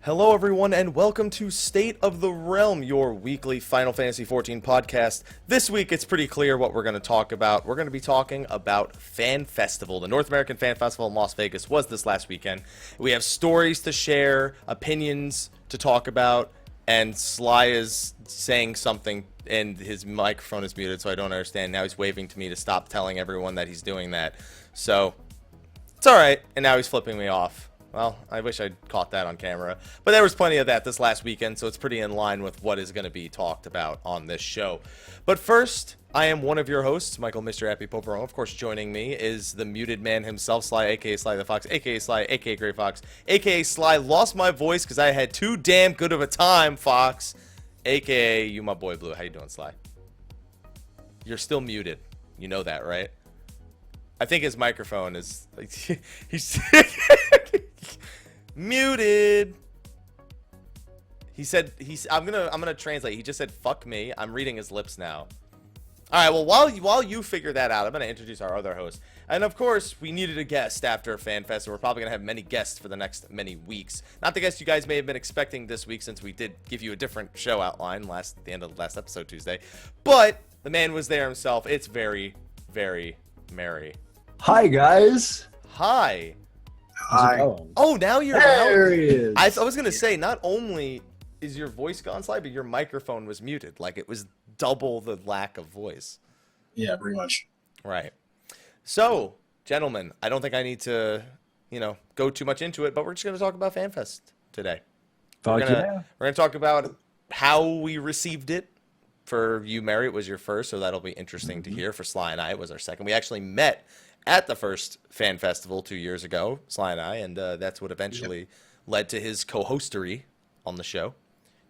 Hello everyone and welcome to State of the Realm, your weekly Final Fantasy XIV podcast. This week it's pretty clear what we're going to talk about. We're going to be talking about Fan Festival. The North American Fan Festival in Las Vegas was this last weekend. We have stories to share, opinions to talk about, and Sly is saying something and his microphone is muted, so I don't understand. Now he's waving to me to stop telling everyone that he's doing that. So, it's alright, and now he's flipping me off. Well, I wish I'd caught that on camera. But there was plenty of that this last weekend, so it's pretty in line with what is going to be talked about on this show. But first, I am one of your hosts, Michael Mr. Happy Poperon. Of course, joining me is the muted man himself, Sly, a.k.a. Slythefox, a.k.a. Sly, a.k.a. Greyfox, a.k.a. Sly. Lost my voice because I had too damn good of a time, Fox, a.k.a. you my boy Blue. How you doing, Sly? You're still muted. You know that, right? I think his microphone is... he's... muted. He said I'm gonna translate. He just said fuck me. I'm reading his lips now. All right, well, while you figure that out, I'm gonna introduce our other host. And of course, we needed a guest after FanFest, so we're probably gonna have many guests for the next many weeks. Not the guest you guys may have been expecting this week, since we did give you a different show outline at the end of the last episode Tuesday. But the man was there himself. It's very, very merry. Hi guys. Hi. Hi. Oh, now you're there he is. I was gonna say, not only is your voice gone, Sly, but your microphone was muted. Like, it was double the lack of voice. Yeah, pretty much. Right. So, gentlemen, I don't think I need to, go too much into it, but we're just gonna talk about FanFest today. We're gonna talk about how we received it. For you, Mary, it was your first, so that'll be interesting to hear. For Sly and I, it was our second. We actually met at the first Fan Festival 2 years ago, Sly and I, and that's what eventually led to his co-hostery on the show.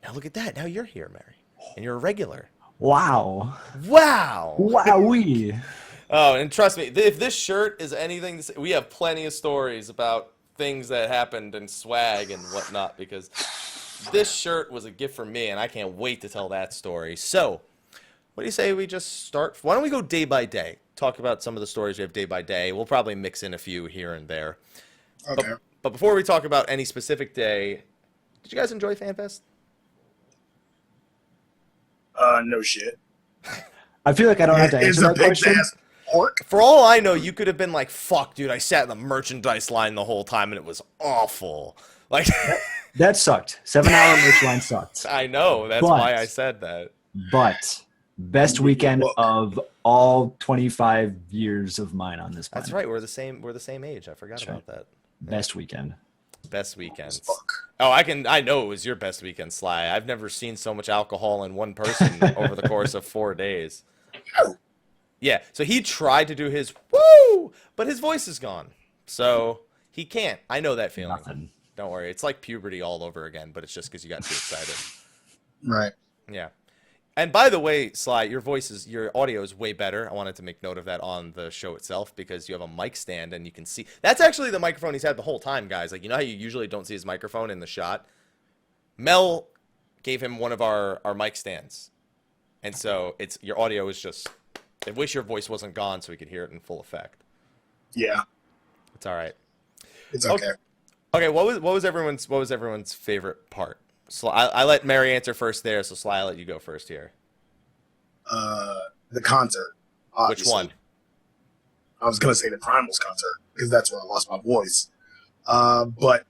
Now look at that. Now you're here, Mary, and you're a regular. Wow. Wow. Wowee. Oh, and trust me, if this shirt is anything to say, we have plenty of stories about things that happened and swag and whatnot, because this shirt was a gift from me, and I can't wait to tell that story. So, what do you say we just start? Why don't we go day by day? Talk about some of the stories we have day by day. We'll probably mix in a few here and there. Okay. But before we talk about any specific day, did you guys enjoy FanFest? No shit. I feel like I don't have to answer that question. For all I know, you could have been like, fuck, dude, I sat in the merchandise line the whole time and it was awful. Like that sucked. 7-hour merch line sucked. I know. That's why I said that. But best weekend of all 25 years of mine on this planet. That's right. We're the same age. I forgot about that. Best weekend. Best weekends. Oh, I know it was your best weekend, Sly. I've never seen so much alcohol in one person over the course of 4 days. Yeah, so he tried to do his woo, but his voice is gone. So he can't. I know that feeling. Nothing. Don't worry. It's like puberty all over again, but it's just because you got too excited. Right. Yeah. And by the way, Sly, your audio is way better. I wanted to make note of that on the show itself, because you have a mic stand and you can see. That's actually the microphone he's had the whole time, guys. Like, you know how you usually don't see his microphone in the shot? Mel gave him one of our mic stands. And so your audio is just, I wish your voice wasn't gone so we could hear it in full effect. Yeah. It's all right. It's okay. Okay, what was everyone's favorite part? I let Mary answer first there, so Sly, I'll let you go first here. The concert. Obviously. Which one? I was going to say the Primals concert, because that's where I lost my voice. But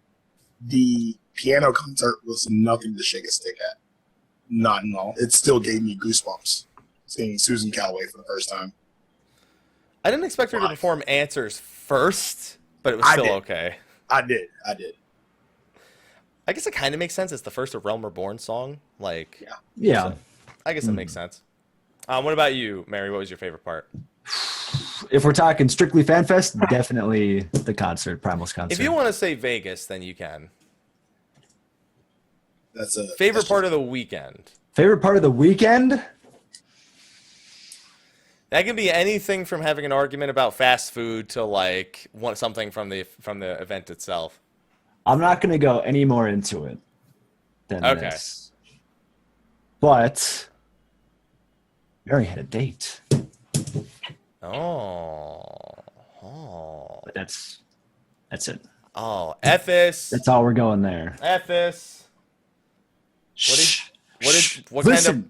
the piano concert was nothing to shake a stick at. Not at all. It still gave me goosebumps seeing Susan Calloway for the first time. I didn't expect her to perform Answers first, but it was still okay. I did. I guess it kind of makes sense. It's the first of Realm Reborn song. Like, yeah. So I guess it makes sense. What about you, Mary? What was your favorite part? If we're talking strictly FanFest, definitely the concert, Primal's concert. If you want to say Vegas, then you can. Favorite part of the weekend. Favorite part of the weekend? That can be anything from having an argument about fast food to like something from the event itself. I'm not going to go any more into it than this. But we already had a date. But that's it. Oh, Ethis. That's all we're going there. Ethis.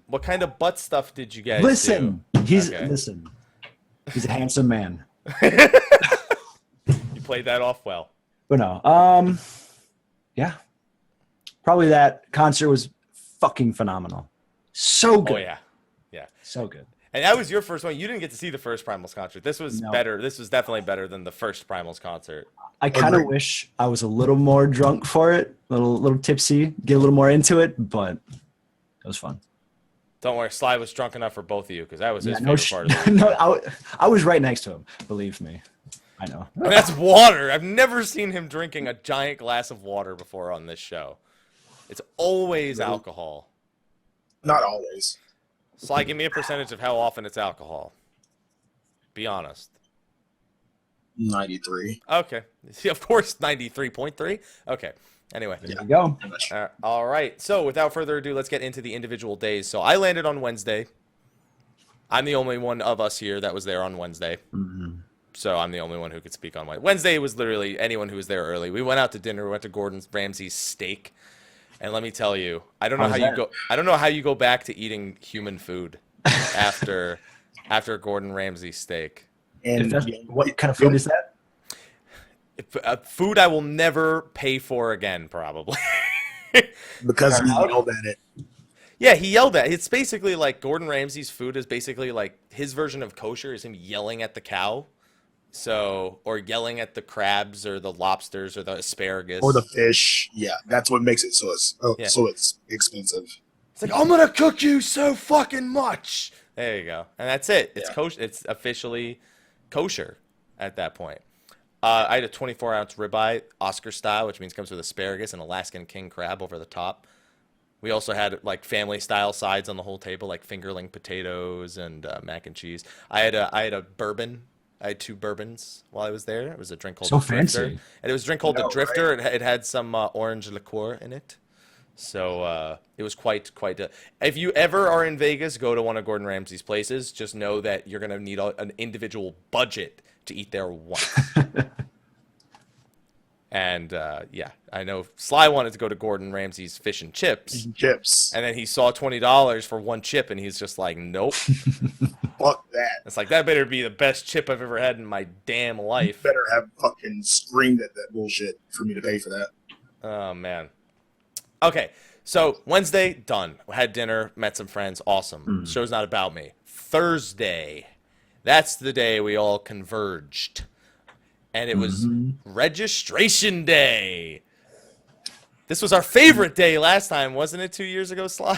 What kind of butt stuff did you guys do? He's a handsome man. You played that off well. But no. Yeah. Probably that concert was fucking phenomenal. So good. Oh yeah. Yeah. So good. And that was your first one. You didn't get to see the first Primals concert. This was better. This was definitely better than the first Primals concert. I kind of wish I was a little more drunk for it, a little tipsy, get a little more into it, but it was fun. Don't worry, Slyh was drunk enough for both of you because that was his favorite part of it. No, I was right next to him. Believe me, I know. And that's water. I've never seen him drinking a giant glass of water before on this show. It's always alcohol. Not always. Slyh, give me a percentage of how often it's alcohol. Be honest. 93. Okay. Of course, 93.3. Okay. Anyway. There you go. All right. So without further ado, let's get into the individual days. So I landed on Wednesday. I'm the only one of us here that was there on Wednesday. Mm-hmm. So I'm the only one who could speak on Wednesday. Wednesday was literally anyone who was there early. We went out to dinner. We went to Gordon Ramsay's steak. And let me tell you, I don't know how you go back to eating human food after Gordon Ramsay's steak. And what kind of food is that? Food I will never pay for again, probably. Because he yelled at it. Yeah, he yelled at it. It's basically like Gordon Ramsay's food is basically like his version of kosher is him yelling at the cow. Or yelling at the crabs or the lobsters or the asparagus. Or the fish. Yeah, that's what makes it so it's expensive. It's like, I'm going to cook you so fucking much. There you go. And that's it. It's kosher. It's officially kosher at that point. I had a 24-ounce ribeye, Oscar style, which means comes with asparagus and Alaskan king crab over the top. We also had like family-style sides on the whole table, like fingerling potatoes and mac and cheese. I had a bourbon. I had 2 bourbons while I was there. It was a drink called the Drifter. Fancy. And it was a drink called the Drifter. Right? It had some orange liqueur in it. So it was quite if you ever are in Vegas, go to one of Gordon Ramsay's places. Just know that you're going to need an individual budget to eat there once. And I know Slyh wanted to go to Gordon Ramsay's Fish and Chips. And then he saw $20 for one chip, and he's just like, nope. Fuck that. It's like, that better be the best chip I've ever had in my damn life. You better have fucking screamed at that bullshit for me to pay for that. Oh, man. Okay, so Wednesday, done. Had dinner, met some friends, awesome. Show's not about me. Thursday, that's the day we all converged. And it was registration day. This was our favorite day last time, wasn't it, 2 years ago, Slyh?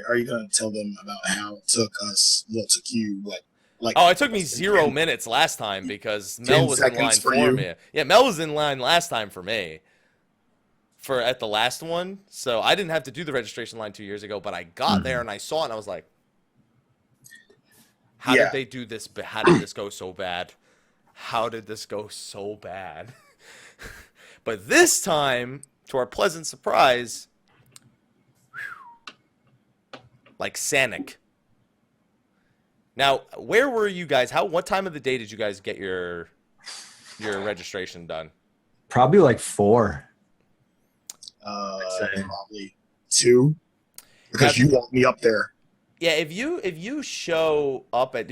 Are you going to tell them about how it took us, took you, it took me 0 minutes last time because Mel was in line for me. Yeah, Mel was in line last time for me at the last one. So I didn't have to do the registration line 2 years ago, but I got there and I saw it and I was like, how did they do this? How did this go so bad? How did this go so bad? But this time, to our pleasant surprise, like Sanic. Now, where were you guys? What time of the day did you guys get your registration done? Probably like 4. Probably 2. Because you walked me up there. Yeah, if you showed up at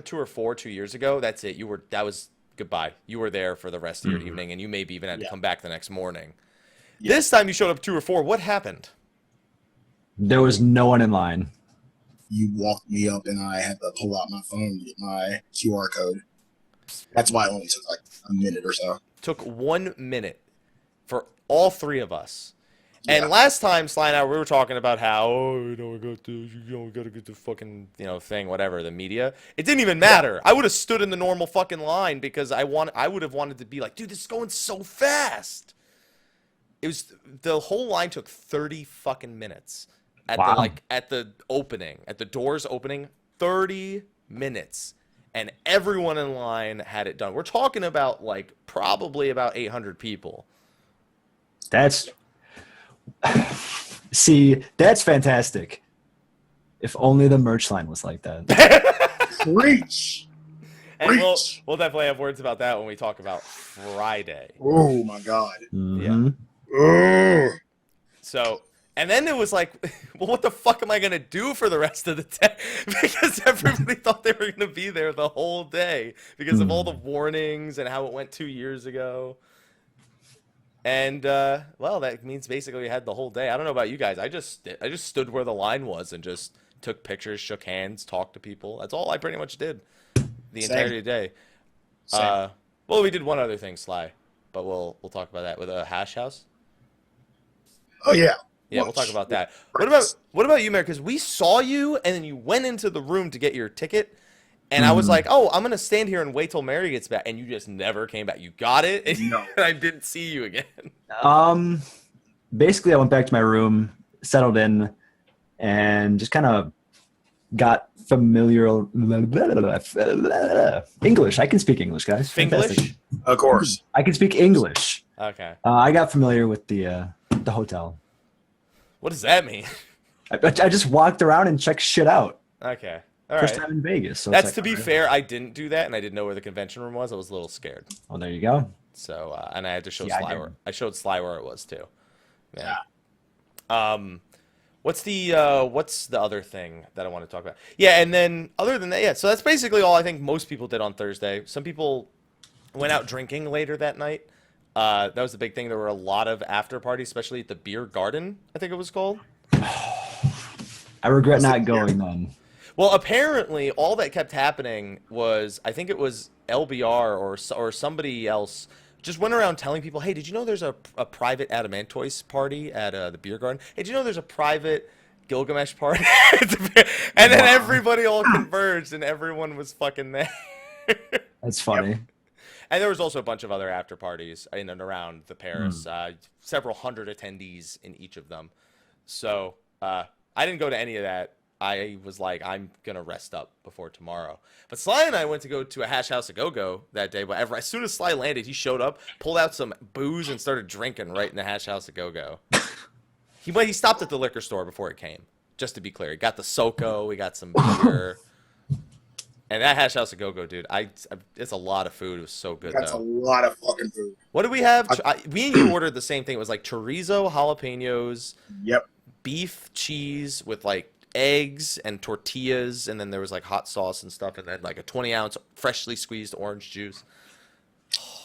2 or 4 2 years ago, that's it. That was goodbye. You were there for the rest of your evening, and you maybe even had to come back the next morning. Yeah. This time you showed up 2 or 4. What happened? There was no one in line. You walked me up, and I had to pull out my phone to get my QR code. That's why it only took like a minute or so. Took 1 minute for all 3 of us. Yeah. And last time, Slyh and I, we were talking about how, we got to get the fucking, thing, whatever, the media. It didn't even matter. I would have stood in the normal fucking line because I would have wanted to be like, dude, this is going so fast. the whole line took 30 fucking minutes at Wow. at the doors opening, 30 minutes. And everyone in line had it done. We're talking about probably about 800 people. That's fantastic. If only the merch line was like that. Preach. And Preach. we'll definitely have words about that when we talk about Friday. Oh my God. Mhm. Oh. So, and then it was like, well, what the fuck am I going to do for the rest of the day? Because everybody thought they were going to be there the whole day because of all the warnings and how it went 2 years ago. And, well, that means basically we had the whole day. I don't know about you guys. I just stood where the line was and just took pictures, shook hands, talked to people. That's all I pretty much did the entirety of the day. Same. Well, we did one other thing, Sly, but we'll talk about that with a hash house. Oh yeah. Yeah, we'll talk about that. What about you, Mary? Because we saw you, and then you went into the room to get your ticket, and I was like, "Oh, I'm gonna stand here and wait till Mary gets back," and you just never came back. You got it, and No. I didn't see you again. Basically, I went back to my room, settled in, and just kind of got familiar. English. I can speak English, guys. Fantastic. Finglish? Of course. I can speak English. Okay. I got familiar with the hotel. What does that mean? I just walked around and checked shit out. Okay. All First right. time in Vegas. So That's it's to like, be all right. fair. I didn't do that, and I didn't know where the convention room was. I was a little scared. Oh, there you go. So, and I had to show Yeah, I Sly didn't. where I showed Sly where it was too. Yeah. What's the other thing that I want to talk about? Yeah, and then other than that, yeah. So that's basically all I think most people did on Thursday. Some people went out drinking later that night. That was the big thing. There were a lot of after parties, especially at the Beer Garden, I think it was called. I regret not going then. Well, apparently, all that kept happening was, I think it was LBR or somebody else just went around telling people, hey, did you know there's a private Adamantoise party at the Beer Garden? Hey, did you know there's a private Gilgamesh party? And then everybody all converged and everyone was fucking there. That's funny. And there was also a bunch of other after parties in and around the Paris, several hundred attendees in each of them. So I didn't go to any of that. I was like, I'm going to rest up before tomorrow. But Sly and I went to go to a Hash House a Go-Go that day. But as soon as Sly landed, he showed up, pulled out some booze, and started drinking right in the Hash House a Go-Go. He stopped at the liquor store before it came, just to be clear. He got the Soko, we got some beer. And that Hash House a Go-Go, dude, it's a lot of food. It was so good, That's though. a lot of fucking food. What did we have? Me and you ordered the same thing. It was like chorizo, jalapenos, Yep. beef cheese with like eggs and tortillas, and then there was like hot sauce and stuff, and then like a 20-ounce freshly squeezed orange juice.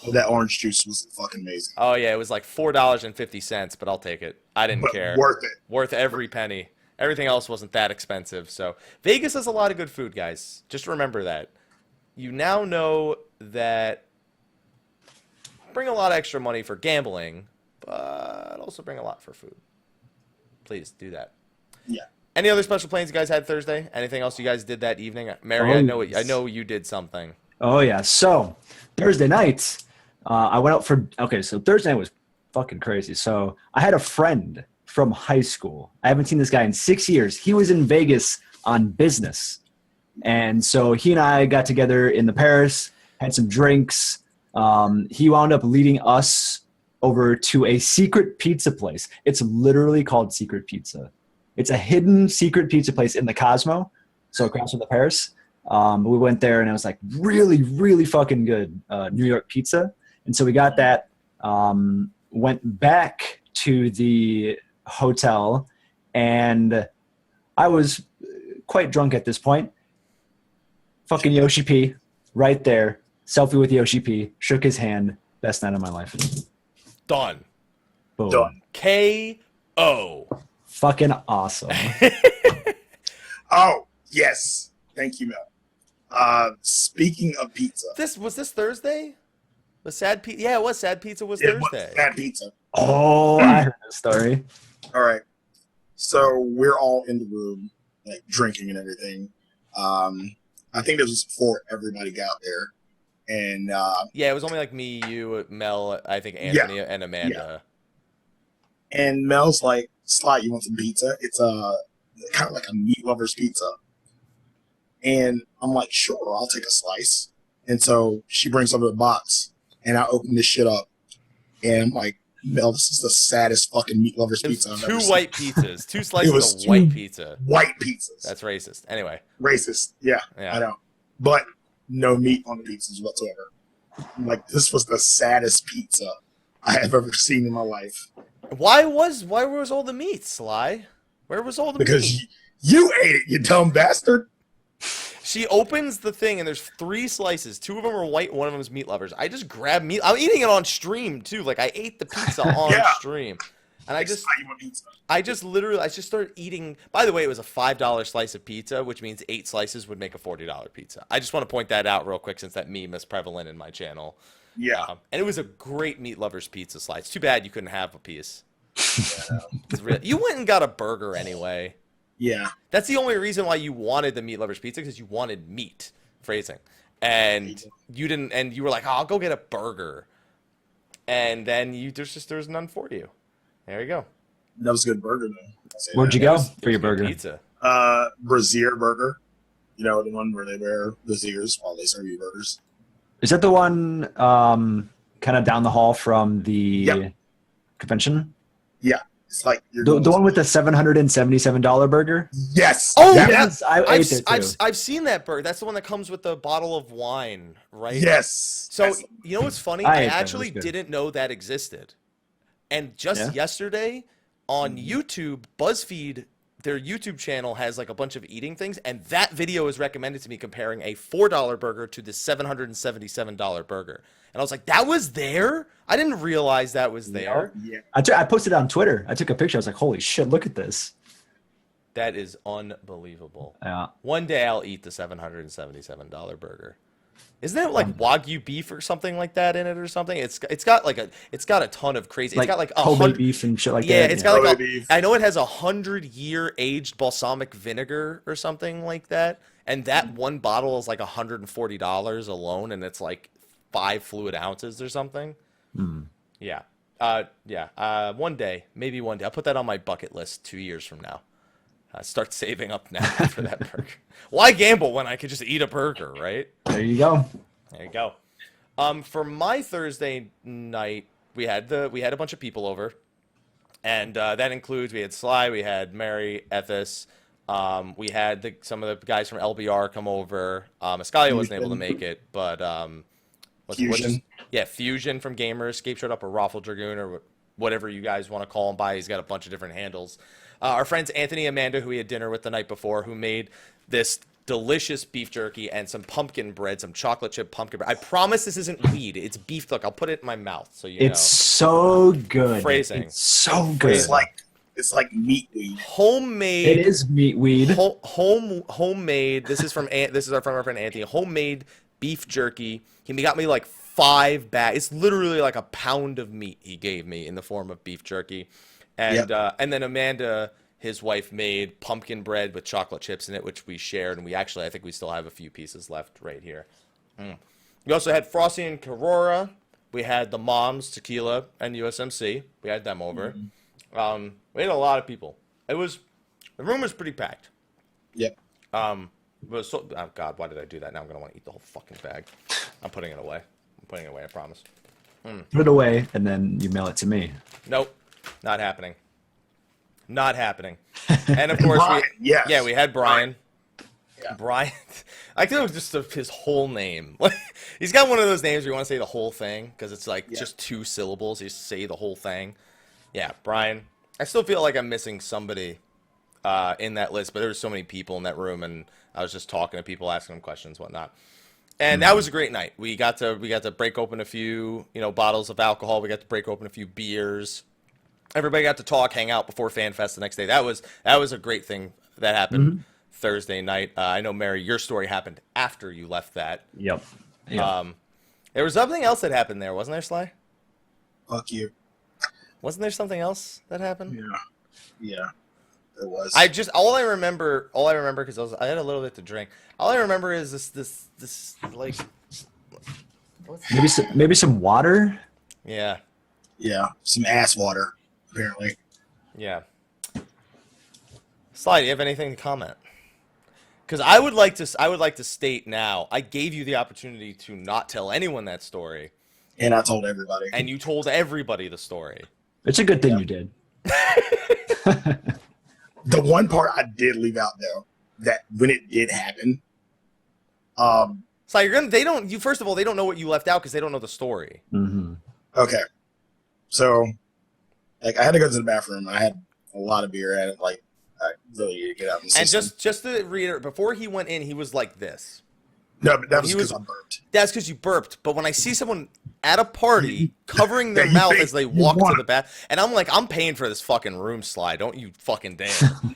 Oh, that orange juice was fucking amazing. Oh yeah, it was like $4.50, but I'll take it. I didn't But care. worth it. Worth every penny. Everything else wasn't that expensive. So Vegas has a lot of good food, guys. Just remember that. You now know that bring a lot of extra money for gambling, but also bring a lot for food. Please do that. Yeah. Any other special plans you guys had Thursday? Anything else you guys did that evening? Mary, Oh, I know you did something. Oh yeah. So Thursday night, I went out for. Okay, so Thursday night was fucking crazy. So I had a friend from high school. I haven't seen this guy in 6 years. He was in Vegas on business, and so he and I got together in the Paris, had some drinks. He wound up leading us over to a secret pizza place. It's literally called Secret Pizza. It's a hidden secret pizza place in the Cosmo, so across from the Paris. We went there, and it was like really, really fucking good New York pizza. And so we got that, went back to the hotel, and I was quite drunk at this point. Fucking Yoshi P, right there. Selfie with Yoshi P, shook his hand. Best night of my life. Done. Boom. Done. K.O. Fucking awesome. Oh, yes. Thank you, Mel. Speaking of pizza. Was this Thursday? Was Sad Pizza? Yeah, it was. Sad Pizza was It was Thursday. Bad pizza. Oh, I heard this story. All right. So we're all in the room, like drinking and everything. I think this was before everybody got there. And Yeah, it was only like me, you, Mel, I think Anthony, and Amanda. And Mel's like, Sly, you want some pizza? It's kind of like a meat lover's pizza. And I'm like, sure, I'll take a slice. And so she brings over the box, and I open this shit up, and I'm like, Mel, this is the saddest fucking meat lover's pizza I've ever seen. Two white pizzas. Two slices of white pizza. White pizzas. That's racist. Anyway. Racist. Yeah, I know. But no meat on the pizzas whatsoever. I'm like, this was the saddest pizza I have ever seen in my life. Why was all the meat, Sly? Where was all the meat? Because you ate it, you dumb bastard. She opens the thing, and there's 3 slices. 2 of them are white, 1 of them is meat lovers. I just grabbed meat. I'm eating it on stream, too. Like, I ate the pizza on stream. And I just started eating. By the way, it was a $5 slice of pizza, which means 8 slices would make a $40 pizza. I just want to point that out real quick, since that meme is prevalent in my channel. Yeah. And it was a great meat lovers pizza slice. Too bad you couldn't have a piece. You went and got a burger anyway. Yeah. That's the only reason why you wanted the meat lovers pizza, because you wanted meat. Phrasing. And you didn't, and you were like, oh, I'll go get a burger. And then there's none for you. There you go. That was a good burger, though. Where'd you go for your burger? Pizza. Brazier Burger. You know, the one where they wear braziers while they serve you burgers. Is that the one kind of down the hall from the convention? Yeah. It's like the one with the $777 burger? Yes. Oh, yes. I ate it too. I've seen that burger. That's the one that comes with the bottle of wine, right? Yes. So, you know what's funny? I actually didn't know that existed. And just yesterday on YouTube, BuzzFeed, their YouTube channel has like a bunch of eating things, and that video is recommended to me comparing a $4 burger to the $777 burger. And I was like, that was there? I didn't realize that was there. Yeah. I posted it on Twitter. I took a picture. I was like, holy shit, look at this. That is unbelievable. Yeah. One day I'll eat the $777 burger. Isn't that like Wagyu beef or something like that in it or something? It's got a ton of crazy. It's got like Kobe beef and shit like that. Yeah, it's got like beef. I know it has 100-year aged balsamic vinegar or something like that, and that one bottle is like $140 alone, and it's like 5 fluid ounces or something. Yeah. One day, maybe one day, I'll put that on my bucket list 2 years from now. Start saving up now for that burger. Why gamble when I could just eat a burger, right? There you go. There you go. For my Thursday night, we had a bunch of people over, and that includes we had Sly, we had Mary, Ethis, we had some of the guys from LBR come over. Ascalia wasn't able to make it, but Fusion. Fusion from Gamer Escape showed up, or Raffle Dragoon, or whatever you guys want to call him by. He's got a bunch of different handles. Our friends Anthony and Amanda, who we had dinner with the night before, who made this delicious beef jerky and some pumpkin bread, some chocolate chip pumpkin bread. I promise this isn't weed. It's beef. Look, I'll put it in my mouth so you know. It's so good. Phrasing. It's so good. It's like meat weed. Homemade. It is meat weed. Homemade. This is from our friend Anthony. Homemade beef jerky. He got me like 5 bags. It's literally like a pound of meat he gave me in the form of beef jerky. And and then Amanda, his wife, made pumpkin bread with chocolate chips in it, which we shared, and I think we still have a few pieces left right here. We also had Frosty and Carora. We had the Moms, Tequila, and USMC. We had them over. We had a lot of people. The room was pretty packed. Yep. Oh God, why did I do that? Now I'm gonna want to eat the whole fucking bag. I'm putting it away. I promise. Put it away, and then you mail it to me. Nope. Not happening. Not happening. And of course, we had Brian. Yeah. Brian. I think it was just his whole name. He's got one of those names where you want to say the whole thing because it's like just 2 syllables. You say the whole thing. Yeah, Brian. I still feel like I'm missing somebody in that list, but there were so many people in that room, and I was just talking to people, asking them questions, whatnot. And that was a great night. We got to break open a few, bottles of alcohol. We got to break open a few beers. Everybody got to talk, hang out before FanFest the next day. That was a great thing that happened Thursday night. I know, Mary, your story happened after you left that. Yep. There was something else that happened there, wasn't there, Sly? Fuck you. Wasn't there something else that happened? Yeah. There was. All I remember because I had a little bit to drink. All I remember is this like maybe some water. Yeah. Yeah, some ass water apparently. Yeah. Sly, do you have anything to comment? Because I would like to state now, I gave you the opportunity to not tell anyone that story. And I told everybody. And you told everybody the story. It's a good thing you did. The one part I did leave out though, that when it did happen, So first of all, they don't know what you left out because they don't know the story. Mm-hmm. Okay. So, like, I had to go to the bathroom. I had a lot of beer. I really need to get out. And just to reiterate, before he went in, he was like this. No, but that was because I burped. That's because you burped. But when I see someone at a party covering their mouth as they walk to the bath, and I'm like, I'm paying for this fucking room, Sly. Don't you fucking dare.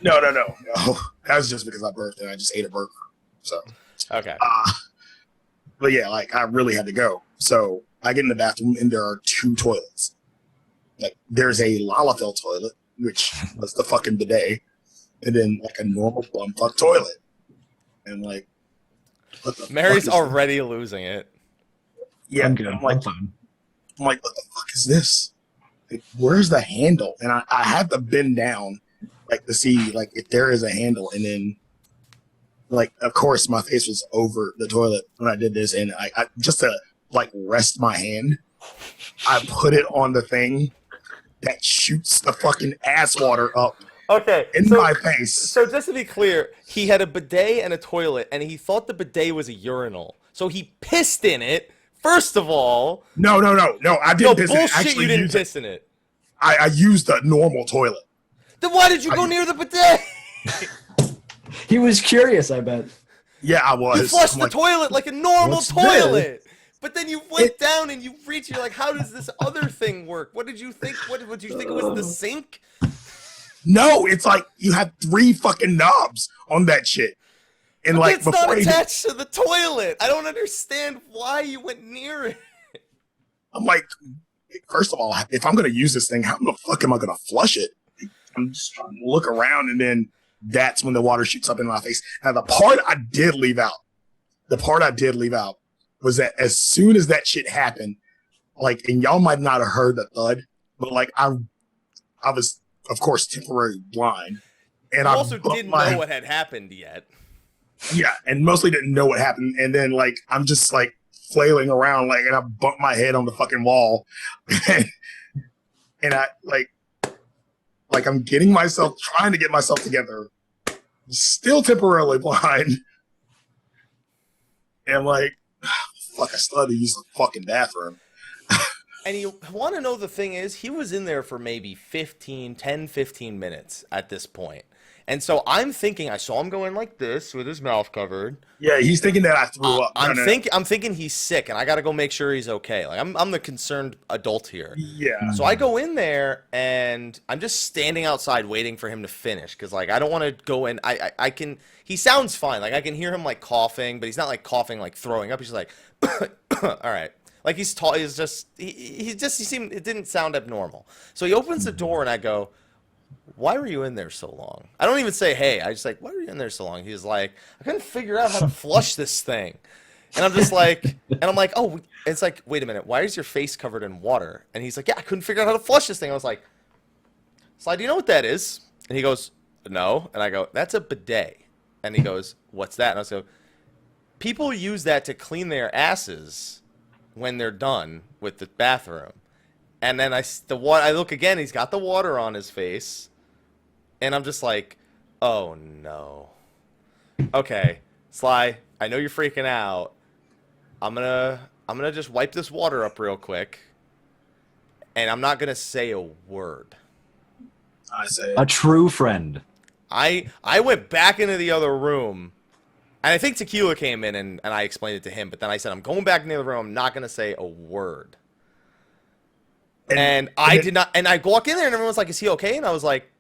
No. That was just because I burped and I just ate a burger. So. Okay. But yeah, like, I really had to go. So I get in the bathroom and there are 2 toilets. Like, there's a Lalafell toilet, which was the fucking bidet, and then like a normal bumfuck toilet. And like, what the Mary's fuck already losing it. Yeah, I'm good. I'm like, fine. what the fuck is this? Like, where's the handle? And I had to bend down, like, to see like if there is a handle. And then, like, of course, my face was over the toilet when I did this, and I just to like rest my hand, I put it on the thing that shoots the fucking ass water up. Okay, in my face. So just to be clear, he had a bidet and a toilet, and he thought the bidet was a urinal. So he pissed in it, first of all. No, I didn't piss in it. Bullshit, you didn't piss in it. I used a normal toilet. Then why did you go near the bidet? He was curious, I bet. Yeah, I was. You flushed the toilet like a normal toilet. This? But then you went down and you reached, you're like, how does this other thing work? What did you think? What did you think it was the sink? No, it's like you had 3 fucking knobs on that shit. And but like, it's not attached to the toilet. I don't understand why you went near it. I'm like, first of all, if I'm going to use this thing, how the fuck am I going to flush it? I'm just trying to look around, and then that's when the water shoots up in my face. Now, the part I did leave out was that as soon as that shit happened, like, and y'all might not have heard the thud, but like, I was, of course, temporarily blind. And I also didn't know what had happened yet. Yeah, and mostly didn't know what happened. And then, like, I'm just, like, flailing around, like, and I bumped my head on the fucking wall. And I, like, I'm trying to get myself together, still temporarily blind. And, like, fuck, I still had to use the fucking bathroom. And you want to know the thing is, he was in there for maybe 15 minutes at this point. And so I'm thinking, I saw him going like this with his mouth covered. Yeah, he's thinking that I threw up. I'm thinking he's sick, and I got to go make sure he's okay. Like, I'm the concerned adult here. Yeah. So I go in there, and I'm just standing outside waiting for him to finish, because, like, I don't want to go in. I can. He sounds fine. Like, I can hear him, like, coughing, but he's not, like, coughing, like, throwing up. He's just like, all right. Like, he's tall. He's just. He seemed. It didn't sound abnormal. So he opens the door, and I go, why were you in there so long? I don't even say, hey. I just like, why were you in there so long? He's like, I couldn't figure out how to flush this thing. And I'm just like, oh, it's like, wait a minute. Why is your face covered in water? And he's like, yeah, I couldn't figure out how to flush this thing. I was like, Sly, do you know what that is? And he goes, no. And I go, that's a bidet. And he goes, what's that? And I was like, people use that to clean their asses when they're done with the bathroom. And then I look again, he's got the water on his face. And I'm just like, oh no. Okay, Sly, I know you're freaking out. I'm gonna just wipe this water up real quick. And I'm not gonna say a word. I say A true friend. I went back into the other room. And I think Tequila came in and I explained it to him. But then I said, I'm going back into the room. I'm not gonna say a word. And I did not, and I walk in there and everyone's like, is he okay? And I was like,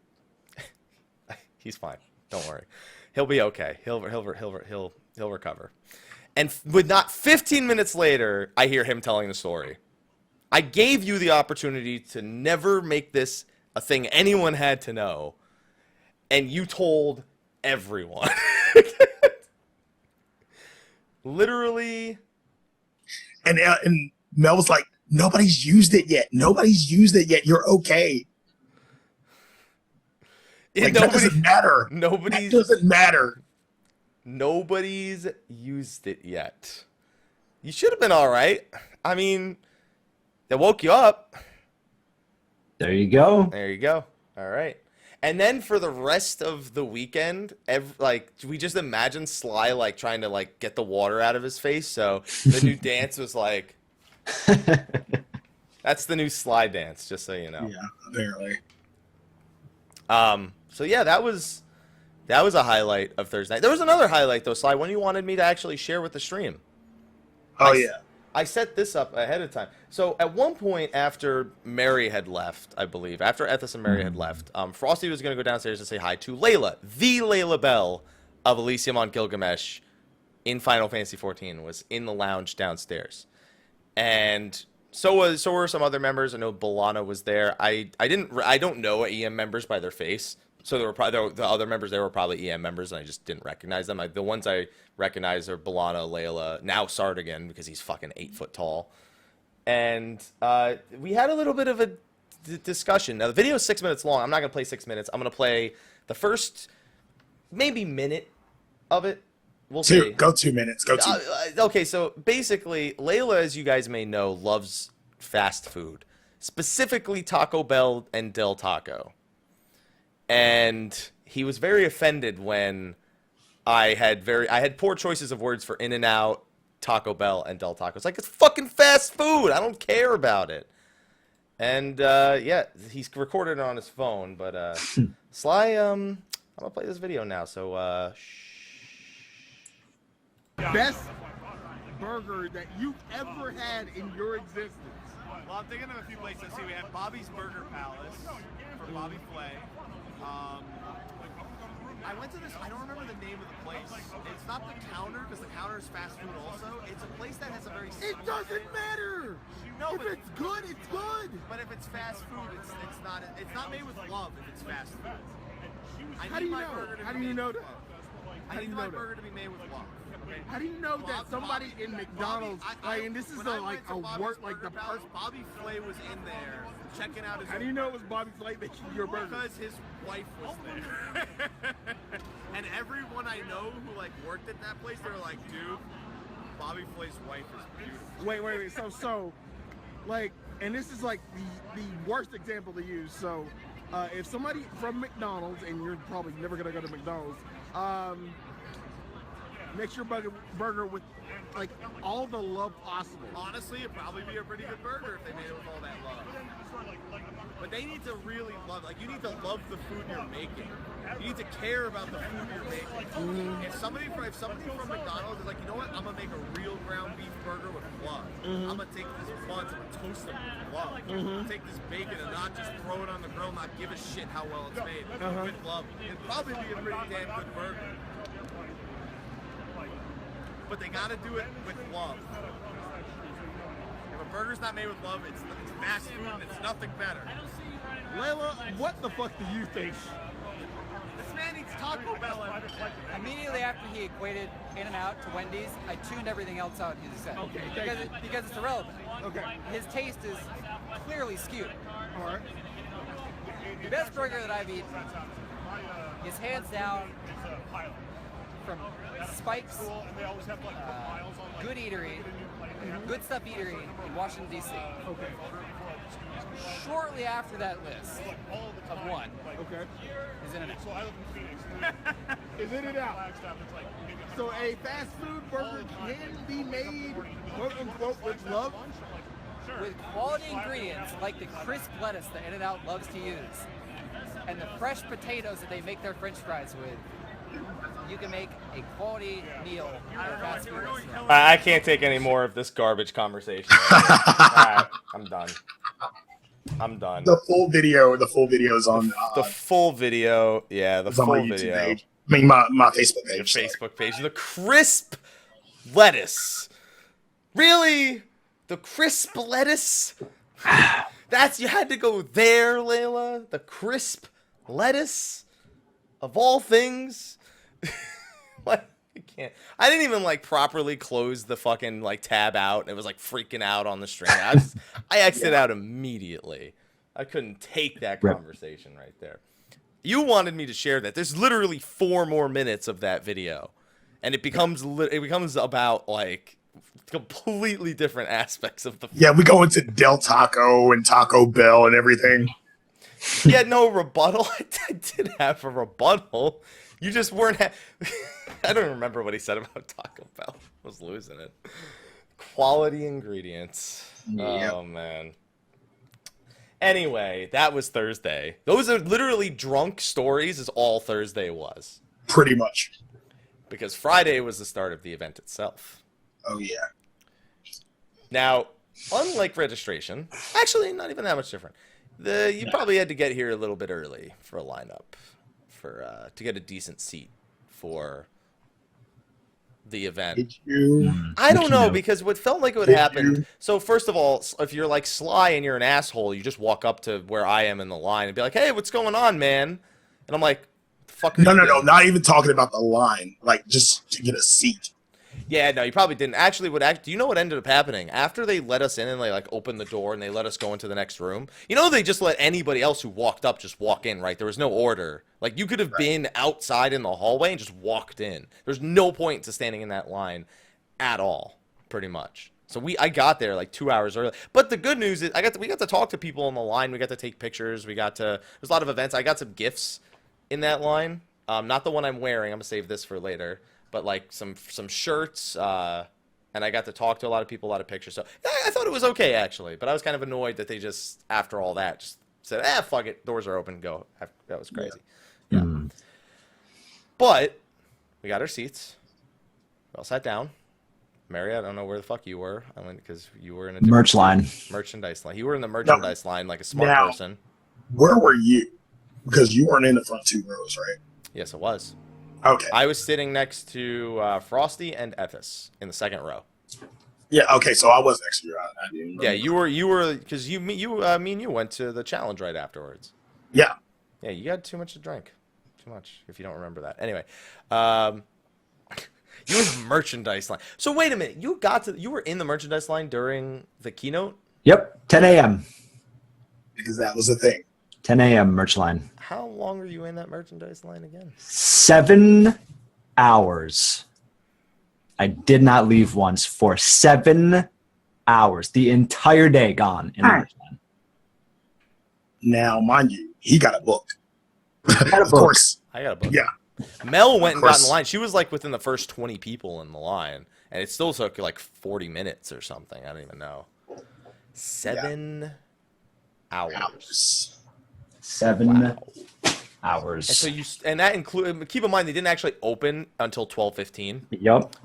he's fine. Don't worry. He'll be okay. He'll recover. And with not 15 minutes later, I hear him telling the story. I gave you the opportunity to never make this a thing anyone had to know. And you told everyone. Literally. And Mel was like, nobody's used it yet. You're okay. Yeah, Like, that doesn't matter. That doesn't matter. Nobody's used it yet. You should have been all right. I mean, they woke you up. There you go. There you go. All right. And then for the rest of the weekend, we just imagine Sly like trying to like get the water out of his face. So the new dance was like, that's the new Sly dance, just so you know. Yeah, apparently. So yeah, that was a highlight of Thursday night. There was another highlight though, Sly, one you wanted me to actually share with the stream. Oh yeah. I set this up ahead of time. So at one point after Mary had left, I believe, after Ethis and Mary had left, Frosty was going to go downstairs and say hi to Layla. The Layla Bell of Elysium on Gilgamesh in Final Fantasy XIV was in the lounge downstairs. And so were some other members. I know Balana was there. I don't know EM members by their face. So there were probably the other members there were probably EM members, and I just didn't recognize them. The ones I recognize are Balana, Layla, now Sardigan because he's fucking 8 foot tall, and we had a little bit of a discussion. Now the video is 6 minutes long. I'm not gonna play 6 minutes. I'm gonna play the first maybe minute of it. We'll see. Go 2 minutes. Go 2 minutes. Okay, so basically, Layla, as you guys may know, loves fast food, specifically Taco Bell and Del Taco. And he was very offended when I had poor choices of words for In-N-Out, Taco Bell, and Del Taco. It's like, it's fucking fast food. I don't care about it. And yeah, he's recorded it on his phone. But Sly, I'm gonna play this video now. So best burger that you've ever had in your existence. Well, I'm thinking of a few places. See, we have Bobby's Burger Palace for Bobby Flay. I went to this, I don't remember the name of the place. It's not the Counter, because the Counter is fast food also. It's a place that has a very... It doesn't matter! No, if it's good, it's good! But if it's fast food, it's not made with love if it's fast food. How do you know? How do you know that? I need my burger to be made with love. How do you know that somebody in McDonald's, and this is the person... Bobby Flay was in there checking out his... How do you know it was Bobby Flay making your burger? Because his wife was there. And everyone I know who like worked at that place, they were like, dude, Bobby Flay's wife is beautiful. Wait. So, like, and this is like the worst example to use. So, if somebody from McDonald's, and you're probably never gonna go to McDonald's, makes your burger with like all the love possible. Honestly, it'd probably be a pretty good burger if they made it with all that love. But they need to really love, like, you need to love the food you're making. You need to care about the food you're making. Mm-hmm. If somebody from McDonald's is like, you know what, I'm gonna make a real ground beef burger with love. Mm-hmm. I'm gonna take this buns, I'm gonna toast them with love. Mm-hmm. Take this bacon and not just throw it on the grill, not give a shit how well it's made. With love. It'd probably be a pretty damn good burger. But they gotta do it with love. If a burger's not made with love, it's fast food and it's nothing better. Layla, what the fuck do you think? This man eats Taco Bell every day. Immediately after he equated In-N-Out to Wendy's, I tuned everything else out he said. Okay, because it's irrelevant. Okay. His taste is clearly skewed. All right. The best burger that I've eaten is hands down from Spike's Good Eatery, Good Stuff Eatery in Washington, D.C. Okay. Shortly after that list of one Okay. is In-N-Out. Is In-N-Out. So a fast food burger can be made, quote unquote, with love? With quality ingredients like the crisp lettuce that In-N-Out loves to use, and the fresh potatoes that they make their french fries with, you can make a quality meal at a fast food restaurant. I can't take any more of this garbage conversation. Alright, I'm done. The full video is on The full video, yeah, the it's on full my YouTube video. page. I mean, my Facebook Your page. sorry. Facebook page. The crisp lettuce. Really? The crisp lettuce? You had to go there, Layla? The crisp lettuce? Of all things? What? I can't. I didn't even like properly close the fucking like tab out. It was like freaking out on the stream. I exited out immediately. I couldn't take that conversation right there. You wanted me to share that. There's literally 4 more minutes of that video, and it becomes about like completely different aspects of the. Yeah, we go into Del Taco and Taco Bell and everything. You had no rebuttal. I did have a rebuttal. You just weren't. I don't remember what he said about Taco Bell. I was losing it. Quality ingredients. Yep. Oh man. Anyway, that was Thursday. Those are literally drunk stories. Is all Thursday was. Pretty much. Because Friday was the start of the event itself. Oh yeah. Now, unlike registration, actually not even that much different. You probably had to get here a little bit early for a lineup, to get a decent seat for the event. Did you? I don't know, because what felt like it would Did happen. you? So first of all, if you're like Sly and you're an asshole, you just walk up to where I am in the line and be like, "Hey, what's going on, man?" And I'm like, "The fuck?" No, not even talking about the line. Like just to get a seat. Yeah, no, you probably didn't. Actually, do you know what ended up happening? After they let us in and they like opened the door and they let us go into the next room, they just let anybody else who walked up just walk in, right? There was no order. Like, you could have been outside in the hallway and just walked in. There's no point to standing in that line at all, pretty much. So I got there like 2 hours early. But the good news is we got to talk to people in the line. We got to take pictures. There's a lot of events. I got some gifts in that line. Not the one I'm wearing. I'm gonna save this for later. But like some shirts, and I got to talk to a lot of people, a lot of pictures. So I thought it was okay, actually. But I was kind of annoyed that they just, after all that, just said, fuck it, doors are open, go. That was crazy. Yeah. But we got our seats. We all sat down. Mary, I don't know where the fuck you were. I went because you were in a merchandise line. You were in the merchandise line like a smart person. Where were you? Because you weren't in the front 2 rows, right? Yes, it was. Okay. I was sitting next to Frosty and Ethis in the second row. Yeah. Okay. So I was next to you. I didn't remember. Yeah, you were because me and you went to the challenge right afterwards. Yeah. Yeah, you had too much to drink. Too much, if you don't remember that. Anyway, you were in the merchandise line. So wait a minute, you were in the merchandise line during the keynote? Yep, 10 a.m. Because that was the thing. 10 a.m. merch line. How long were you in that merchandise line again? 7 hours. I did not leave once for 7 hours. The entire day gone in the merch line. Now, mind you, he got a book. Of course. I got a book. Yeah. Mel went and got in the line. She was like within the first 20 people in the line, and it still took like 40 minutes or something. I don't even know. 7 hours. 7 hours. And so that include. Keep in mind they didn't actually open until 12:15. Yep.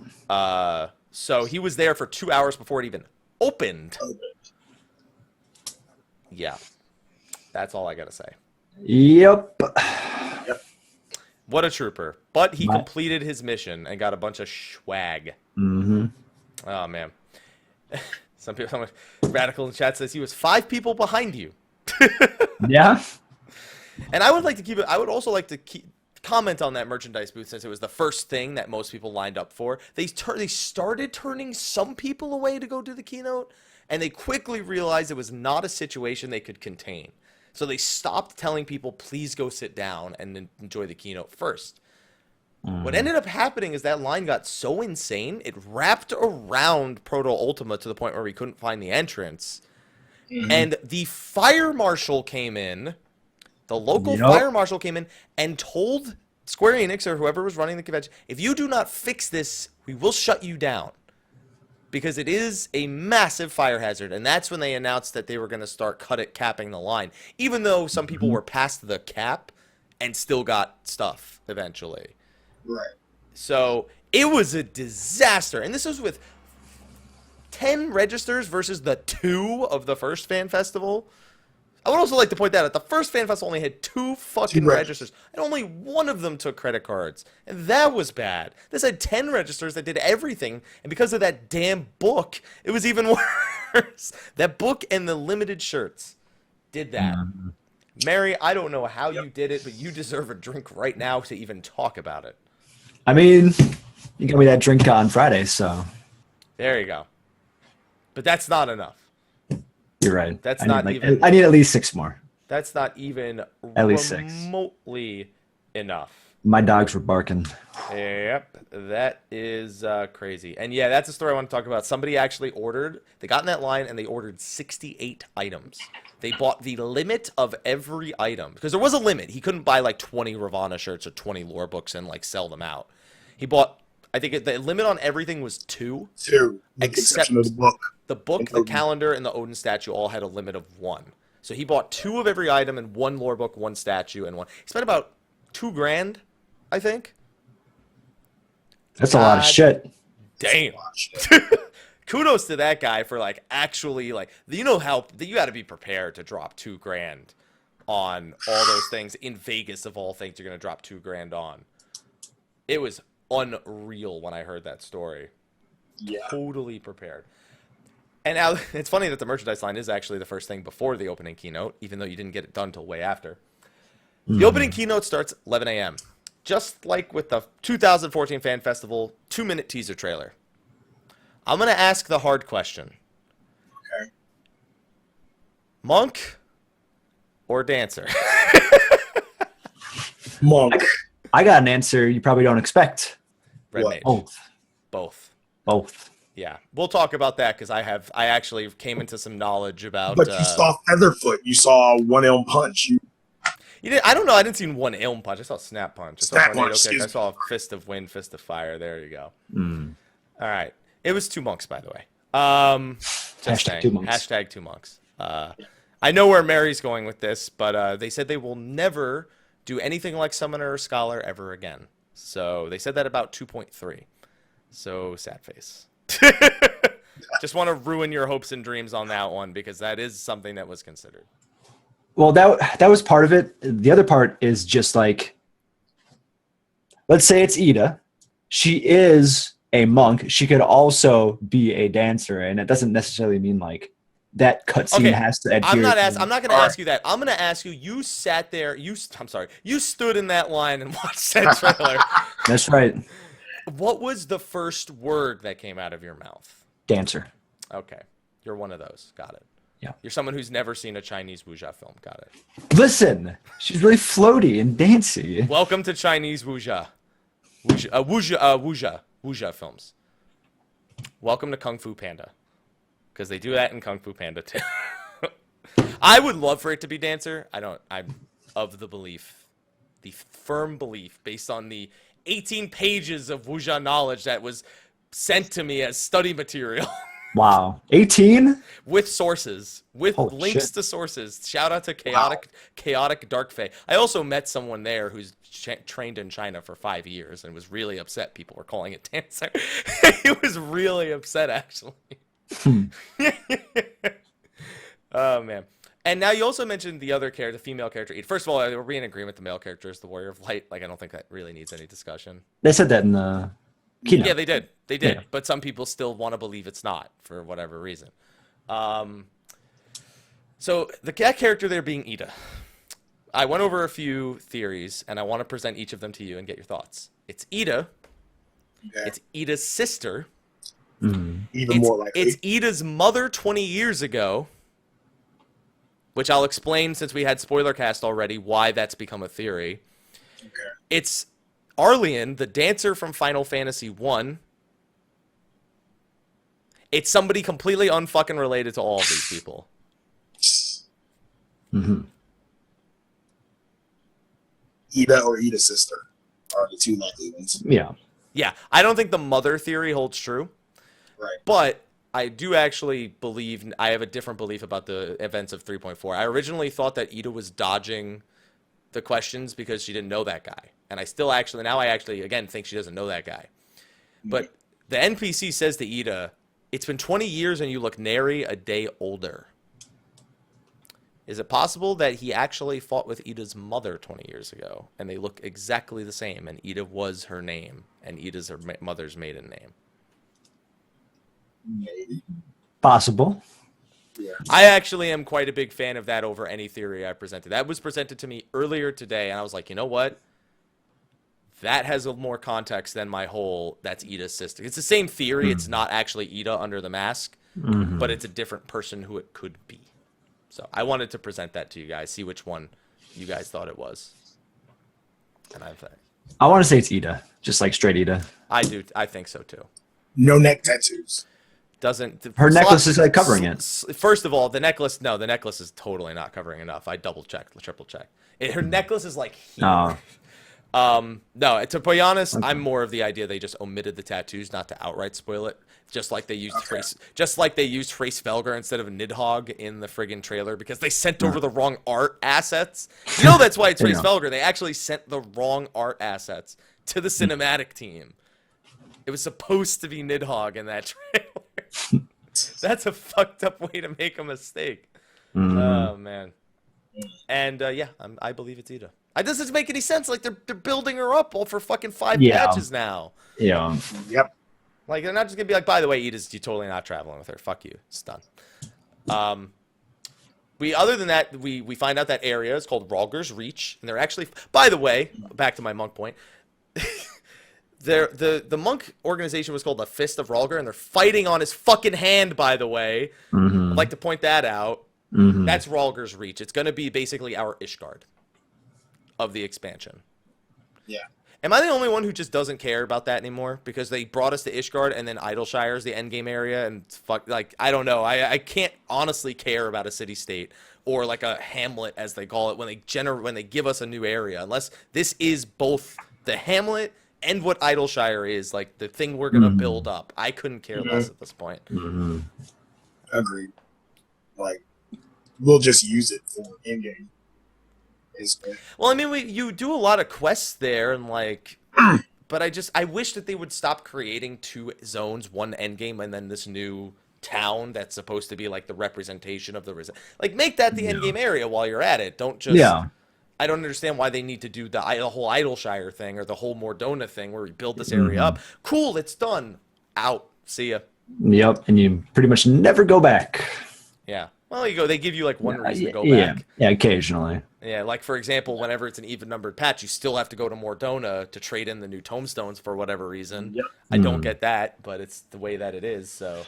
So he was there for 2 hours before it even opened. Yeah, that's all I gotta say. Yep. What a trooper! But he completed his mission and got a bunch of swag. Mm-hmm. Oh man. Some radical in the chat says he was 5 people behind you. Yeah. And I would like to keep it. I would also like to comment on that merchandise booth since it was the first thing that most people lined up for. They started turning some people away to go to the keynote, and they quickly realized it was not a situation they could contain. So they stopped telling people, please go sit down and enjoy the keynote first. What ended up happening is that line got so insane, it wrapped around Proto Ultima to the point where we couldn't find the entrance. And the fire marshal came in. The local fire marshal came in and told Square Enix or whoever was running the convention, if you do not fix this, we will shut you down. Because it is a massive fire hazard. And that's when they announced that they were going to start capping the line. Even though some people were past the cap and still got stuff eventually. Right. So it was a disaster. And this was with 10 registers versus the 2 of the first fan festival. I would also like to point that out. The first fan festival only had 2 fucking registers, and only 1 of them took credit cards. And that was bad. This had 10 registers that did everything, and because of that damn book, it was even worse. That book and the limited shirts did that. Mary, I don't know how you did it, but you deserve a drink right now to even talk about it. I mean, you got me that drink on Friday, so. There you go. But that's not enough. You're right. That's I not need even. I need at least 6 more. That's not even At least 6. remotely enough. My dogs were barking. Yep, that is crazy. And yeah, that's a story I want to talk about. Somebody actually they got in that line and they ordered 68 items. They bought the limit of every item because there was a limit. He couldn't buy like 20 Ravana shirts or 20 lore books and like sell them out. He bought, I think the limit on everything was 2. 2, except of the book. The book, the calendar, and the Odin statue all had a limit of 1. So he bought 2 of every item and 1 lore book, 1 statue, and 1. He spent about $2,000, I think. That's a lot of shit. Damn. Kudos to that guy for like actually like you know how you got to be prepared to drop $2,000 on all those things in Vegas of all things. You're gonna drop $2,000 on. It was unreal when I heard that story. Yeah. Totally prepared. And now it's funny that the merchandise line is actually the first thing before the opening keynote, even though you didn't get it done till way after. The opening keynote starts 11 a.m. Just like with the 2014 Fan Festival 2-minute teaser trailer. I'm going to ask the hard question. Okay. Monk or dancer? Monk. I got an answer you probably don't expect. Red What? Mage. Both. Both. Yeah. We'll talk about that because I actually came into some knowledge about... But you saw Featherfoot. You saw One Elm Punch. You did, I don't know. I didn't see one Elm Punch. I saw Snap Punch. I saw Snap Tornado Punch, Kick. I excuse saw Fist of Wind, Fist of Fire. There you go. Mm. All right. It was 2 monks, by the way. Just Hashtag saying. 2 monks. Hashtag 2 monks. I know where Mary's going with this, but they said they will never do anything like Summoner or Scholar ever again. So they said that about 2.3. So sad face. Just want to ruin your hopes and dreams on that one because that is something that was considered. Well, that was part of it. The other part is just like, let's say it's Ida. She is a monk. She could also be a dancer, and it doesn't necessarily mean like that cutscene has to adhere. I'm not going to ask you that. I'm going to ask you. You sat there. You stood in that line and watched that trailer. That's right. What was the first word that came out of your mouth? Dancer. Okay, you're one of those. Got it. Yeah. You're someone who's never seen a Chinese wuxia film. Got it. Listen, she's really floaty and dancy. Welcome to Chinese wuxia. Wuxia films. Welcome to Kung Fu Panda. Because they do that in Kung Fu Panda too. I would love for it to be dancer. I'm of the firm belief, based on the 18 pages of wuxia knowledge that was sent to me as study material. Wow. 18? With sources, with Holy links shit. to sources. Shout out to Chaotic Dark Fae. I also met someone there who's trained in China for 5 years and was really upset people were calling it dancer. He was really upset, actually. Oh, man. And now you also mentioned the other character, the female character. First of all, we're in agreement the male character is the Warrior of Light. Like, I don't think that really needs any discussion. They said that in the keynote. Yeah, they did. They did. Yeah. But some people still want to believe it's not for whatever reason. So that character there being Ida. I went over a few theories, and I want to present each of them to you and get your thoughts. It's Ida. Okay. It's Ida's sister. Even more likely. It's Ida's mother 20 years ago, which I'll explain since we had spoiler cast already why that's become a theory. Okay. It's Arlian, the dancer from Final Fantasy 1. It's somebody completely unfucking related to all of these people. Mm-hmm. Ida or Ida's sister are the 2 likely ones. Yeah. Yeah, I don't think the mother theory holds true. Right. But I do actually believe, I have a different belief about the events of 3.4. I originally thought that Ida was dodging the questions because she didn't know that guy. And I still actually, now I actually, again, think she doesn't know that guy. But the NPC says to Ida, it's been 20 years and you look nary a day older. Is it possible that he actually fought with Ida's mother 20 years ago and they look exactly the same and Ida was her name and Ida's her mother's maiden name? Maybe. Possible. Yeah. I actually am quite a big fan of that over any theory I presented. That was presented to me earlier today, and I was like, you know what? That has a more context than my whole, that's Ida's sister. It's the same theory. It's not actually Ida under the mask, but it's a different person who it could be. So I wanted to present that to you guys, see which one you guys thought it was. And I want to say it's Ida, just like straight Ida. I do. I think so too. No neck tattoos. Her necklace is like covering it. First of all, the necklace is totally not covering enough. I triple checked. Her necklace is like here. No, to be honest, I'm more of the idea they just omitted the tattoos, not to outright spoil it. Just like they used Felger instead of Nidhogg in the friggin' trailer because they sent over the wrong art assets. You know that's why it's Felger. They actually sent the wrong art assets to the cinematic team. It was supposed to be Nidhogg in that trailer. That's a fucked up way to make a mistake. Oh man. And I believe it's Ida. It doesn't make any sense. Like they're building her up all for fucking 5 patches now. Yeah. Yep. Like they're not just gonna be like, by the way, Ida's totally not traveling with her. Fuck you. It's done. Other than that, we find out that area is called Rhalgr's Reach, and they're actually, by the way, back to my monk point. The monk organization was called the Fist of Rhalgr, and they're fighting on his fucking hand, by the way. I'd like to point that out. That's Rhalgr's Reach. It's going to be basically our Ishgard of the expansion. Yeah. Am I the only one who just doesn't care about that anymore? Because they brought us to Ishgard, and then Idleshire is the endgame area, and I don't know. I can't honestly care about a city-state or like a hamlet, as they call it, when they give us a new area. Unless this is both the hamlet and what Idleshire is, like the thing we're gonna build up. I couldn't care less at this point. Agreed. Like, we'll just use it for in-game. Well, I mean, you do a lot of quests there, and like, but I wish that they would stop creating 2 zones, one endgame, and then this new town that's supposed to be like the representation of the like make that the endgame area while you're at it. Don't just I don't understand why they need to do the whole Idleshire thing or the whole Mordona thing where we build this area up. Cool, it's done. Out. See ya. Yep, and you pretty much never go back. Yeah. Well, you go. They give you like one reason to go back. Yeah, occasionally. Yeah, like for example, whenever it's an even-numbered patch, you still have to go to Mordona to trade in the new tomestones for whatever reason. Yep. I don't get that, but it's the way that it is. So,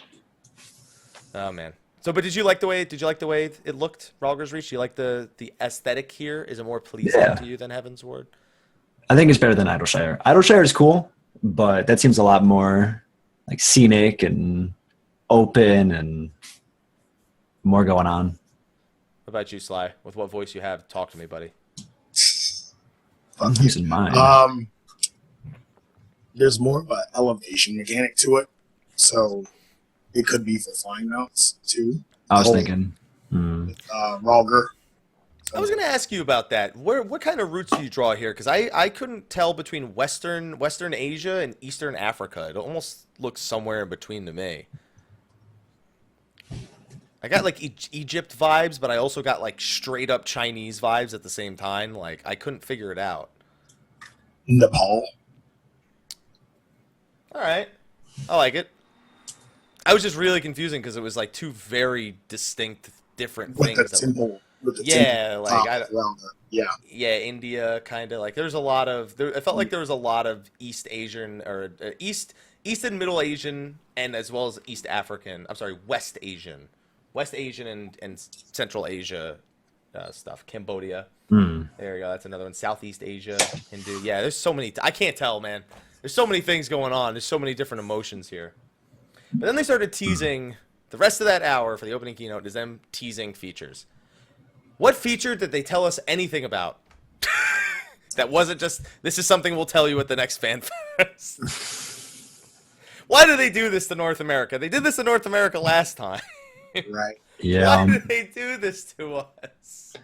oh man. So, but did you like the way it looked, Rhalgr's Reach? Do you like the aesthetic here? Is it more pleasing to you than Heaven's Ward? I think it's better than Idleshire. Idleshire is cool, but that seems a lot more like scenic and open and more going on. What about you, Sly? With what voice you have, talk to me, buddy. I'm using mine. There's more of an elevation mechanic to it, so it could be for flying mounts too. I was thinking. Rhalgr. I was going to ask you about that. What kind of routes do you draw here? Because I couldn't tell between Western Asia and Eastern Africa. It almost looks somewhere in between to me. I got like Egypt vibes, but I also got like straight up Chinese vibes at the same time. Like I couldn't figure it out. Nepal. All right, I like it. I was just really confusing because it was like 2 very distinct, different things. With the temple. India kind of like there's a lot of. It felt like there was a lot of East Asian or East and Middle Asian, and as well as East African. I'm sorry, West Asian and Central Asia stuff. Cambodia. There you go. That's another one. Southeast Asia, Hindu. Yeah, there's so many. I can't tell, man. There's so many things going on. There's so many different emotions here. But then they started teasing. The rest of that hour for the opening keynote is them teasing features. What feature did they tell us anything about? That wasn't just, this is something we'll tell you at the next Fan Fest. Why do they do this to North America? They did this to North America last time. Right. Yeah. Why did they do this to us?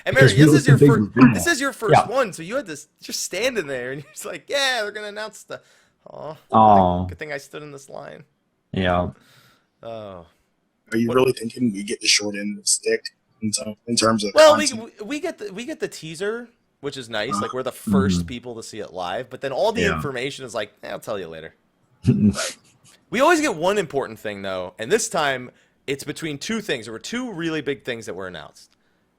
And Mary, this is your first one, so you had to just standing there, and you're just like, yeah, they're gonna announce the. Oh. Good thing I stood in this line. Yeah. Oh. Are you really thinking we get the short end of the stick in terms of? Well, we get the teaser, which is nice. Like we're the first people to see it live, but then all the information is like, I'll tell you later. We always get one important thing though, and this time it's between 2 things. There were 2 really big things that were announced.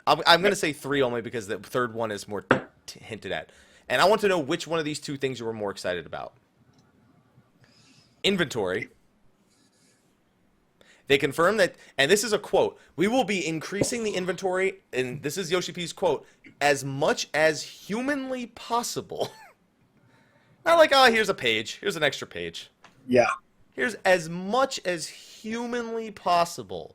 I'm going to say 3 only because the third one is more hinted at. And I want to know which one of these 2 things you were more excited about. Inventory. They confirmed that, and this is a quote, "We will be increasing the inventory," and this is Yoshi P's quote, "as much as humanly possible." Not like, oh, here's a page. Here's an extra page. Yeah. Here's as much as humanly possible.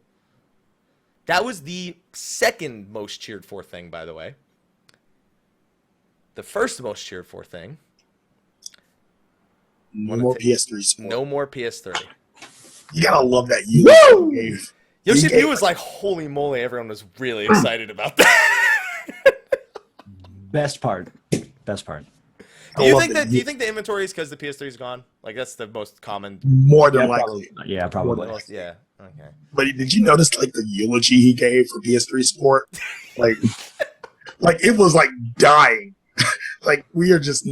That was the second most cheered for thing, by the way. The first most cheered for thing. No more PS3 support. No more PS3. You gotta love that. Woo! Yoshi P was like, holy moly, everyone was really excited about that. Best part. Do you think the inventory is because the PS3 is gone? Like, that's the most common. More than likely. Yeah, probably. Yeah. Okay. But did you notice like the eulogy he gave for PS3 support? Like it was like dying. Like, we are just,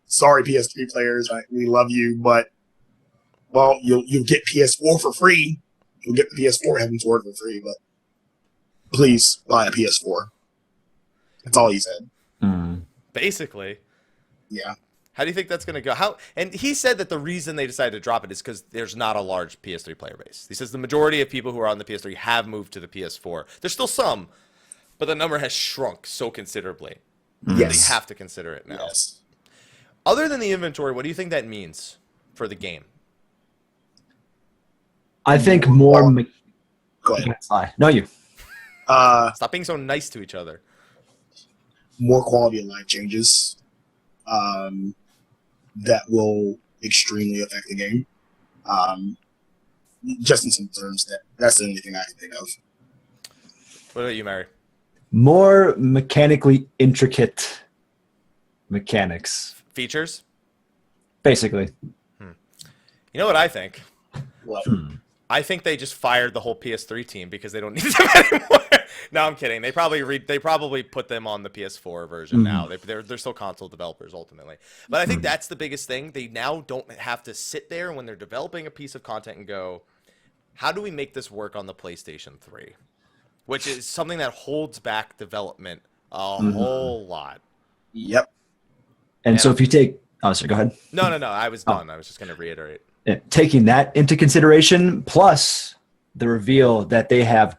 sorry PS3 players, we love you, but well, you'll get PS4 for free. You'll get the PS4 Heaven's Word for free, but please buy a PS4. That's all he said. Basically. Yeah. How do you think that's going to go? And he said that the reason they decided to drop it is because there's not a large PS3 player base. He says the majority of people who are on the PS3 have moved to the PS4. There's still some, but the number has shrunk so considerably. Yes. They have to consider it now. Yes. Other than the inventory, what do you think that means for the game? I think more. Go ahead. Sly. No, you. Stop being so nice to each other. More quality of life changes that will extremely affect the game. Just in some terms, that's the only thing I can think of. What about you, Mary? More mechanically intricate mechanics. Features? Basically. You know what I think? What? I think they just fired the whole PS3 team because they don't need them anymore. No, I'm kidding. They probably put them on the PS4 version now. They're still console developers ultimately. But I think that's the biggest thing. They now don't have to sit there when they're developing a piece of content and go, how do we make this work on the PlayStation 3? Which is something that holds back development a whole lot. Yep. And so if you take... Oh, sorry, go ahead. No. I was done. I was just going to reiterate. Taking that into consideration, plus the reveal that they have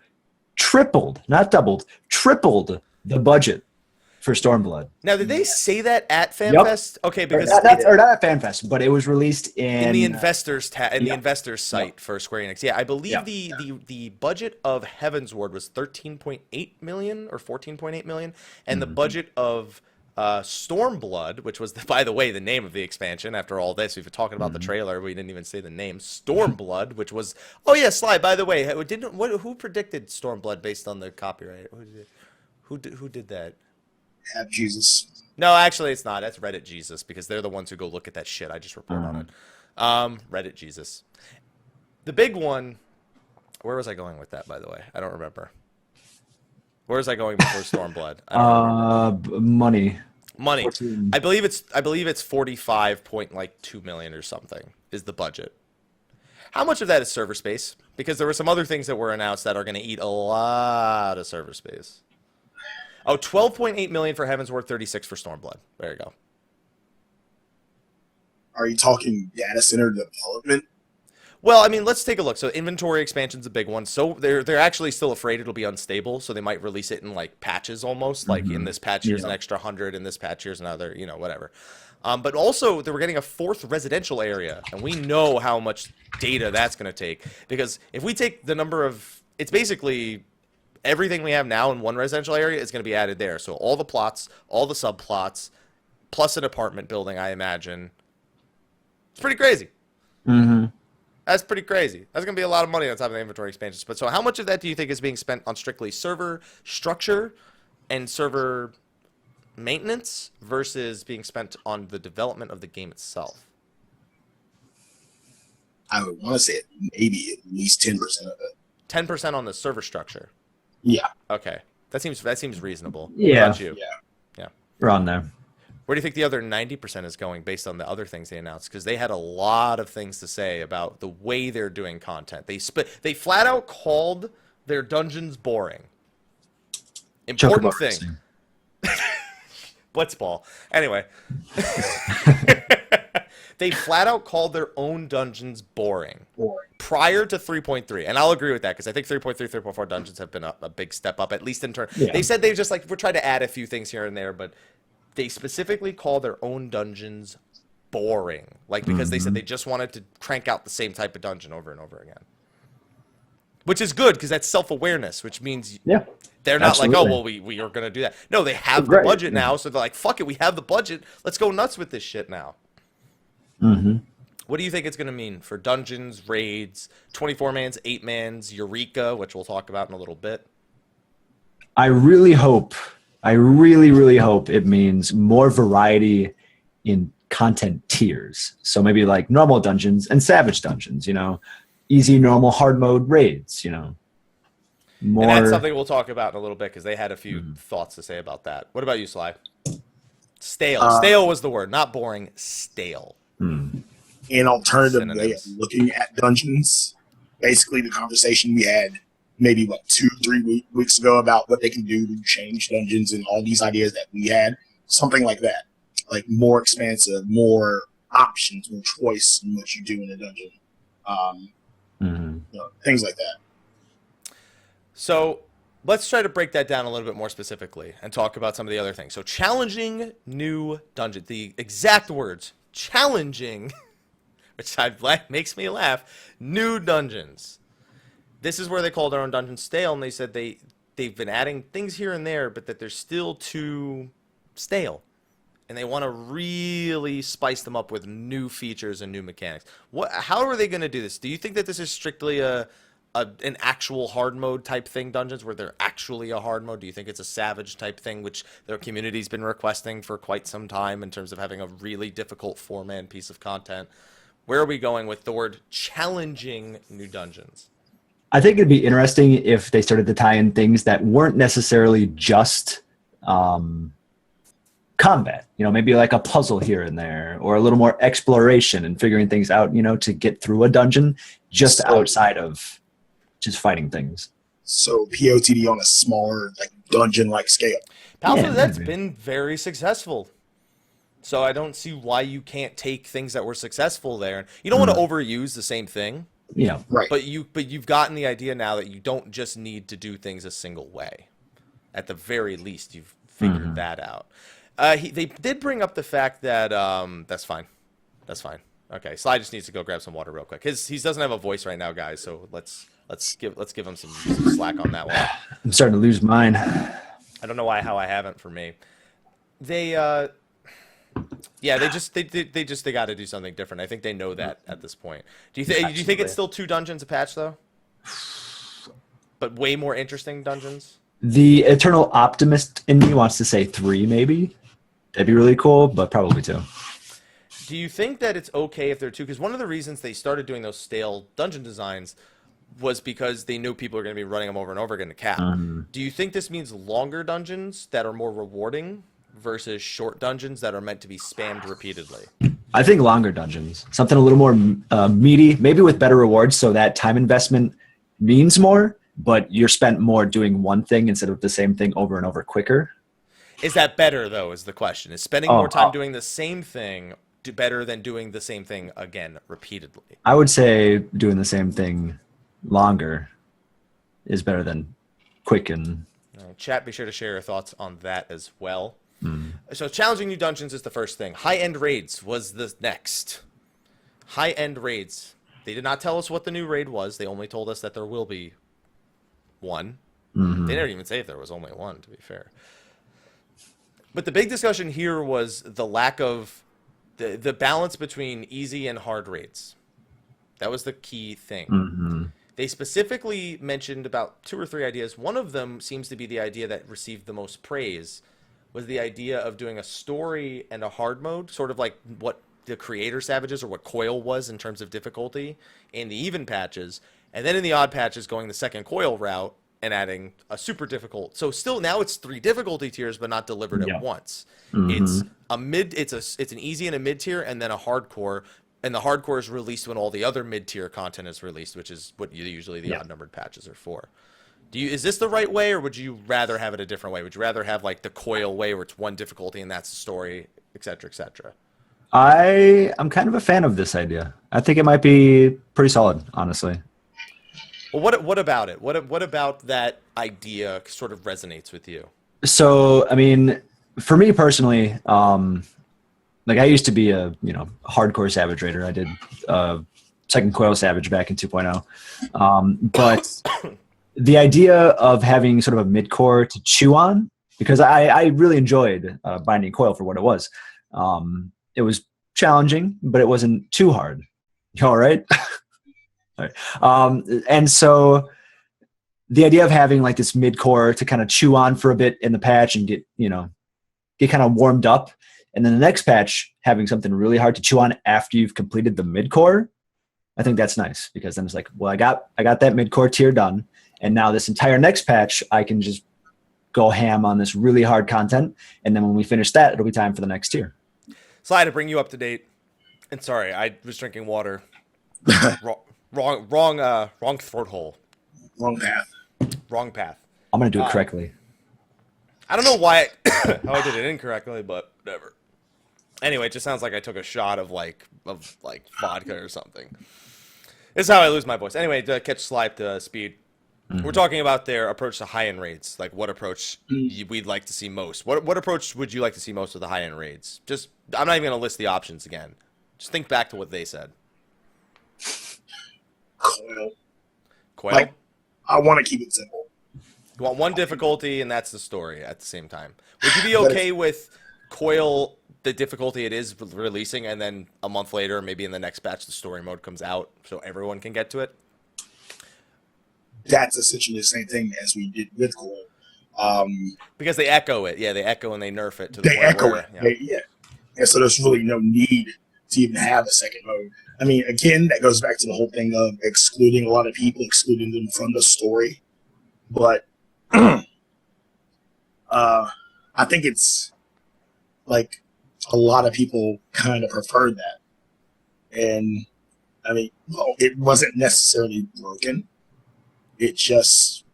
tripled, not doubled, tripled the budget for Stormblood. Now, did they say that at FanFest? Yep. Okay, because not at FanFest, but it was released in the investors the investors site for Square Enix. Yeah, I believe the budget of Heavensward was 13.8 million or 14.8 million, and the budget of Stormblood, which was, by the way, the name of the expansion. After all this, we've been talking about the trailer. We didn't even say the name. Stormblood, which was, oh yeah, Sly. By the way, who predicted Stormblood based on the copyright? Who did that? Have Jesus. No, actually, it's not. That's Reddit Jesus, because they're the ones who go look at that shit. I just report on it. Reddit Jesus. The big one. Where was I going with that? By the way, I don't remember. Where was I going before Stormblood? Money. 14. I believe it's 45.2 million or something is the budget. How much of that is server space? Because there were some other things that were announced that are going to eat a lot of server space. Oh, 12.8 million for Heavensward, 36 for Stormblood. There you go. Are you talking data center development? Well, I mean, let's take a look. So inventory expansion's a big one. So they're actually still afraid it'll be unstable, so they might release it in like patches almost. Like in this patch here's an extra 100, in this patch here's another, whatever. But also they were getting a fourth residential area, and we know how much data that's going to take, because if we take the number of, it's basically everything we have now in one residential area is going to be added there. So all the plots, all the subplots, plus an apartment building, I imagine. It's pretty crazy. That's pretty crazy. That's going to be a lot of money on top of the inventory expansions. But so how much of that do you think is being spent on strictly server structure and server maintenance versus being spent on the development of the game itself? I would want to say maybe at least 10% of it. 10% on the server structure? Yeah. Okay. That seems reasonable. Yeah. What about you? Yeah. We're on there. Where do you think the other 90% is going based on the other things they announced? Because they had a lot of things to say about the way they're doing content. They flat out called their dungeons boring. Important thing. they flat out called their own dungeons boring. Boring. Prior to 3.3, and I'll agree with that because I think 3.3, 3.4 dungeons have been a big step up, at least in turn. Yeah. They said they just like we're trying to add a few things here and there, but they specifically call their own dungeons boring, like because they said they just wanted to crank out the same type of dungeon over and over again, which is good because that's self-awareness, which means they're not like, oh well, we are gonna do that. No, they have the budget now, so they're like, fuck it, we have the budget, let's go nuts with this shit now. What do you think it's going to mean for dungeons, raids, 24-mans, 8-mans, Eureka, which we'll talk about in a little bit? I really hope it means more variety in content tiers. So maybe like normal dungeons and savage dungeons, you know, easy, normal, hard mode raids, you know. More... And that's something we'll talk about in a little bit because they had a few thoughts to say about that. What about you, Sly? Stale. Stale was the word, not boring. Stale. An alternative way of looking at dungeons. Basically, the conversation we had maybe 2-3 weeks ago about what they can do to change dungeons and all these ideas that we had, something like that, like more expansive, more options, more choice in what you do in a dungeon, you know, things like that. So let's try to break that down a little bit more specifically and talk about some of the other things. So challenging new dungeons, the exact words, challenging, which makes me laugh, new dungeons. This is where they call their own dungeon stale, and they said they've been adding things here and there, but that they're still too stale. And they want to really spice them up with new features and new mechanics. How are they going to do this? Do you think that this is strictly an actual hard mode type thing, dungeons, where they're actually a hard mode? Do you think it's a savage type thing, which their community's been requesting for quite some time in terms of having a really difficult 4-man piece of content? Where are we going with the word challenging new dungeons? I think it'd be interesting if they started to tie in things that weren't necessarily just combat, you know, maybe like a puzzle here and there, or a little more exploration and figuring things out, you know, to get through a dungeon just outside of just fighting things. So POTD on a smaller, like dungeon-like scale. That's been very successful. So I don't see why you can't take things that were successful there. You don't want to overuse the same thing. Yeah, right. But you've gotten the idea now that you don't just need to do things a single way. At the very least, you've figured that out. They did bring up the fact that that's fine. Okay, Sly just needs to go grab some water real quick. He doesn't have a voice right now, guys. So let's give him some slack on that one. I'm starting to lose mine. I don't know how I haven't for me. They got to do something different. I think they know that at this point. Do you think it's still 2 dungeons a patch though? But way more interesting dungeons? The eternal optimist in me wants to say 3 maybe. That'd be really cool, but probably 2. Do you think that it's okay if they're 2? Because one of the reasons they started doing those stale dungeon designs was because they knew people are going to be running them over and over again to cap. Do you think this means longer dungeons that are more rewarding versus short dungeons that are meant to be spammed repeatedly? I think longer dungeons, something a little more meaty, maybe with better rewards, so that time investment means more, but you're spent more doing one thing instead of the same thing over and over quicker. Is that better, though, is the question? Is spending more time doing the same thing better than doing the same thing again repeatedly? I would say doing the same thing longer is better than quick. And chat, be sure to share your thoughts on that as well. So challenging new dungeons is the first thing. High-end raids was the next. High-end raids. They did not tell us what the new raid was. They only told us that there will be one. They didn't even say if there was only one, to be fair. But the big discussion here was the lack of the balance between easy and hard raids. That was the key thing. They specifically mentioned about 2 or 3 ideas. One of them seems to be the idea that received the most praise, was the idea of doing a story and a hard mode, sort of like what the Creator Savages or what Coil was in terms of difficulty in the even patches, and then in the odd patches going the second Coil route and adding a super difficult. So still now it's 3 difficulty tiers, but not delivered at once. It's an easy and a mid tier, and then a hardcore. And the hardcore is released when all the other mid tier content is released, which is what usually the odd numbered patches are for. Is this the right way, or would you rather have it a different way? Would you rather have like the Coil way, where it's 1 difficulty and that's the story, et cetera, et cetera? I'm kind of a fan of this idea. I think it might be pretty solid, honestly. Well, what about it? What about that idea sort of resonates with you? So, I mean, for me personally, like I used to be a hardcore Savage Raider. I did second Coil Savage back in 2.0, but the idea of having sort of a mid-core to chew on, because I really enjoyed binding Coil for what it was. It was challenging, but it wasn't too hard. You all right? All right. And so the idea of having like this mid-core to kind of chew on for a bit in the patch and get kind of warmed up, and then the next patch having something really hard to chew on after you've completed the mid-core, I think that's nice, because then it's like, well, I got that mid-core tier done, and now this entire next patch I can just go ham on this really hard content, and then when we finish that, it'll be time for the next tier. Sly, to bring you up to date, and sorry, I was drinking water. wrong throat hole. Wrong path. Wrong path. I'm gonna do it correctly. I don't know why how I did it incorrectly, but whatever. Anyway, it just sounds like I took a shot of like vodka or something. This is how I lose my voice. Anyway, to catch Slyh up to speed, we're talking about their approach to high-end raids. Like, what approach we'd like to see most. What approach would you like to see most of the high-end raids? Just, I'm not even going to list the options again. Just think back to what they said. Coil. Coil? Like, I want to keep it simple. You want one difficulty, and that's the story at the same time. Would you be okay with Coil, the difficulty it is releasing, and then a month later, maybe in the next batch, the story mode comes out so everyone can get to it? That's essentially the same thing as we did with Coil. Because they echo it. Yeah, they echo and they nerf it to the They point echo where, it. yeah. And so there's really no need to even have a second mode. I mean, again, that goes back to the whole thing of excluding a lot of people, excluding them from the story. But I think it's like a lot of people kind of preferred that. And I mean, well, it wasn't necessarily broken. It just,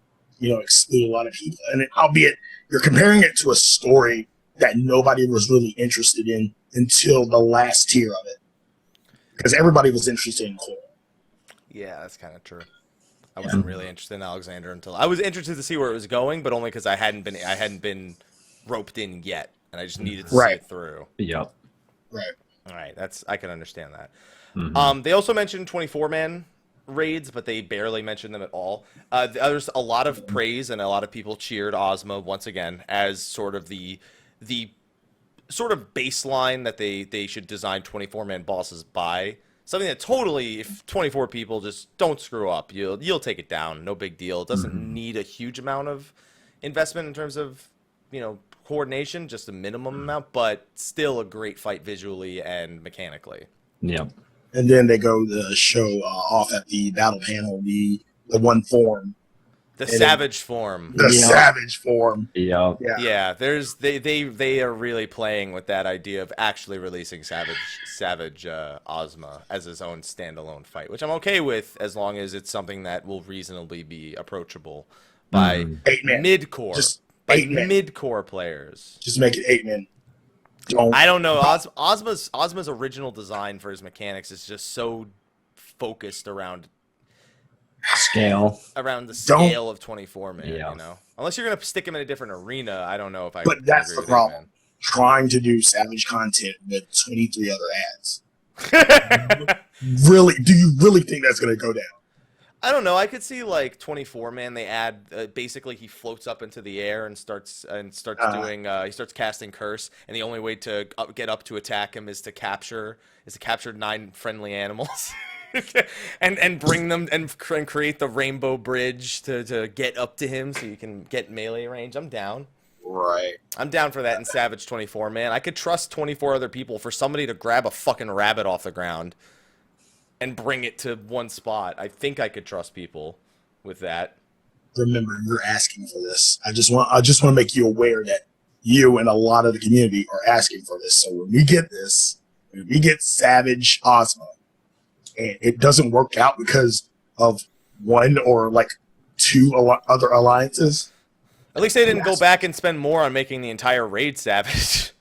excluded a lot of people. And albeit you're comparing it to a story that nobody was really interested in until the last tier of it. Because everybody was interested in Coil. Yeah, that's kind of true. I wasn't really interested in Alexander until I was interested to see where it was going, but only because I hadn't been roped in yet, and I just needed to see it through. Yep. Right. All right, I can understand that. Mm-hmm. They also mentioned 24-man raids, but they barely mentioned them at all. There's a lot of praise, and a lot of people cheered Ozma once again as sort of the sort of baseline that they should design 24-man bosses by. Something that totally, if 24 people just don't screw up, you'll take it down. No big deal. It doesn't need a huge amount of investment in terms of, coordination, just a minimum amount, but still a great fight visually and mechanically. Yep. And then they go to show off at the battle panel the one form. The savage form. The savage form. Yep. Yeah, they are really playing with that idea of actually releasing Savage Ozma as his own standalone fight, which I'm okay with as long as it's something that will reasonably be approachable by mid-core. Just by 8 men. mid-core players. Just make it 8 men. I don't know. Ozma's original design for his mechanics is just so focused around the scale of 24 man. Unless you're gonna stick him in a different arena, I don't know if I. But that's the agree with problem. That, Trying to do Savage content with 23 other ads. Really? Do you really think that's gonna go down? I don't know. I could see like 24 man. They add basically he floats up into the air and starts doing. He starts casting curse, and the only way to get up to attack him is to capture 9 friendly animals. and bring them and create the rainbow bridge to get up to him so you can get melee range. I'm down. Right. I'm down for that in Savage 24, man. I could trust 24 other people for somebody to grab a fucking rabbit off the ground and bring it to one spot. I think I could trust people with that. Remember, you're asking for this. I just want to make you aware that you and a lot of the community are asking for this. So when we get Savage Ozma, and it doesn't work out because of one or like 2 other alliances. At least they didn't go back and spend more on making the entire raid savage.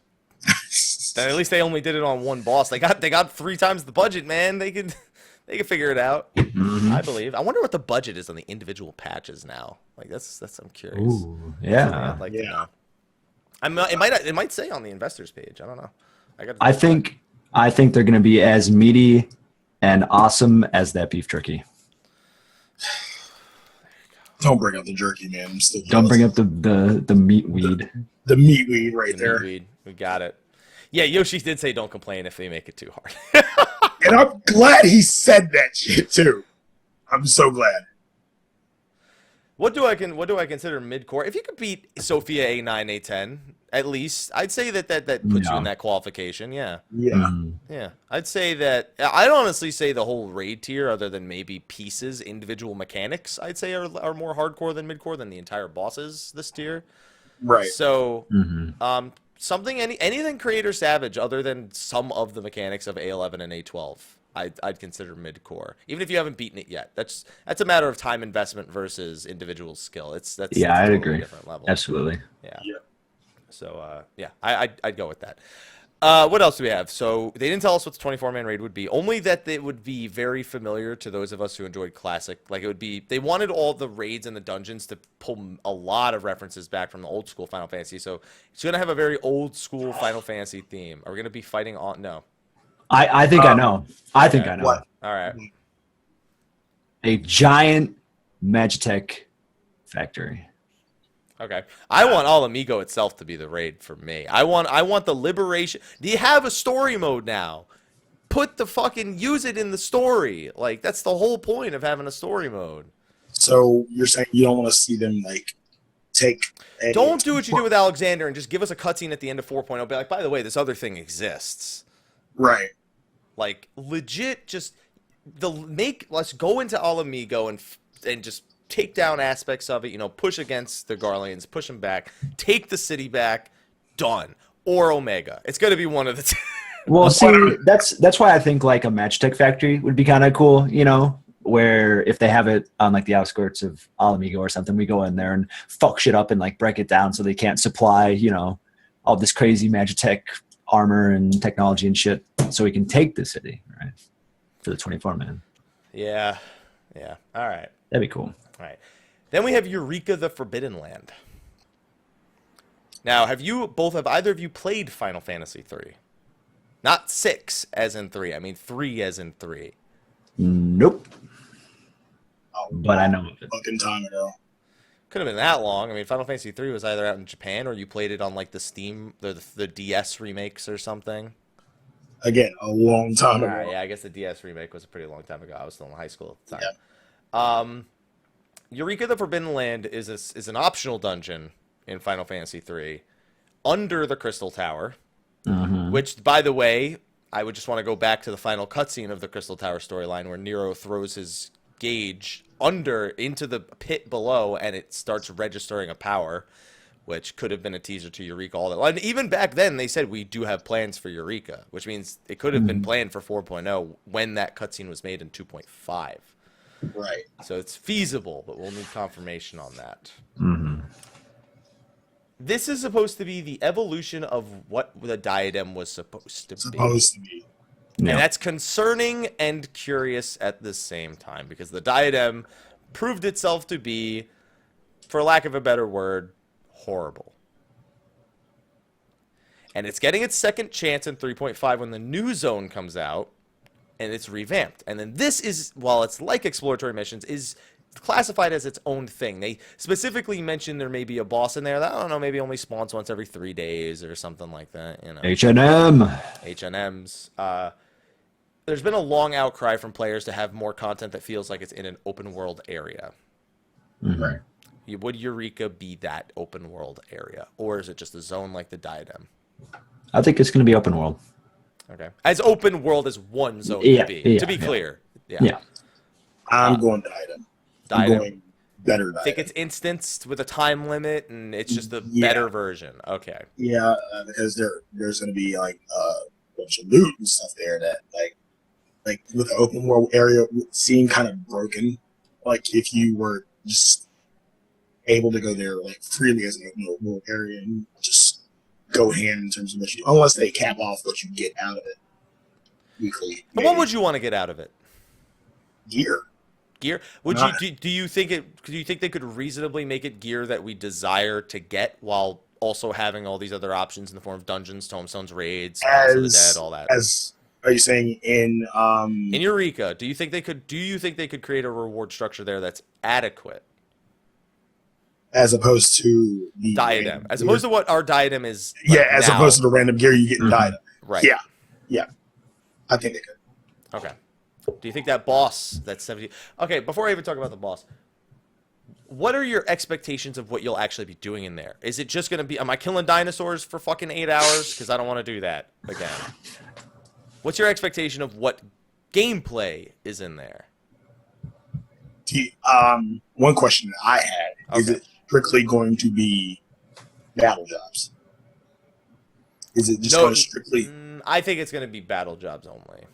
Then at least they only did it on one boss. They got 3 times the budget, man. They could figure it out. Mhm. I believe. I wonder what the budget is on the individual patches now. Like that's I'm curious. Ooh, yeah. I'd like to know. It might say on the investors page. I don't know. I think they're going to be as meaty and awesome as that beef jerky. Don't bring up the jerky, man. I'm still Don't bring up the meat weed. the meat weed right there. Weed. We got it. Yeah, Yoshi did say don't complain if they make it too hard. And I'm glad he said that shit too. I'm so glad. What do I consider mid-core? If you could beat Sophia A9, A10, at least, I'd say that puts you in that qualification. Yeah. Yeah. Yeah. I'd say that. I'd honestly say the whole raid tier, other than maybe pieces, individual mechanics, I'd say are more hardcore than mid-core than the entire bosses this tier. Right. So, anything Creator Savage other than some of the mechanics of A11 and A12. I'd consider mid-core, even if you haven't beaten it yet. That's a matter of time investment versus individual skill. That's I'd totally agree. Different level. Absolutely. Yeah. Yeah. So I'd go with that. What else do we have? So they didn't tell us what the 24-man raid would be. Only that it would be very familiar to those of us who enjoyed Classic. Like it would be. They wanted all the raids and the dungeons to pull a lot of references back from the old school Final Fantasy. So it's gonna have a very old school Final Fantasy theme. Are we gonna be fighting on? No. I think I know. I think I know. What? All right. A giant Magitech factory. Okay. I want All Amigo itself to be the raid for me. I want the liberation. Do you have a story mode now? Use it in the story. Like that's the whole point of having a story mode. So you're saying you don't want to see them like take Don't do what you do with Alexander and just give us a cutscene at the end of 4.0. Be like, by the way, this other thing exists. Right. Like legit, let's go into All Amigo and just take down aspects of it. You know, push against the Garleans, push them back, take the city back. Done. Or Omega. It's going to be one of the two. Well, see, that's why I think like a Magitech factory would be kind of cool. You know, where if they have it on like the outskirts of All Amigo or something, we go in there and fuck shit up and like break it down so they can't supply, you know, all this crazy Magitech armor and technology and shit, so we can take the city, right? For the 24-man. Yeah. All right. That'd be cool. All right. Then we have Eureka, the Forbidden Land. Now, have either of you played Final Fantasy 3? Not 6 as in 3. I mean 3 as in 3. Nope. Oh, But I know of it. fucking time ago. Couldn't have been that long. I mean, Final Fantasy 3 was either out in Japan or you played it on like the Steam, the DS remakes or something. Again, a long time ago. Yeah, I guess the DS remake was a pretty long time ago. I was still in high school at the time. Yeah. Eureka, the Forbidden Land is an optional dungeon in Final Fantasy 3 under the Crystal Tower, which, by the way, I would just want to go back to the final cutscene of the Crystal Tower storyline where Nero throws his gauge into the pit below and it starts registering a power, which could have been a teaser to Eureka. All that. And even back then, they said we do have plans for Eureka, which means it could have been planned for 4.0 when that cutscene was made in 2.5. Right. So it's feasible, but we'll need confirmation on that. Mm-hmm. This is supposed to be the evolution of what the diadem was supposed to be. Supposed to be. And Yeah. that's concerning and curious at the same time, because the diadem proved itself to be, for lack of a better word, horrible. And it's getting its second chance in 3.5 when the new zone comes out, and it's revamped. And then this is, while it's like exploratory missions, is classified as its own thing. They specifically mentioned there may be a boss in there that, I don't know, maybe only spawns once every 3 days or something like that. You know, H&M. H&Ms. There's been a long outcry from players to have more content that feels like it's in an open world area. Right. Would Eureka be that open world area, or is it just a zone like the diadem? I think it's going to be open world. Okay, as open world as one zone Yeah, could be. yeah, To be yeah. clear, Yeah. I'm going diadem. I'm Diadem. going better diadem. I think it's instanced with a time limit, and it's just the Yeah. better version. Okay. Yeah, because there's going to be like a bunch of loot and stuff there that like with the open world area seem kind of broken. Like if you were just able to go there like freely as an open world area and just go hand in terms of what you, unless they cap off what you get out of it weekly. But what would you want to get out of it? Gear? Would you do you think they could reasonably make it gear that we desire to get while also having all these other options in the form of dungeons, tomestones, raids, House of the Dead, all that? Are you saying in Eureka, do you think they could create a reward structure there that's adequate? As opposed to the diadem, as opposed to what our diadem is. Like as opposed to the random gear you get in diadem. Right. Yeah. I think they could. Okay. Do you think that boss, that 70... Okay, before I even talk about the boss, what are your expectations of what you'll actually be doing in there? Is it just going to be, am I killing dinosaurs for fucking 8 hours? Because I don't want to do that again. What's your expectation of what gameplay is in there? One question that I had, is it strictly going to be battle jobs? Is it just going to strictly... I think it's going to be battle jobs only.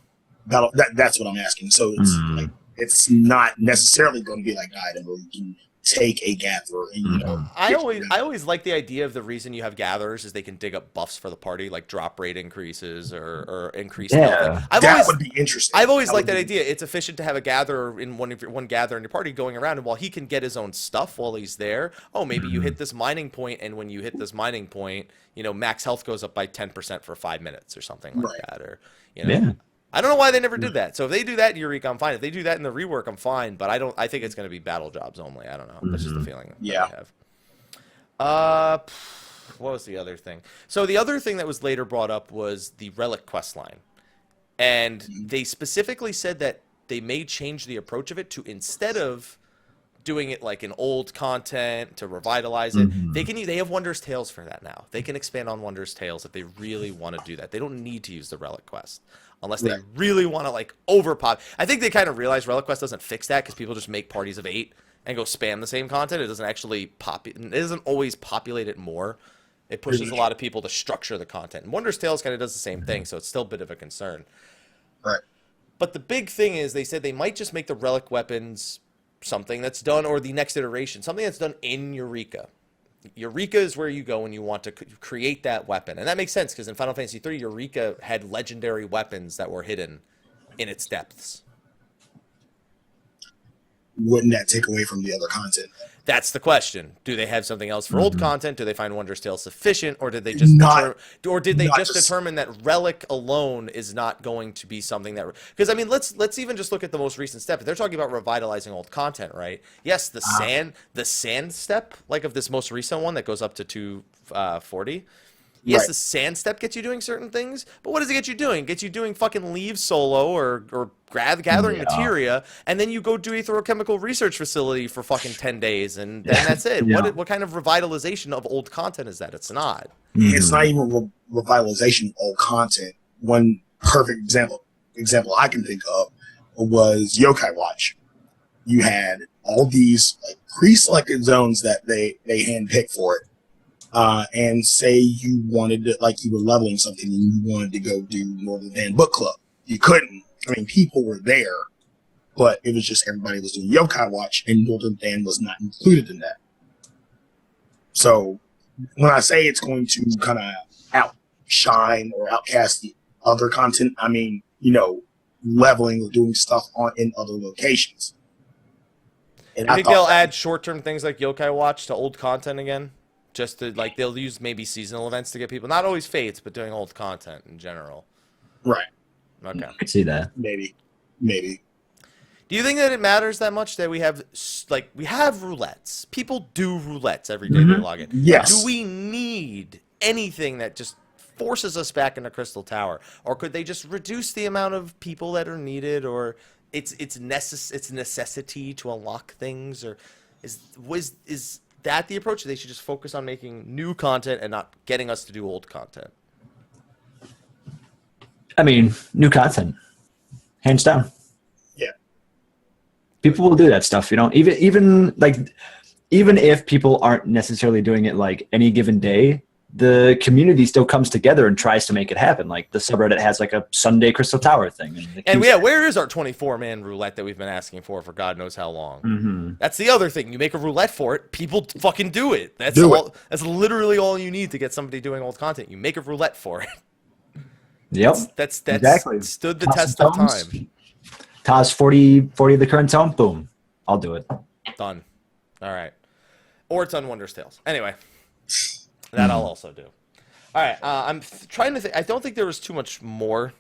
That's what I'm asking. So it's like, it's not necessarily going to be like Diadem where you can take a gatherer and you know. I always like the idea of the reason you have gatherers is they can dig up buffs for the party, like drop rate increases or increased health. That would be interesting. I've always liked that idea. It's efficient to have a gatherer in one gatherer in your party going around, and while he can get his own stuff while he's there, maybe you hit this mining point, and when you hit this mining point, max health goes up by 10% for 5 minutes or something like that, or I don't know why they never did that. So if they do that in Eureka, I'm fine. If they do that in the rework, I'm fine. But I think it's going to be battle jobs only. I don't know. That's just the feeling that I have. What was the other thing? So the other thing that was later brought up was the relic quest line. And they specifically said that they may change the approach of it to, instead of doing it like in old content to revitalize it, they have Wondrous Tales for that now. They can expand on Wondrous Tales if they really want to do that. They don't need to use the relic quest unless they really want to like overpop. I think they kind of realize relic quest doesn't fix that because people just make parties of 8 and go spam the same content. It doesn't actually it doesn't always populate it more. It pushes a lot of people to structure the content. And Wondrous Tales kind of does the same thing, so it's still a bit of a concern. Right. But the big thing is they said they might just make the relic weapons something that's done, or the next iteration, something that's done in Eureka. Eureka is where you go when you want to create that weapon. And that makes sense because in Final Fantasy III, Eureka had legendary weapons that were hidden in its depths. Wouldn't that take away from the other content? That's the question. Do they have something else for old content? Do they find Wondrous Tales sufficient, or did they just determine that relic alone is not going to be something that? Because I mean, let's even just look at the most recent step. They're talking about revitalizing old content, right? Yes, the sand step, like of this most recent one that goes up to 240. Yes, the sand step gets you doing certain things, but what does it get you doing? It gets you doing fucking leave solo or gathering materia, and then you go do Aetherochemical Research Facility for fucking 10 days, and that's it. What kind of revitalization of old content is that? It's not. It's not even revitalization of old content. One perfect example I can think of was Yokai Watch. You had all these like pre-selected zones that they handpicked for it. And say you wanted to, like you were leveling something and you wanted to go do Northern Van Book Club. You couldn't. I mean, people were there, but it was just everybody was doing Yokai Watch and Northern Van was not included in that. So when I say it's going to kind of outshine or outcast the other content, I mean, leveling or doing stuff in other locations. And I think they'll add short-term things like Yokai Watch to old content again? Just to, like, they'll use maybe seasonal events to get people, not always fates, but doing old content in general. Right. Okay. I could see that. Maybe. Do you think that it matters that much that we have roulettes? People do roulettes every day they log in. Yes. Do we need anything that just forces us back into Crystal Tower? Or could they just reduce the amount of people that are needed, or it's necessity to unlock things, or is that the approach? They should just focus on making new content and not getting us to do old content. I mean, new content, hands down. Yeah, people will do that stuff. Even if people aren't necessarily doing it like any given day, the community still comes together and tries to make it happen. Like the subreddit has like a Sunday Crystal Tower thing. And where is our 24-man roulette that we've been asking for God knows how long? Mm-hmm. That's the other thing. You make a roulette for it, people fucking do it. That's That's literally all you need to get somebody doing old content. You make a roulette for it. Yep. That's exactly. stood the test of time. Toss 40 of the current tone. Boom. I'll do it. Done. All right. Or it's on Wondrous Tales. Anyway. That I'll also do. All right, I'm trying to think. I don't think there was too much more.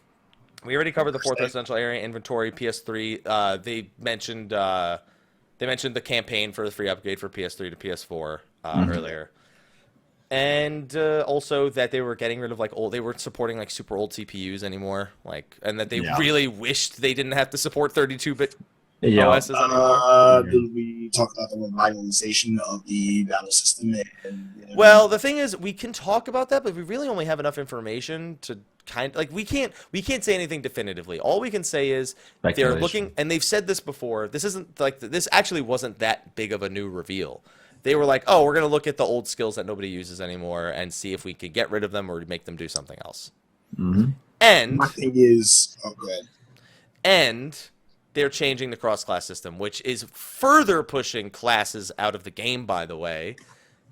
We already covered the 4th residential area inventory, PS3. They mentioned the campaign for the free upgrade for PS3 to PS4 earlier, and also that they were getting rid of they weren't supporting like super old CPUs anymore, and that they really wished they didn't have to support 32-bit. OSs anymore. Did we talk about the revitalization of the battle system? Well, the thing is, we can talk about that, but we really only have enough information to we can't say anything definitively. All we can say is they're looking, and they've said this before. This isn't this actually wasn't that big of a new reveal. They were like, oh, we're gonna look at the old skills that nobody uses anymore and see if we could get rid of them or make them do something else. Mm-hmm. And my thing is, go ahead. And they're changing the cross-class system, which is further pushing classes out of the game, by the way,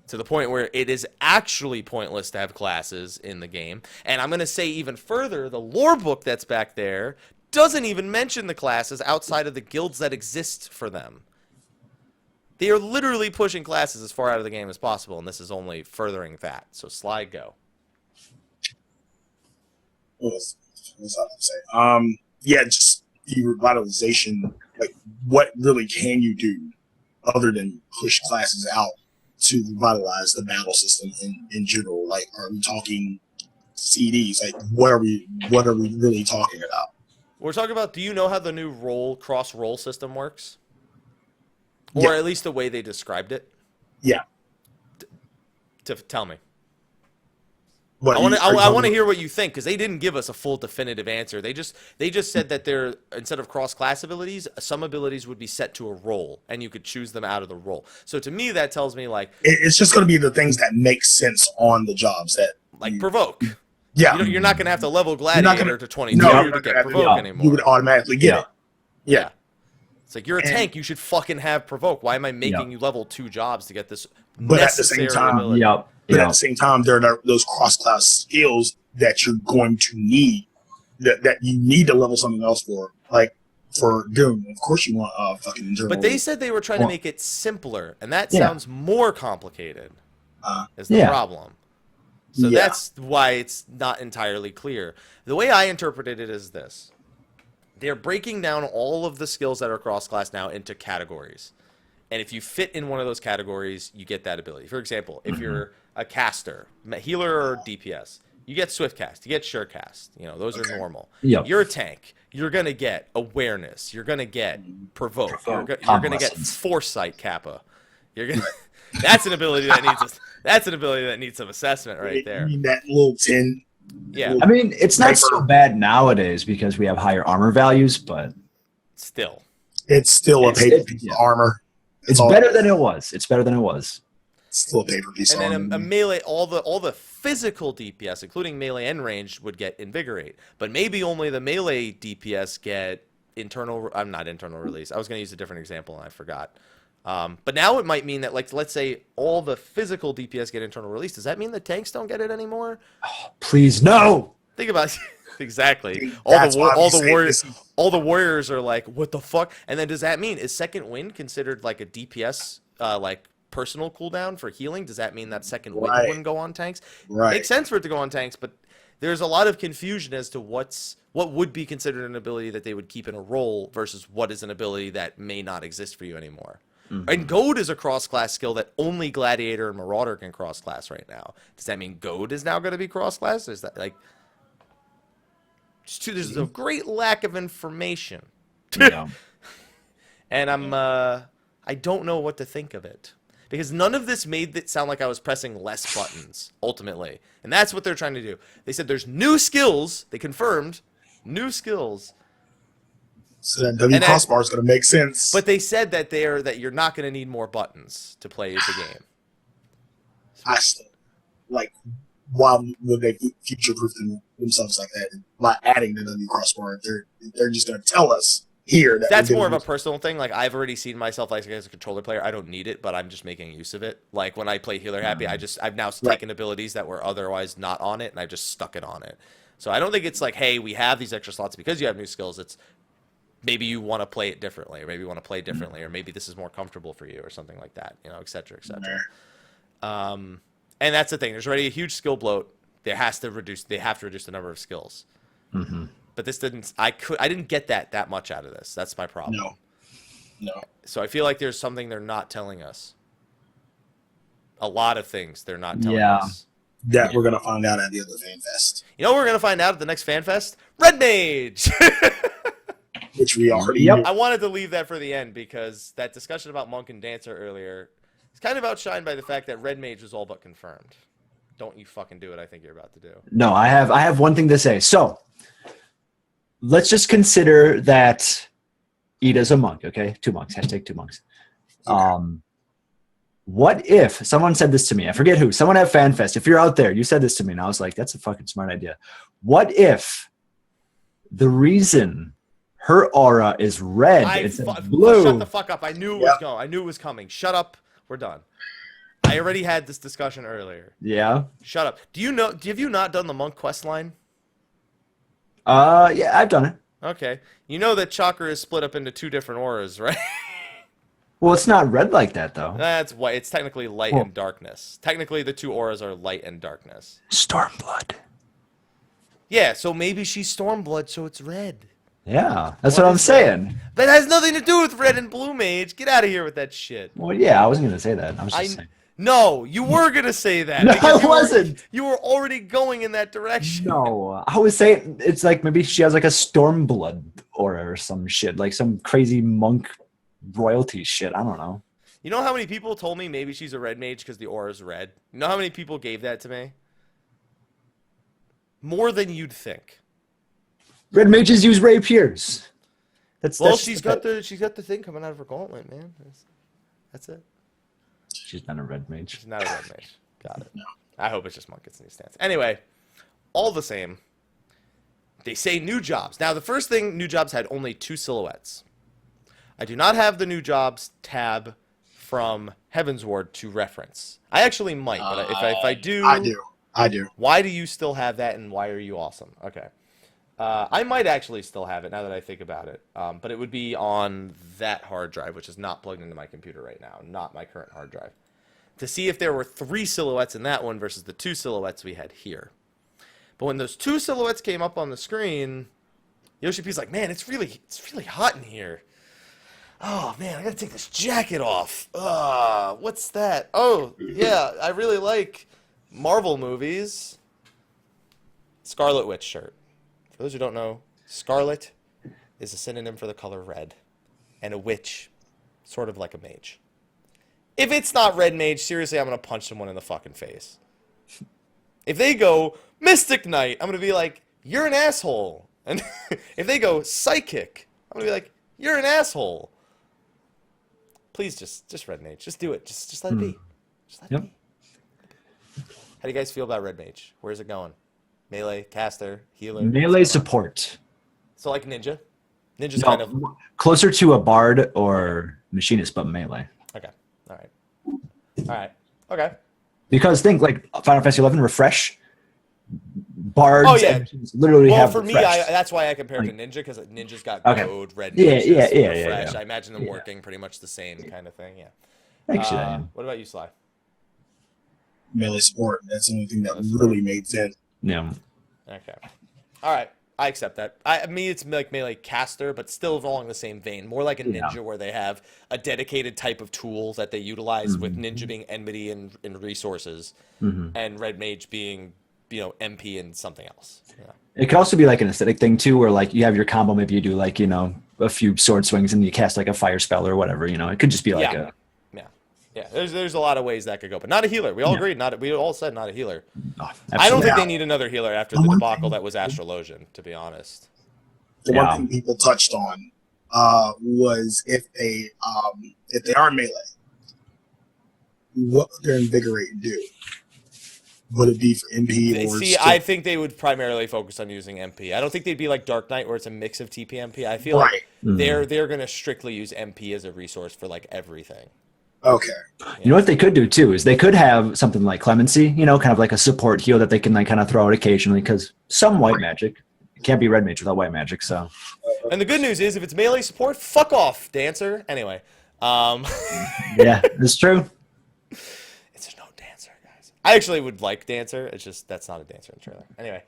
to the point where it is actually pointless to have classes in the game. And I'm going to say even further, the lore book that's back there doesn't even mention the classes outside of the guilds that exist for them. They are literally pushing classes as far out of the game as possible, and this is only furthering that. So, Sly, go. What was I going to say? Yeah, just the revitalization, what really can you do other than push classes out to revitalize the battle system in general? Are we talking CDs? What are we really talking about? We're talking about, do you know how the new cross-roll system works? Or at least the way they described it? Yeah. Tell me. What, I want to hear what you think, because they didn't give us a full definitive answer. They just said that instead of cross-class abilities, some abilities would be set to a role, and you could choose them out of the role. So to me, that tells me it's just going to be the things that make sense on the jobs that provoke. Yeah, you're not going to have to level Gladiator to 22 to get provoke anymore. You would automatically get it. Yeah. It's like, you're a tank. You should fucking have provoke. Why am I making you level 2 jobs to get this? But at the same time, at the same time, there are those cross-class skills that you're going to need, that you need to level something else for. Like for Doom, of course you want fucking internal. But they said they were trying to make it simpler, and that sounds more complicated. Is the problem. So that's why it's not entirely clear. The way I interpreted it is this. They're breaking down all of the skills that are cross-class now into categories. And if you fit in one of those categories, you get that ability. For example, if you're a caster, healer or DPS, you get swift cast, you get sure cast. Those are normal. Yep. You're a tank. You're going to get awareness. You're going to get provoke. You're going to get foresight kappa. That's an ability that needs some assessment right there. You need that little 10. Yeah. I mean, it's not so bad nowadays because we have higher armor values, but still. It's still a paper piece of armor. It's better than it was. It's better than it was. Still a paper piece of armor. And then a melee, all the physical DPS, including melee and ranged, would get invigorate. But maybe only the melee DPS get internal. I'm not internal release. I was going to use a different example and I forgot. But now it might mean that, let's say all the physical DPS get internal release. Does that mean the tanks don't get it anymore? Oh, please, no. Think about it. Exactly. All the warriors are like, what the fuck? And then does that mean, is second wind considered like a DPS personal cooldown for healing? Does that mean that second wind wouldn't go on tanks? Right. Makes sense for it to go on tanks, but there's a lot of confusion as to what would be considered an ability that they would keep in a role versus what is an ability that may not exist for you anymore. Mm-hmm. And Goad is a cross-class skill that only Gladiator and Marauder can cross-class right now. Does that mean Goad is now going to be cross-class? Is that there's a great lack of information. Yeah. And I don't know what to think of it. Because none of this made it sound like I was pressing less buttons, ultimately. And that's what they're trying to do. They said there's new skills. They confirmed new skills. So that W crossbar is going to make sense. But they said that you're not going to need more buttons to play the game. I still, while they future-proof themselves like that, by adding the new crossbar, they're just going to tell us here that that's more of a personal thing. Like I've already seen myself like as a controller player. I don't need it, but I'm just making use of it. Like when I play Healer Happy, I've now taken abilities that were otherwise not on it, and I just stuck it on it. So I don't think it's like, hey, we have these extra slots because you have new skills. It's maybe you want to play it differently, or maybe you want to play differently, or maybe this is more comfortable for you, or something like that. You know, et cetera, et cetera. And that's the thing. There's already a huge skill bloat. They have to reduce the number of skills. Mm-hmm. But this didn't. I didn't get that much out of this. That's my problem. No. So I feel like there's something they're not telling us. A lot of things they're not telling us. That we're gonna find out at the other fan fest. You know what we're gonna find out at the next fan fest? Red Mage. Which we already. Yep. I wanted to leave that for the end because that discussion about Monk and Dancer earlier is kind of outshined by the fact that Red Mage was all but confirmed. Don't you fucking do what I think you're about to do. No, I have one thing to say. So let's just consider that Ida's a monk, okay? 2 monks, hashtag 2 monks. What if someone said this to me? I forget who. Someone at FanFest. If you're out there, you said this to me, and I was like, that's a fucking smart idea. What if the reason her aura is red instead of blue? Shut the fuck up. I knew it was going. I knew it was coming. Shut up. We're done. I already had this discussion earlier. Yeah. Shut up. Have you not done the monk quest line? Yeah, I've done it. Okay. You know that chakra is split up into 2 different auras, right? Well, it's not red like that, though. That's white. It's technically light and darkness. Technically, the 2 auras are light and darkness. Stormblood. Yeah, so maybe she's Stormblood, so it's red. Yeah, that's what I'm saying. That has nothing to do with red and blue mage. Get out of here with that shit. Well, yeah, I wasn't going to say that. I was just saying. No, you were going to say that. No, I wasn't. You were already going in that direction. No, I was saying it's like maybe she has like a Stormblood aura or some shit, like some crazy monk royalty shit. I don't know. You know how many people told me maybe she's a red mage because the aura's red? You know how many people gave that to me? More than you'd think. Red mages use rapiers. She's got the thing coming out of her gauntlet, man. That's it. She's not a red mage. She's not a red mage. Got it. No. I hope it's just Monk gets new stance. Anyway, all the same, they say new jobs. Now, the first thing, new jobs had only 2 silhouettes. I do not have the new jobs tab from Heavensward to reference. I actually might, but if I do... I do. Why do you still have that, and why are you awesome? Okay. I might actually still have it now that I think about it, but it would be on that hard drive, which is not plugged into my computer right now, not my current hard drive, to see if there were 3 silhouettes in that one versus the 2 silhouettes we had here. But when those 2 silhouettes came up on the screen, Yoshi P's like, man, it's really hot in here. Oh, man, I gotta take this jacket off. What's that? Oh, yeah, I really like Marvel movies. Scarlet Witch shirt. For those who don't know, scarlet is a synonym for the color red, and a witch, sort of like a mage. If it's not red mage, seriously, I'm going to punch someone in the fucking face. If they go Mystic Knight, I'm going to be like, you're an asshole. And if they go Psychic, I'm going to be like, you're an asshole. Please just red mage. Just do it. Just let it be. Just let it be. How do you guys feel about red mage? Where's it going? Melee, caster, healer. Melee support. So like ninja. Ninja's kind of closer to a bard or machinist, but melee. Okay. All right. Okay. Because think like Final Fantasy XI refresh. Bards. Oh yeah. Literally well, have for me, that's why I compare it to ninja because ninja's got code, red. Yeah, refresh. I imagine them working pretty much the same kind of thing. Yeah. Actually, what about you, Sly? Melee support. That's the only thing that really made sense. Yeah. Okay. All right. I accept that. I mean, it's like melee caster, but still along the same vein. More like a ninja where they have a dedicated type of tool that they utilize with ninja being enmity and resources and red mage being, MP and something else. Yeah. It could also be like an aesthetic thing too, where like you have your combo, maybe you do like, a few sword swings and you cast like a fire spell or whatever, it could just be like Yeah, there's a lot of ways that could go, but not a healer. We all agreed. We all said not a healer. Oh, I don't think they need another healer after the debacle that was Astrologian, to be honest. The one thing people touched on was if they are melee, what would their invigorate do? Would it be for MP or? See, I think they would primarily focus on using MP. I don't think they'd be like Dark Knight, where it's a mix of TP MP. I feel Right. like they're going to strictly use MP as a resource for like everything. Okay. You know what they could do too is they could have something like Clemency, you know, kind of like a support heal that they can like kind of throw out occasionally because some white magic. It can't be red mage without white magic, so. And the good news is if it's melee support, fuck off, Dancer. Anyway. Yeah, it's true. It's no Dancer, guys. I actually would like Dancer. It's just that's not a Dancer in the trailer. Anyway.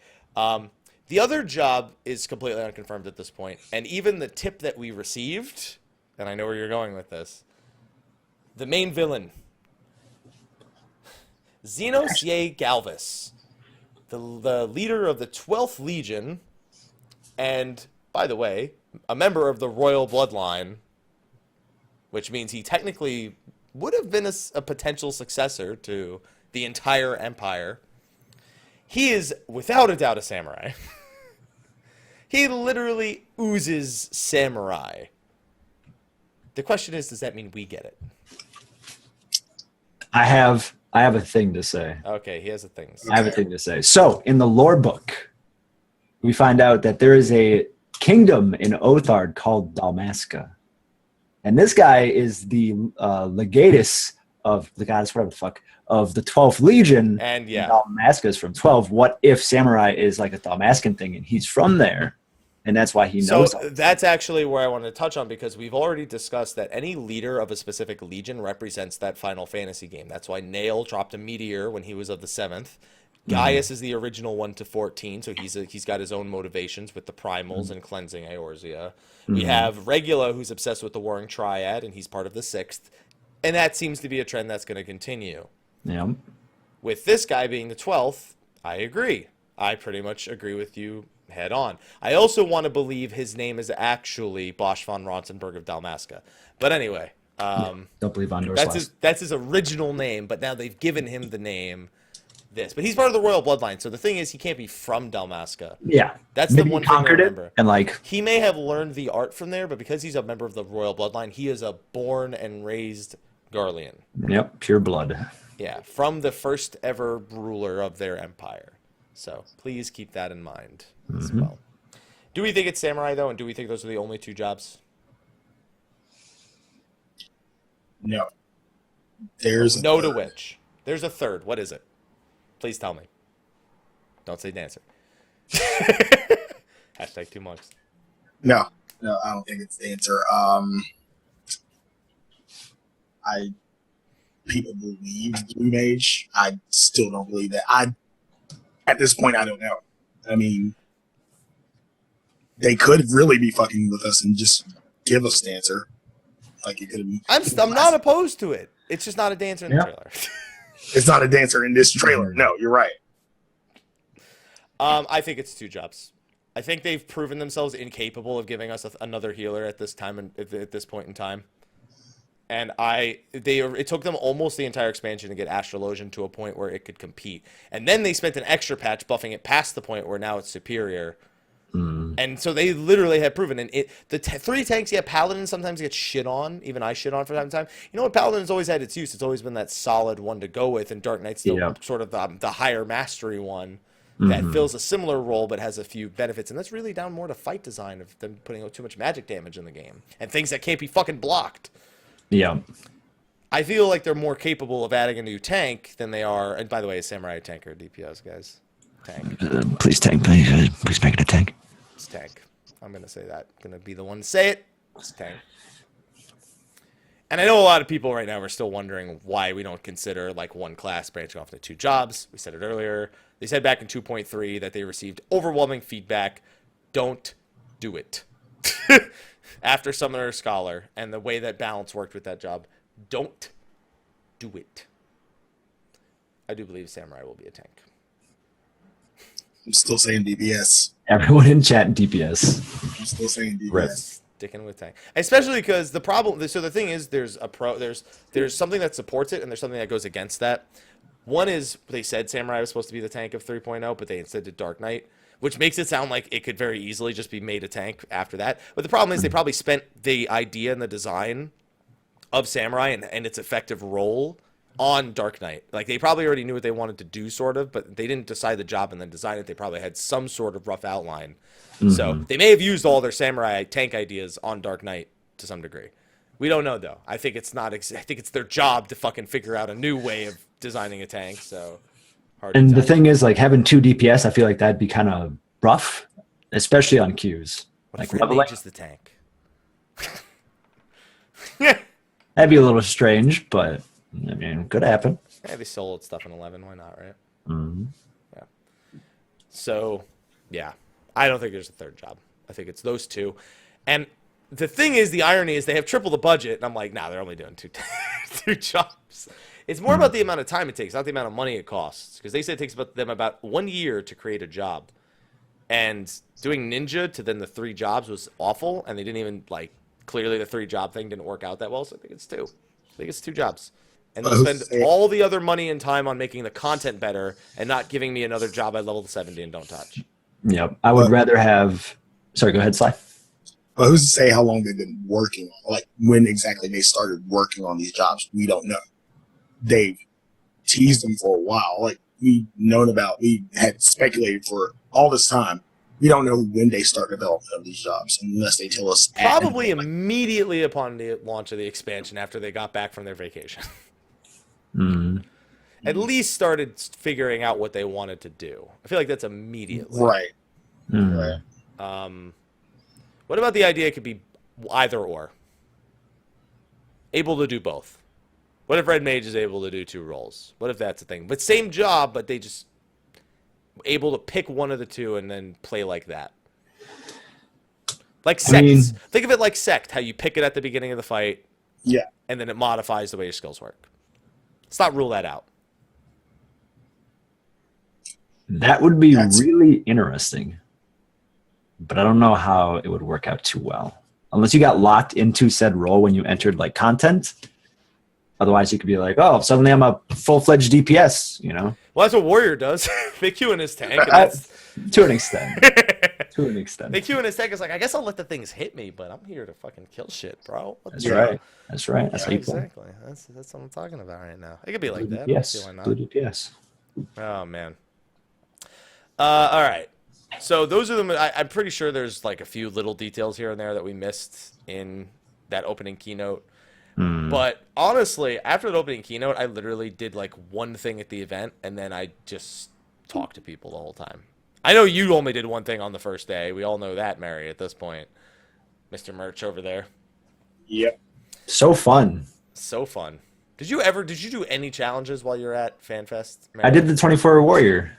The other job is completely unconfirmed at this point. And even the tip that we received, and I know where you're going with this, the main villain, Xenos Ye Galvis, the leader of the 12th Legion, and, by the way, a member of the royal bloodline, which means he technically would have been a potential successor to the entire empire. He is, without a doubt, a samurai. He literally oozes samurai. The question is, does that mean we get it? I have a thing to say. Okay, he has a thing. I have a thing to say. So, in the lore book, we find out that there is a kingdom in Othard called Dalmasca. And this guy is the legatus of the goddess, whatever the fuck, of the 12th Legion. And yeah. Dalmasca is from 12. What if Samurai is like a Dalmascan thing and he's from there? And that's why he knows. So that's actually where I wanted to touch on, because we've already discussed that any leader of a specific legion represents that Final Fantasy game. That's why Nail dropped a meteor when he was of the 7th. Gaius is the original 1 to 14, so he's got his own motivations with the primals and cleansing Eorzea. We have Regula, who's obsessed with the Warring Triad, and he's part of the 6th. And that seems to be a trend that's going to continue. Yeah. With this guy being the 12th, I agree. I pretty much agree with you head on. I also want to believe his name is actually Bosch von Ronsenberg of Dalmasca. But anyway, Don't believe on that's his original name, but now they've given him the name this. But he's part of the royal bloodline, so the thing is he can't be from Dalmasca. Yeah. That's Maybe the one he thing I conquered remember. it and like He may have learned the art from there, but because he's a member of the royal bloodline, he is a born and raised Garlean. yep, pure blood. Yeah, from the first ever ruler of their empire. So please keep that in mind as well. Do we think it's samurai, though, and do we think those are the only 2 jobs? No. There's No to which? There's a third. What is it? Please tell me. Don't say dancer. Hashtag 2 months. No, I don't think it's the answer. People believe Blue Mage. I still don't believe that. At this point, I don't know. I mean, they could really be fucking with us and just give us Dancer. Like it could have. I'm not opposed to it. It's just not a dancer in the trailer. It's not a Dancer in this trailer. No, you're right. I think it's 2 jobs. I think they've proven themselves incapable of giving us another healer at this time at this point in time. And it took them almost the entire expansion to get Astrologian to a point where it could compete. And then they spent an extra patch buffing it past the point where now it's superior. And so they literally have proven. And the 3 tanks, yeah, Paladin sometimes gets shit on. Even I shit on from time to time. You know what? Paladin's always had its use. It's always been that solid one to go with. And Dark Knight's still sort of the higher mastery one that fills a similar role but has a few benefits. And that's really down more to fight design of them putting out too much magic damage in the game. And things that can't be fucking blocked. Yeah. I feel like they're more capable of adding a new tank than they are. And by the way, is Samurai a tank or DPS, guys? Tank. Please tank, please. Please make it a tank. It's tank. I'm going to say that. Going to be the one to say it. It's tank. And I know a lot of people right now are still wondering why we don't consider like one class branching off into 2 jobs. We said it earlier. They said back in 2.3 that they received overwhelming feedback. Don't do it. After Summoner Scholar and the way that balance worked with that job, don't do it. I do believe Samurai will be a tank. I'm still saying DPS. Everyone in chat DPS. I'm still saying DPS. Rip. Sticking with tank, especially because the problem. So the thing is, there's something that supports it, and there's something that goes against that. One is they said Samurai was supposed to be the tank of 3.0, but they instead did Dark Knight, which makes it sound like it could very easily just be made a tank after that. But the problem is they probably spent the idea and the design of Samurai and its effective role on Dark Knight. Like, they probably already knew what they wanted to do, sort of, but they didn't decide the job and then design it. They probably had some sort of rough outline. So they may have used all their samurai tank ideas on Dark Knight to some degree. We don't know, though. I think it's not. I think it's their job to fucking figure out a new way of designing a tank. So hard. And the thing is, like, having 2 DPS, I feel like that'd be kind of rough, especially on queues. Like, leveling just the tank. That'd be a little strange, but I mean, could happen. Yeah, they sold stuff in 11. Why not, right? Mm-hmm. Yeah. So, yeah. I don't think there's a third job. I think it's those two. And the thing is, the irony is they have triple the budget, and I'm like, nah, they're only doing two jobs. It's more about the amount of time it takes, not the amount of money it costs. Because they say it takes them about 1 year to create a job. And doing Ninja to then the 3 jobs was awful, and they didn't even, like, clearly the 3 job thing didn't work out that well, so I think it's 2. I think it's 2 jobs. And they'll spend all the other money and time on making the content better and not giving me another job at level 70 and don't touch. Yep. I would rather have... Sorry, go ahead, Sly. But who's to say how long they've been working on, like, when exactly they started working on these jobs? We don't know. They've teased them for a while. Like, we had speculated for all this time. We don't know when they start development of these jobs unless they tell us. Probably immediately upon the launch of the expansion after they got back from their vacation. At least started figuring out what they wanted to do. I feel like that's immediately. Right. Mm. Right. What about the idea it could be either or? Able to do both. What if Red Mage is able to do 2 roles? What if that's a thing? But same job, but they just able to pick one of the 2 and then play like that. Like sects. Think of it like Sect, how you pick it at the beginning of the fight. Yeah. And then it modifies the way your skills work. Let's not rule that out. That would be really interesting. But I don't know how it would work out too well. Unless you got locked into said role when you entered, like, content. Otherwise, you could be like, oh, suddenly I'm a full-fledged DPS, you know? Well, that's what Warrior does. They queue in his tank. To an extent. To an extent. They queue in his tank. It's like, I guess I'll let the things hit me, but I'm here to fucking kill shit, bro. That's right. That's right. That's how you play. Exactly. That's what I'm talking about right now. It could be like that. Yes. Why not? Blue DPS. Oh, man. All right. So those are I'm pretty sure there's like a few little details here and there that we missed in that opening keynote. But honestly, after the opening keynote, I literally did like one thing at the event, and then I just talked to people the whole time. I know you only did one thing on the first day. We all know that, Mary, at this point. Mr. Merch over there. Yep. So fun. So fun. Did you do any challenges while you were at FanFest, Mary? I did the 24 Warrior.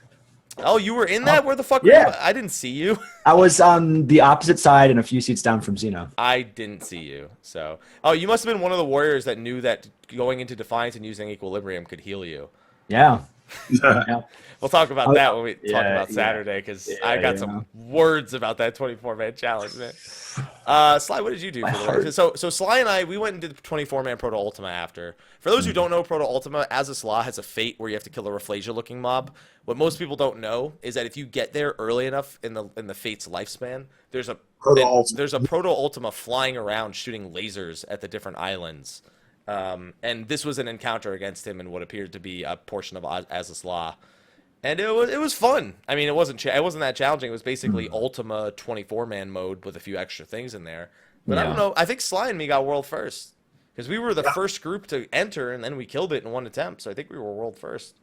Oh, you were in that? Where the fuck were yeah. you? I didn't see you. I was on the opposite side and a few seats down from Xeno. I didn't see you. So, you must have been one of the warriors that knew that going into Defiance and using Equilibrium could heal you. Yeah. Yeah. We'll talk about that when we talk about Saturday, because I got some words about that 24-man challenge, man. Sly, what did you do for the So Sly and I, we went and did the 24-man Proto Ultima after. For those who don't know, Proto Ultima, as a Slyh, has a fate where you have to kill a Rafflesia-looking mob. What most people don't know is that if you get there early enough in the fate's lifespan, there's a Proto Ultima flying around shooting lasers at the different islands. And this was an encounter against him in what appeared to be a portion of as a Slyh. And it was fun. I mean, it wasn't that challenging. It was basically Ultima 24-man mode with a few extra things in there. But I don't know. I think Sly and me got world first, because we were the first group to enter, and then we killed it in one attempt. So I think we were world first.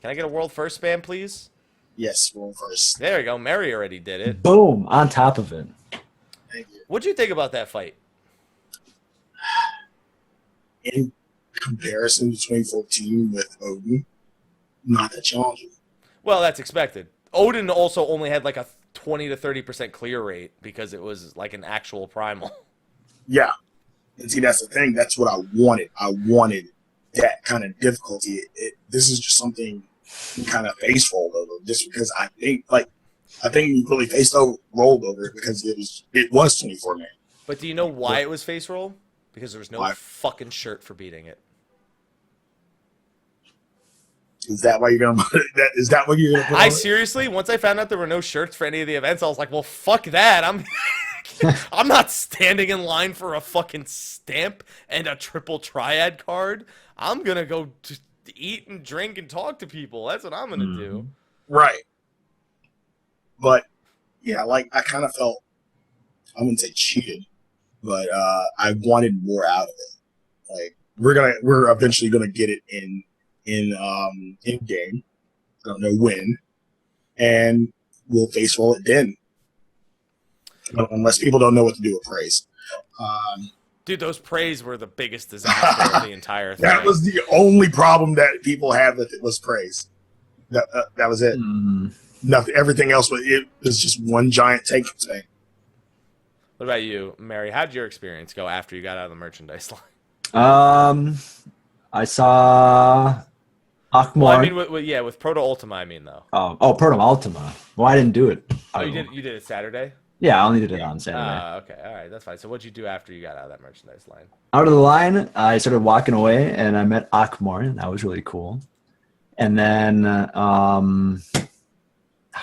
Can I get a world first spam, please? Yes, world first. There you go. Mary already did it. Boom. On top of it. Thank you. What'd you think about that fight? In comparison to 2014 with Odin, not that challenging. Well, that's expected. Odin also only had like a 20 to 30% clear rate because it was like an actual primal. Yeah. And see, that's the thing. That's what I wanted. I wanted that kind of difficulty. This is just something kind of face rolled over, just because I think we really rolled over it because it was 24 man. But do you know why it was face roll? Because there was no fucking shirt for beating it. Is that why you're gonna? Is that what you're gonna put on it? Seriously, once I found out there were no shirts for any of the events, I was like, well, fuck that. I'm I'm not standing in line for a fucking stamp and a triple triad card. I'm gonna go to eat and drink and talk to people. That's what I'm gonna do. Right. But yeah, like I kind of felt, I wouldn't say cheated, but I wanted more out of it. Like we're eventually gonna get it in game. I don't know when, and we'll face roll it then. Unless people don't know what to do with praise. Dude, those praise were the biggest disaster of the entire thing. That was the only problem that people had with it was praise. That was it. Nothing. Everything else was just one giant tank thing. What about you, Mary? How did your experience go after you got out of the merchandise line? I saw Akmor. Well, I mean, with Proto Ultima, I mean, though. Oh, Proto Ultima. Well, I didn't do it. Oh, you did it Saturday? Yeah, I only did it on Saturday. Okay, all right, that's fine. So what'd you do after you got out of that merchandise line? Out of the line, I started walking away, and I met Akmor, and that was really cool. And then,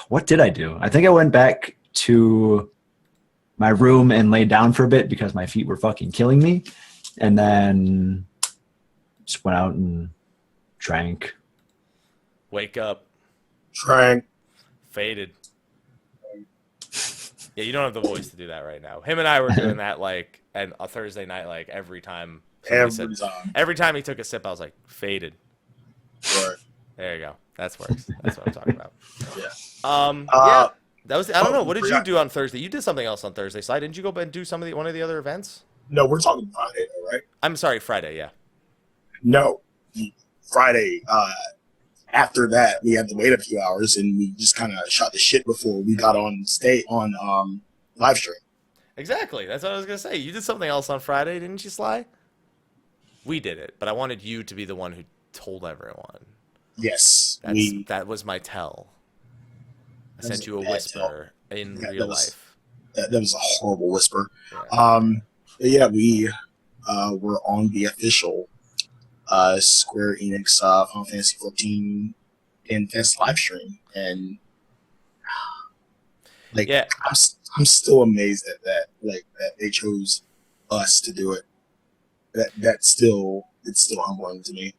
what did I do? I think I went back to my room and laid down for a bit because my feet were fucking killing me. And then just went out and drank. Wake up. Drank. Faded. Yeah, you don't have the voice to do that right now. Him and I were doing that like and a Thursday night, like every time. Every time he took a sip, I was like, faded. Right. There you go. That works. That's what I'm talking about. Yeah. Yeah. That was. I don't know. What did you do on Thursday? You did something else on Thursday. Sly, didn't you go and do one of the other events? No, we're talking Friday, though, right? I'm sorry, Friday. Yeah. No, Friday. After that, we had to wait a few hours, and we just kind of shot the shit before we got on live stream. Exactly. That's what I was gonna say. You did something else on Friday, didn't you, Sly? We did it, but I wanted you to be the one who told everyone. Yes, that was my tell. I sent you a whisper in real life. That was a horrible whisper. Yeah. We were on the official Square Enix Final Fantasy 14 Fest live stream, and I'm still amazed at that. Like that they chose us to do it. It's still humbling to me.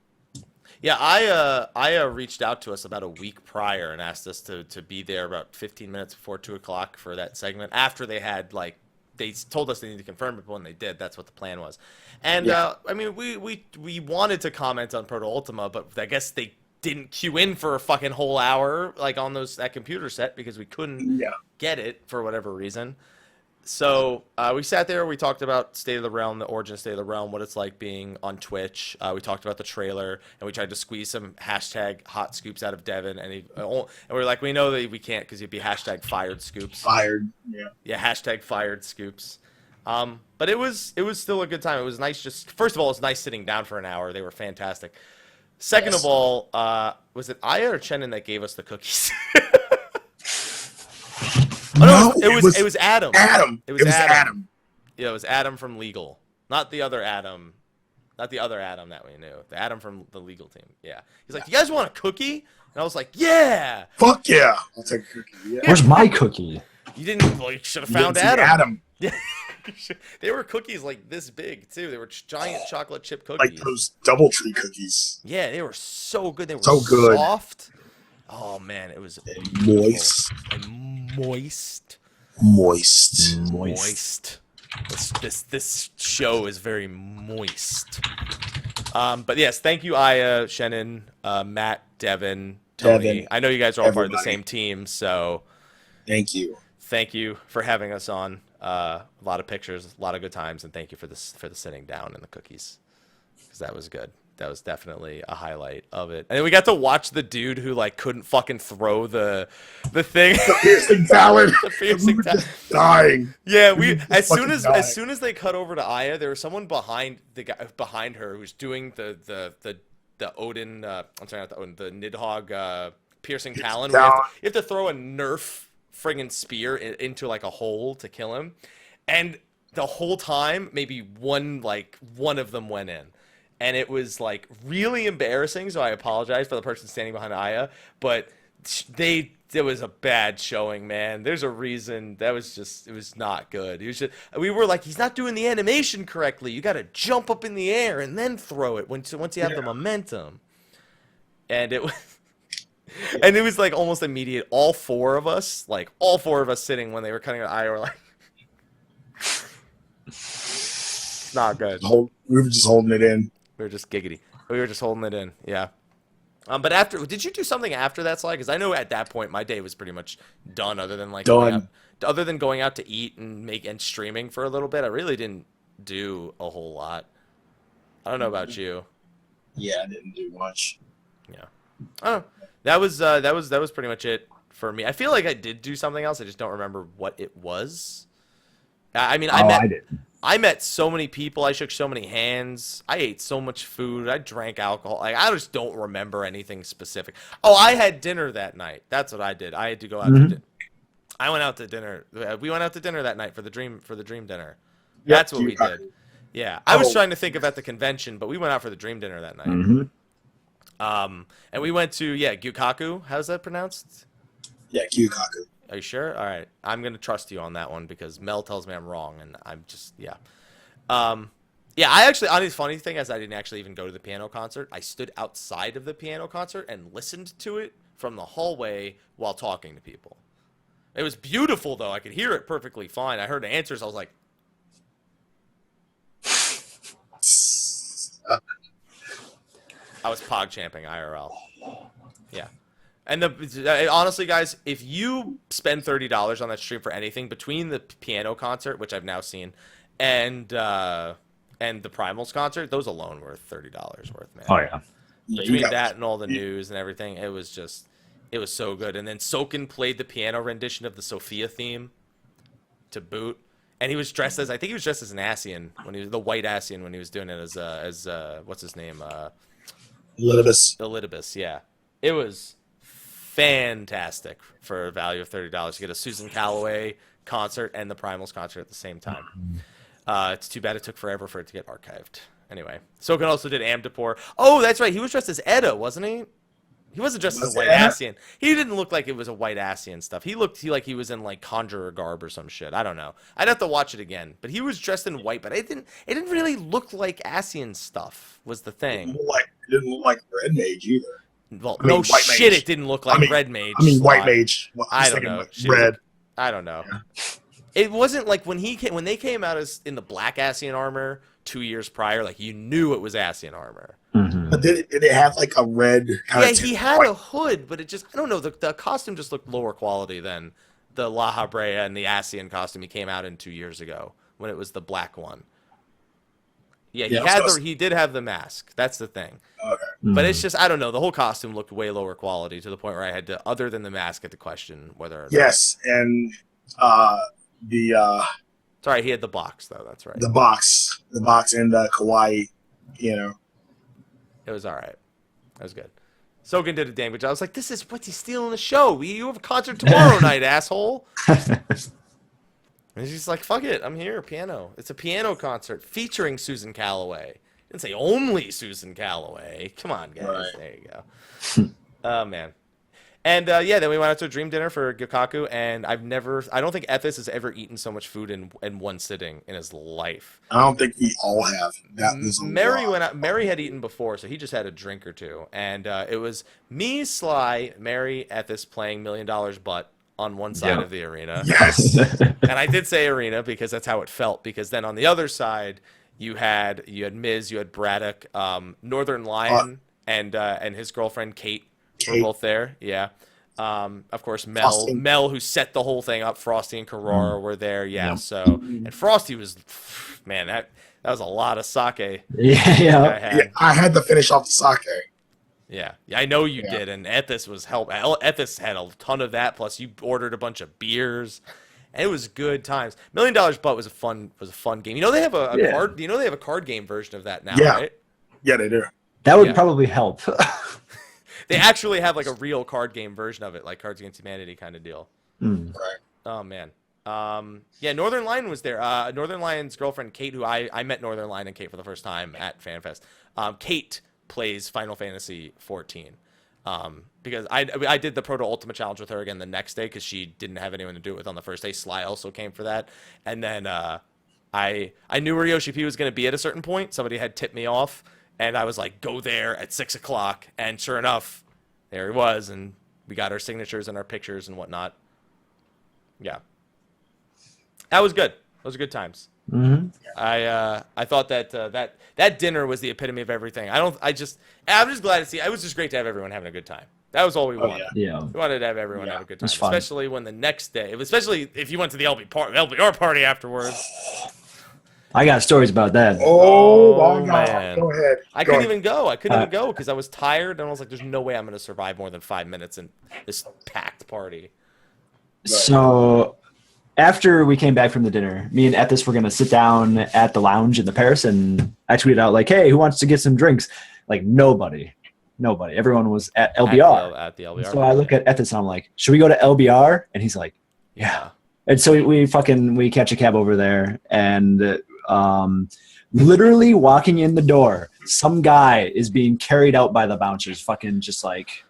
Yeah, I reached out to us about a week prior and asked us to be there about 15 minutes before 2 o'clock for that segment. After they had they told us they needed to confirm it, but when they did, that's what the plan was. And yeah. I mean, we wanted to comment on Proto Ultima, but I guess they didn't queue in for a fucking whole hour on that computer set because we couldn't get it for whatever reason. So we sat there, we talked about State of the Realm, the origin of State of the Realm, what it's like being on Twitch. We talked about the trailer, and we tried to squeeze some hashtag hot scoops out of Devin. And we were like, we know that we can't because it'd be hashtag fired scoops. Fired, yeah. Yeah, hashtag fired scoops. But it was still a good time. It was nice first of all, it was nice sitting down for an hour. They were fantastic. Second of all, was it Aya or Chenin that gave us the cookies? Oh, no, it was Adam. It was Adam. Yeah, it was Adam from Legal. Not the other Adam. Not the other Adam that we knew. The Adam from the Legal team. Yeah. He's like, you guys want a cookie? And I was like, yeah. Fuck yeah. I'll take a cookie. Yeah. Where's my cookie? You didn't. Well, you should have found Adam. Yeah. They were cookies like this big, too. They were giant chocolate chip cookies. Like those DoubleTree cookies. Yeah, they were so good. They were so good. Soft. Oh, man. It was moist. Moist. This show is very moist. But yes, thank you, Aya, Shannon, Matt, Devin, Tony. I know you guys are all part of the same team, so thank you. Thank you for having us on. A lot of pictures, a lot of good times, and thank you for the sitting down and the cookies, because that was good. That was definitely a highlight of it. And then we got to watch the dude who couldn't fucking throw the thing. The piercing talent. The piercing talent. Dying. Yeah, as soon as they cut over to Aya, there was someone behind her who's doing the Odin. I'm sorry, not the Odin. The Nidhogg piercing talon. You have to throw a Nerf friggin' spear into a hole to kill him, and the whole time maybe one of them went in. And it was really embarrassing, so I apologize for the person standing behind Aya. But they it was a bad showing, man. There's a reason. It was not good. We were like, he's not doing the animation correctly. You got to jump up in the air and then throw it once you have the momentum. And it was, and it was like almost immediate. All four of us sitting when they were cutting our eye were like, not good. We were just holding it in. We were just giggity. We were just holding it in. Yeah. But did you do something after that, Sly? Because I know at that point my day was pretty much done. Other than going out to eat and streaming for a little bit, I really didn't do a whole lot. I don't know about you. Yeah, I didn't do much. Yeah. Oh, that was pretty much it for me. I feel like I did do something else. I just don't remember what it was. I mean, I met so many people. I shook so many hands. I ate so much food. I drank alcohol. Like, I just don't remember anything specific. Oh, I had dinner that night. That's what I did. I had to go out to dinner. I went out to dinner. We went out to dinner that night for the dream dinner. That's what we did. Yeah. I was trying to think about the convention, but we went out for the dream dinner that night. Mm-hmm. And we went to Gyukaku. How's that pronounced? Yeah, Gyukaku. Are you sure? All right. I'm going to trust you on that one because Mel tells me I'm wrong, and I'm just, yeah. I actually, honestly, funny thing is I didn't actually even go to the piano concert. I stood outside of the piano concert and listened to it from the hallway while talking to people. It was beautiful, though. I could hear it perfectly fine. I heard the answers. I was like, I was pog-champing IRL. Yeah. And honestly, guys, if you spend $30 on that stream for anything between the piano concert, which I've now seen, and the Primals concert, those alone were $30 worth, man. Oh yeah. Between that and all the news and everything, it was so good. And then Soken played the piano rendition of the Sophia theme to boot, and he was dressed as an Asian when he was the white Asian when he was doing it as what's his name? Elidibus, yeah. It was fantastic for a value of $30 to get a Susan Calloway concert and the Primals concert at the same time. It's too bad it took forever for it to get archived. Anyway, Soken also did Amdapor. Oh, that's right. He was dressed as Edda, wasn't he? He wasn't dressed as a white Asian. He didn't look like it was a white Asian stuff. He looked like he was in like conjurer garb or some shit. I don't know. I'd have to watch it again. But he was dressed in white, but it didn't really look like Asian stuff was the thing. It didn't look like Red Mage either. Well, no shit, it didn't look like Red Mage. White Mage. Well, I don't know. Red. I don't know. Yeah. It wasn't like when they came out as in the black Asian armor 2 years prior, like you knew it was Asian armor. Mm-hmm. But did it have like a red kind of he had a hood, but it just, I don't know, the costume just looked lower quality than the La Habrea and the Asian costume he came out in 2 years ago when it was the black one. Yeah, he did have the mask. That's the thing. Okay. But it's just, I don't know, the whole costume looked way lower quality to the point where I had to, other than the mask, had to question whether or not. Yes, and Sorry, he had the box though. That's right. The box and the kawaii, It was all right. That was good. Soken did a damn good job. I was like, what's he stealing the show? You have a concert tomorrow night, asshole. And he's like, fuck it, I'm here, piano. It's a piano concert featuring Susan Calloway. Didn't say only Susan Calloway. Come on, guys. Right. There you go. Oh man. And then we went out to a dream dinner for Gyukaku, and I don't think Ethis has ever eaten so much food in one sitting in his life. I don't think we all have. Mary had eaten before, so he just had a drink or two. And it was me, Sly, Mary, Ethis playing $1 Million Butt on one side of the arena. Yes. And I did say arena because that's how it felt, because then on the other side, you had Miz, you had Braddock, Northern Lion, and his girlfriend, Kate. We're both there, yeah. Of course, Mel, who set the whole thing up. Frosty and Karora were there, yeah. So, and Frosty was, man, that was a lot of sake. Yeah. I had to finish off the sake. Yeah, I know you did, and Ethis was help. Ethis had a ton of that. Plus, you ordered a bunch of beers. And it was good times. $1 Million Butt was a fun game. You know they have a card. You know they have a card game version of that now, right? Yeah, they do. That would probably help. They actually have like a real card game version of it, like Cards Against Humanity kind of deal. Mm. Right. Oh man. Northern Lion was there. Northern Lion's girlfriend Kate, who I met Northern Lion and Kate for the first time at FanFest. Kate plays Final Fantasy 14. Because I did the Proto Ultimate Challenge with her again the next day because she didn't have anyone to do it with on the first day. Sly also came for that. And then I knew where Yoshi P was going to be at a certain point. Somebody had tipped me off. And I was like, go there at 6 o'clock. And sure enough, there he was. And we got our signatures and our pictures and whatnot. Yeah. That was good. Those are good times. Mm-hmm. I thought that that dinner was the epitome of everything. I'm just glad to see. It was just great to have everyone having a good time. That was all we wanted. Yeah. We wanted to have everyone have a good time, It's fun. especially when the next day, especially if you went to the LBR party afterwards. I got stories about that. Oh, my God. man. Go ahead. I couldn't even go. I couldn't even go because I was tired, and I was like, "There's no way I'm going to survive more than 5 minutes in this packed party." So after we came back from the dinner, me and Ethis were going to sit down at the lounge in the Paris, and I tweeted out like, hey, who wants to get some drinks? Like nobody. Everyone was at LBR. At the LBR. So I look at Ethis and I'm like, should we go to LBR? And he's like, yeah. And so we catch a cab over there, and literally walking in the door, some guy is being carried out by the bouncers, fucking just like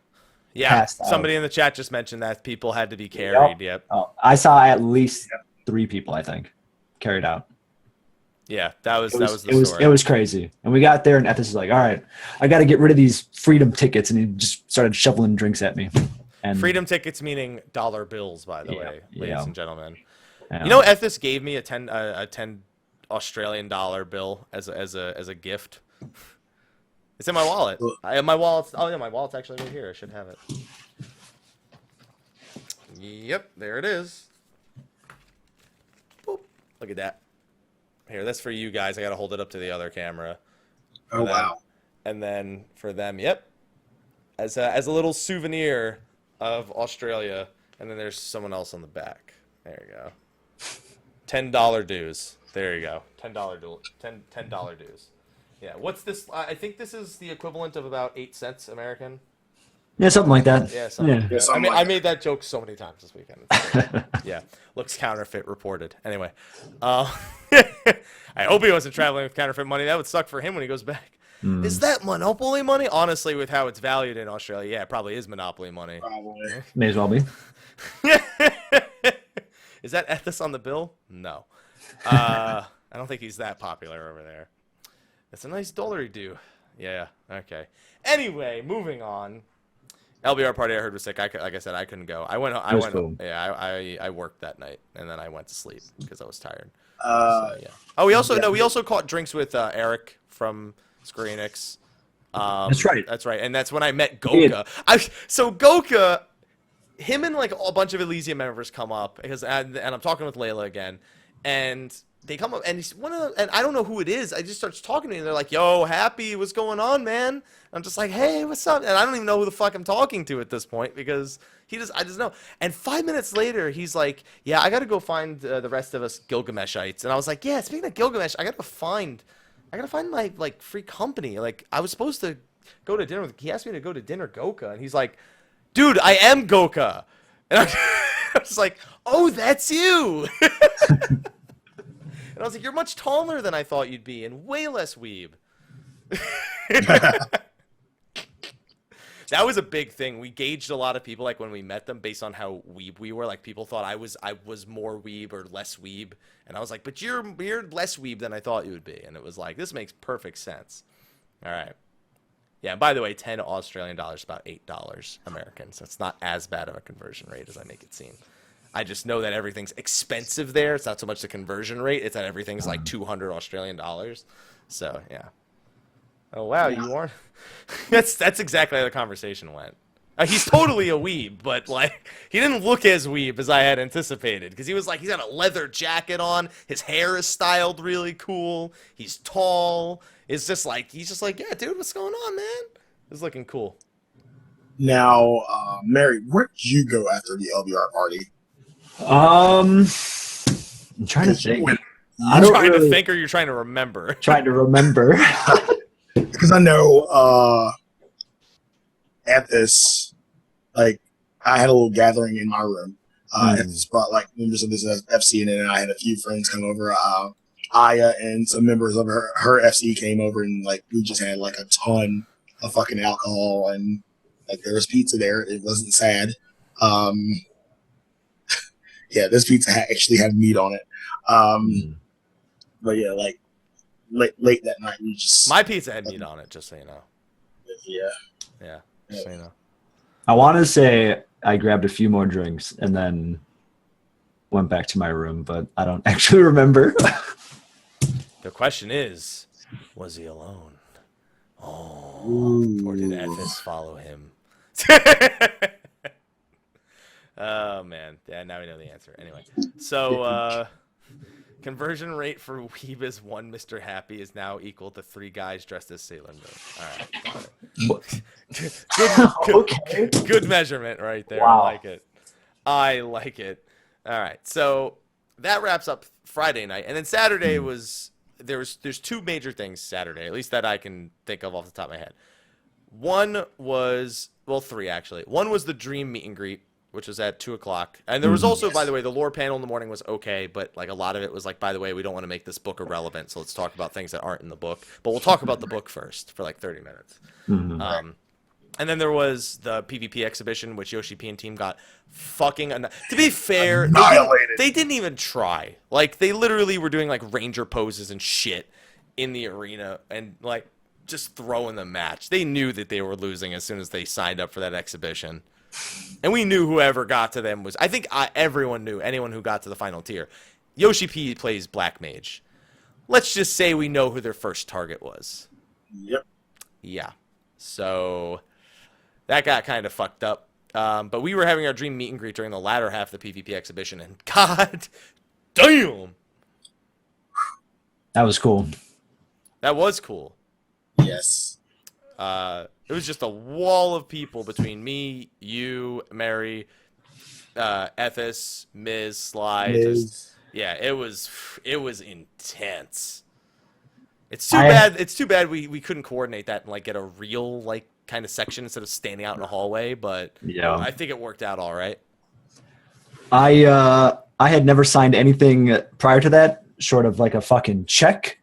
passed out. Somebody in the chat just mentioned that people had to be carried. Yep. Oh, I saw at least 3 people, I think, carried out. Yeah, that was the story. It was crazy. And we got there, and Ethis was like, all right, I got to get rid of these freedom tickets. And he just started shoveling drinks at me. And freedom tickets meaning dollar bills, by the way, ladies and gentlemen. Yeah. You know, Ethis gave me a 10 Australian dollar bill as a gift. It's in my wallet. My wallet's actually right here. I should have it. Yep, there it is. Boop. Look at that. Here, that's for you guys. I gotta hold it up to the other camera. Oh, wow. And then for them, yep, as a little souvenir of Australia. And then there's someone else on the back. There you go. $10 dues. There you go. $10 dues. Yeah. What's this? I think this is the equivalent of about 8 cents American. Yeah, something like that. Yeah. Something. Yeah, something I made that joke so many times this weekend. Yeah. Looks counterfeit reported. Anyway. I hope he wasn't traveling with counterfeit money. That would suck for him when he goes back. Is that Monopoly money? Honestly, with how it's valued in Australia, yeah, it probably is Monopoly money. Probably. May as well be. Is that Ethis on the bill? No. I don't think he's that popular over there. That's a nice dollar do. Yeah, okay. Anyway, moving on. LBR party I heard was sick. Like I said, I couldn't go. I went. Cool. Yeah, I worked that night, and then I went to sleep because I was tired. Yeah. Oh, we also caught drinks with Eric from Square Enix. That's right. That's right, and that's when I met Goka. Goka, him and like a bunch of Elysium members come up because, and I'm talking with Layla again, and they come up, and he's one of them, and I don't know who it is. I just starts talking to me, and they're like, "Yo, Happy, what's going on, man?" I'm just like, "Hey, what's up?" And I don't even know who the fuck I'm talking to at this point because I just know. And 5 minutes later, he's like, "Yeah, I got to go find the rest of us Gilgameshites." And I was like, "Yeah, speaking of Gilgamesh, I got to find my like free company. Like I was supposed to go to dinner with. He asked me to go to dinner, Goka, and he's like, "Dude, I am Goka," and I was like, "Oh, that's you." And I was like, "You're much taller than I thought you'd be, and way less weeb." That was a big thing. We gauged a lot of people like when we met them based on how weeb we were. Like people thought I was more weeb or less weeb, and I was like, "But you're less weeb than I thought you would be." And it was like, this makes perfect sense. All right. Yeah. And by the way, 10 Australian dollars, about $8 American. So it's not as bad of a conversion rate as I make it seem. I just know that everything's expensive there. It's not so much the conversion rate; it's that everything's like 200 Australian dollars. So yeah. Oh wow, you are. That's exactly how the conversation went. He's totally a weeb, but like he didn't look as weeb as I had anticipated because he was like he's got a leather jacket on, his hair is styled really cool, he's tall. He's just like yeah, dude, what's going on, man? It's looking cool. Now, Mary, where did you go after the LBR party? I'm trying to think. You're trying to think, or you're trying to remember? Trying to remember. Because I know at this, like, I had a little gathering in my room. It's brought like members of this FC, and then I had a few friends come over. Aya and some members of her FC came over, and like we just had like a ton of fucking alcohol and Like there was pizza there. It wasn't sad. Yeah, this pizza actually had meat on it. But yeah, like late that night, we just My pizza had meat on it, just so you know. Yeah. Just so you know. I want to say I grabbed a few more drinks and then went back to my room, but I don't actually remember. The question is, was he alone? Oh, Ooh. or did Ethis follow him? Oh man, yeah. Now we know the answer. Anyway, so conversion rate for Weeb is 1 Mr. Happy is now equal to 3 guys dressed as Sailor Moon. All right, got it. Okay. Good measurement right there. Wow. I like it. All right, so that wraps up Friday night, and then Saturday was there's 2 major things Saturday, at least that I can think of off the top of my head. One was 3 actually. One was the Dream meet and greet, which was at 2:00, and there was also, by the way, the lore panel in the morning was okay, but like a lot of it was like, by the way, we don't want to make this book irrelevant, so let's talk about things that aren't in the book. But we'll talk about the book first for like 30 minutes. And then there was the PvP exhibition, which Yoshi P and team got fucking. To be fair, they didn't even try. Like they literally were doing like ranger poses and shit in the arena, and like just throwing the match. They knew that they were losing as soon as they signed up for that exhibition. And we knew whoever got to them was... I think everyone knew, anyone who got to the final tier. Yoshi P plays Black Mage. Let's just say we know who their first target was. Yep. Yeah. So that got kind of fucked up. But we were having our Dream meet and greet during the latter half of the PvP exhibition, and god damn! That was cool. That was cool. Yes. It was just a wall of people between me, you, Mary, Ethis, Ms., Sly. Yeah, it was intense. It's too bad we couldn't coordinate that and like get a real like kind of section instead of standing out in a hallway, but yeah, I think it worked out all right. I had never signed anything prior to that, short of like a fucking check.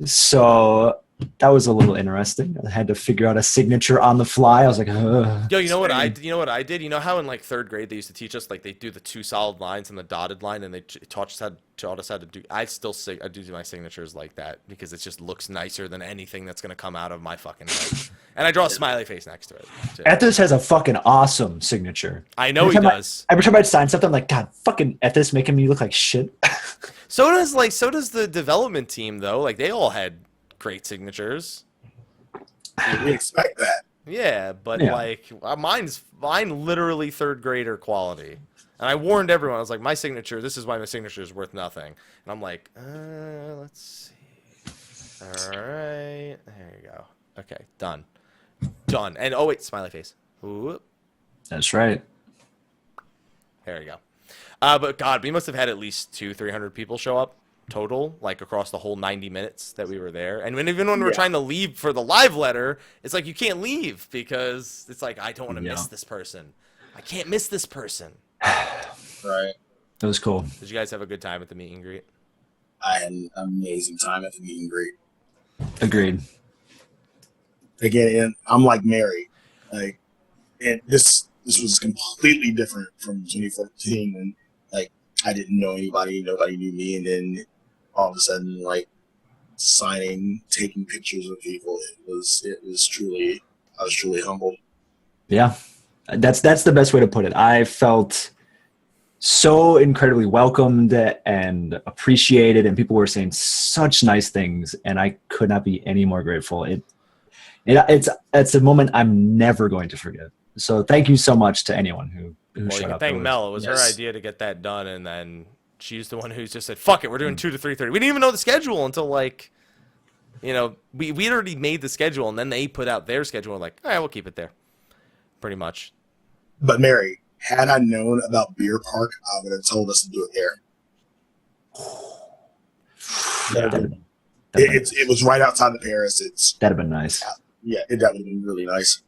So that was a little interesting. I had to figure out a signature on the fly. I was like, ugh. Yo, you know what I did? You know how in like 3rd grade they used to teach us like they do the 2 solid lines and the dotted line, and they taught us how to do. I do my signatures like that because it just looks nicer than anything that's gonna come out of my fucking head. And I draw a smiley face next to it. Ethis has a fucking awesome signature. I know he does. Every time I'd sign something, I'm like, God, fucking Ethis making me look like shit. So does the development team though. Like they all had great signatures. We expect that. Yeah, but like mine literally 3rd grader quality. And I warned everyone. I was like, this is why my signature is worth nothing. And I'm like, let's see. All right, there you go. Okay, done. And oh wait, smiley face. Whoop. That's right. There you go. But God, we must have had at least 200-300 people show up total, like across the whole 90 minutes that we were there. And even when we were trying to leave for the live letter, it's like you can't leave because it's like I don't want to miss this person. I can't miss this person. Right. It was cool. Did you guys have a good time at the meet and greet? I had an amazing time at the meet and greet. Agreed. Again, and I'm like Mary, like, and this was completely different from 2014, and like I didn't know anybody, nobody knew me, and then all of a sudden, like signing, taking pictures with people, it was truly, I was truly humbled. Yeah, that's the best way to put it. I felt so incredibly welcomed and appreciated, and people were saying such nice things, and I could not be any more grateful. It's a moment I'm never going to forget. So thank you so much to anyone who showed up. Thank Mel. It was her idea to get that done, and then she's the one who just said, "Fuck it, we're doing 2 to 3:30." We didn't even know the schedule until like, we'd already made the schedule, and then they put out their schedule. Like, all right, we'll keep it there, pretty much. But Mary, had I known about Beer Park, I would have told us to do it there. It was right outside of Paris. That'd have been nice. Yeah, that would have been really nice.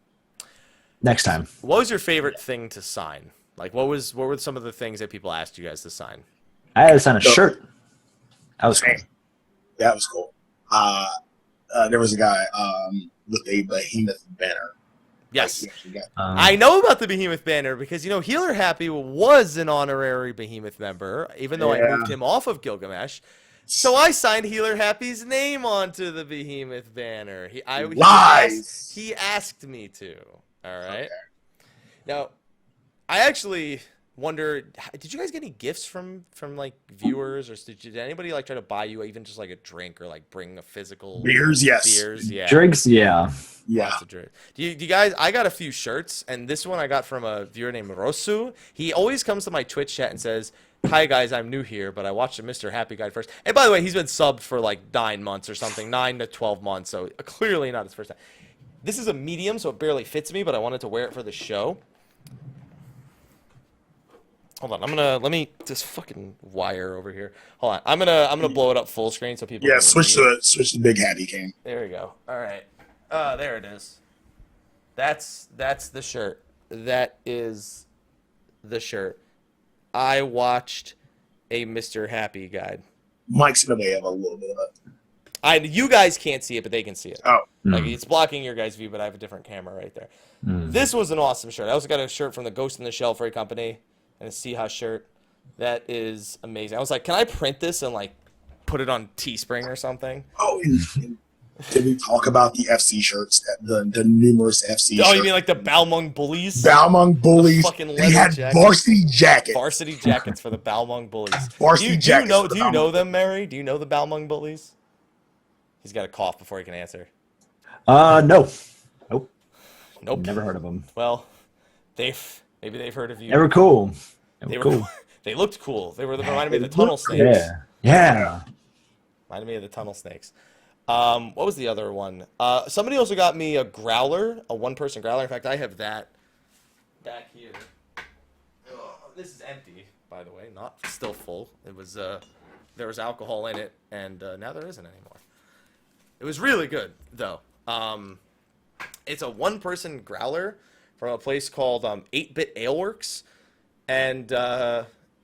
Next time. What was your favorite thing to sign? Like, what were some of the things that people asked you guys to sign? I had to sign a shirt. That was cool. That was cool. There was a guy with a behemoth banner. Yes. Like, you actually got- I know about the Behemoth banner because, Healer Happy was an honorary Behemoth member, even though I Yeah. moved him off of Gilgamesh. So I signed Healer Happy's name onto the Behemoth banner. Lies. He asked me to. All right. Okay. Now, I actually wonder, did you guys get any gifts from like viewers, or did anybody like try to buy you even just like a drink or like bring a physical Beers, yes. beers? Yeah. Drinks, yeah. Yeah. Lots of drink. Do you guys? I got a few shirts, and this one I got from a viewer named Rosu. He always comes to my Twitch chat and says, "Hi guys, I'm new here, but I watched the Mr. Happy Guide first." And by the way, he's been subbed for like 9 months or something, 9 to 12 months. So clearly not his first time. This is a medium, so it barely fits me, but I wanted to wear it for the show. Hold on, let me just fucking wire over here. Hold on, I'm gonna blow it up full screen so people. Yeah, can switch see it. the big hat he came. There we go. All right. There it is. That's the shirt. That is the shirt. I watched a Mr. Happy guide. Mike's in the way of a little bit of it. You guys can't see it, but they can see it. Oh, Like it's blocking your guys' view, but I have a different camera right there. This was an awesome shirt. I also got a shirt from the Ghost in the Shell Freight Company and a Seahawk shirt. That is amazing. I was like, can I print this and like put it on Teespring or something? oh, and did we talk about the FC shirts? The numerous FC shirts? Oh, you mean like the Balmung Bullies? Balmung Bullies? fucking They had leather jackets. varsity jackets. Varsity jackets for the Balmung Bullies. Varsity jackets for the Do you know Balmung them, Mary? Do you know the Balmung Bullies? He's got a cough before he can answer. No. Nope. Nope. Never heard of them. Well, maybe they've heard of you. They were cool. They were cool. They looked cool. They reminded me of the tunnel snakes. Yeah. Yeah. Reminded me of the tunnel snakes. What was the other one? Somebody also got me a growler, a one-person growler. In fact, I have that back here. This is empty, by the way, not still full. It was there was alcohol in it, and now there isn't anymore. It was really good, though. It's a one-person growler from a place called 8-Bit Aleworks, and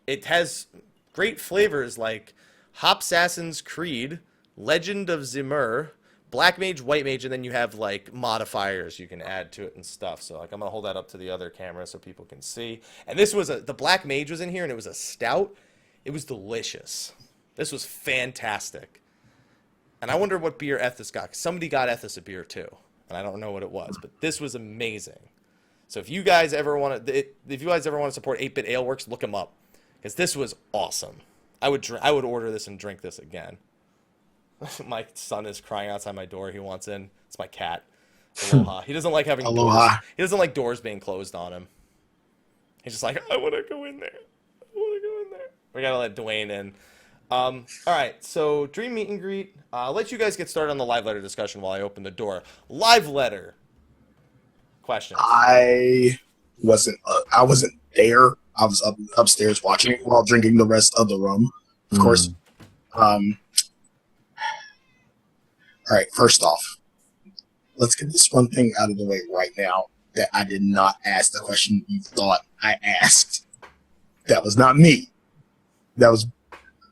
it has great flavors like Hopsassins Creed, Legend of Zimmer, Black Mage, White Mage, and then you have like modifiers you can add to it and stuff. So like I'm gonna hold that up to the other camera so people can see. And this was the Black Mage was in here, and it was a stout. It was delicious. This was fantastic. And I wonder what beer Ethis got. 'Cause somebody got Ethis a beer too, and I don't know what it was, but this was amazing. So if you guys ever want to support 8-Bit Aleworks, look them up, because this was awesome. I would order this and drink this again. My son is crying outside my door. He wants in. It's my cat. Aloha. He doesn't like having Aloha. doors. He doesn't like doors being closed on him. He's just like, I want to go in there. I want to go in there. We gotta let Dwayne in. All right. So dream meet and greet. I'll let you guys get started on the live letter discussion while I open the door. Live letter questions. I wasn't there. I was upstairs watching it while drinking the rest of the rum, of course. All right, first off, let's get this one thing out of the way right now, that I did not ask the question you thought I asked. That was not me. That was,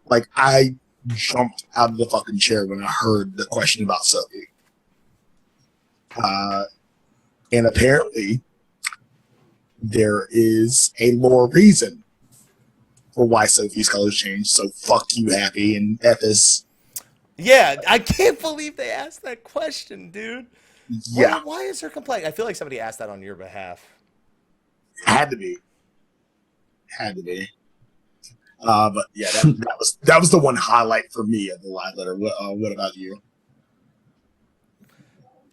like, I jumped out of the fucking chair when I heard the question about Sophie. And apparently, there is a lore reason for why Sophie's colors changed. So fuck you, Happy, and Ethis. Yeah, I can't believe they asked that question, dude. Yeah, Why is her complaint? I feel like somebody asked that on your behalf. had to be. But yeah, that was the one highlight for me of the live letter. What about you?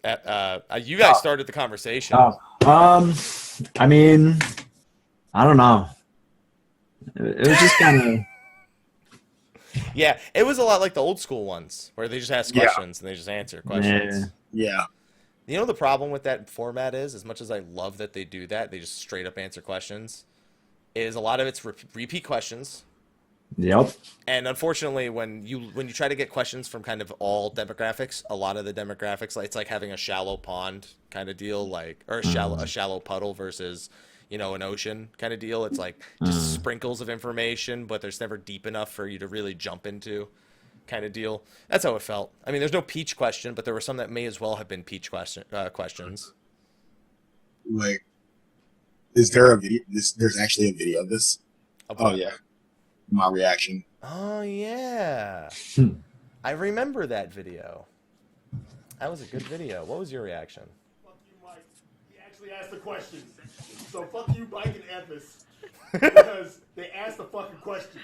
You guys started the conversation. I mean, I don't know. It was just kind of. Yeah, it was a lot like the old school ones where they just ask questions and they just answer questions. Yeah. You know the problem with that format is, as much as I love that they do that, they just straight up answer questions, is a lot of it's repeat questions. Yep. And unfortunately, when you try to get questions from kind of all demographics, a lot of the demographics, it's like having a shallow pond kind of deal, like, or a shallow puddle versus, an ocean kind of deal. It's like just sprinkles of information, but there's never deep enough for you to really jump into kind of deal. That's how it felt. I mean, there's no Peach question, but there were some that may as well have been Peach questions. Like, is there a video? There's actually a video of this. Oh yeah, my reaction. Oh yeah, I remember that video. That was a good video. What was your reaction? Fuck you, Mike. He actually asked the question. So fuck you, Mike and Ethis. Because they asked the fucking question.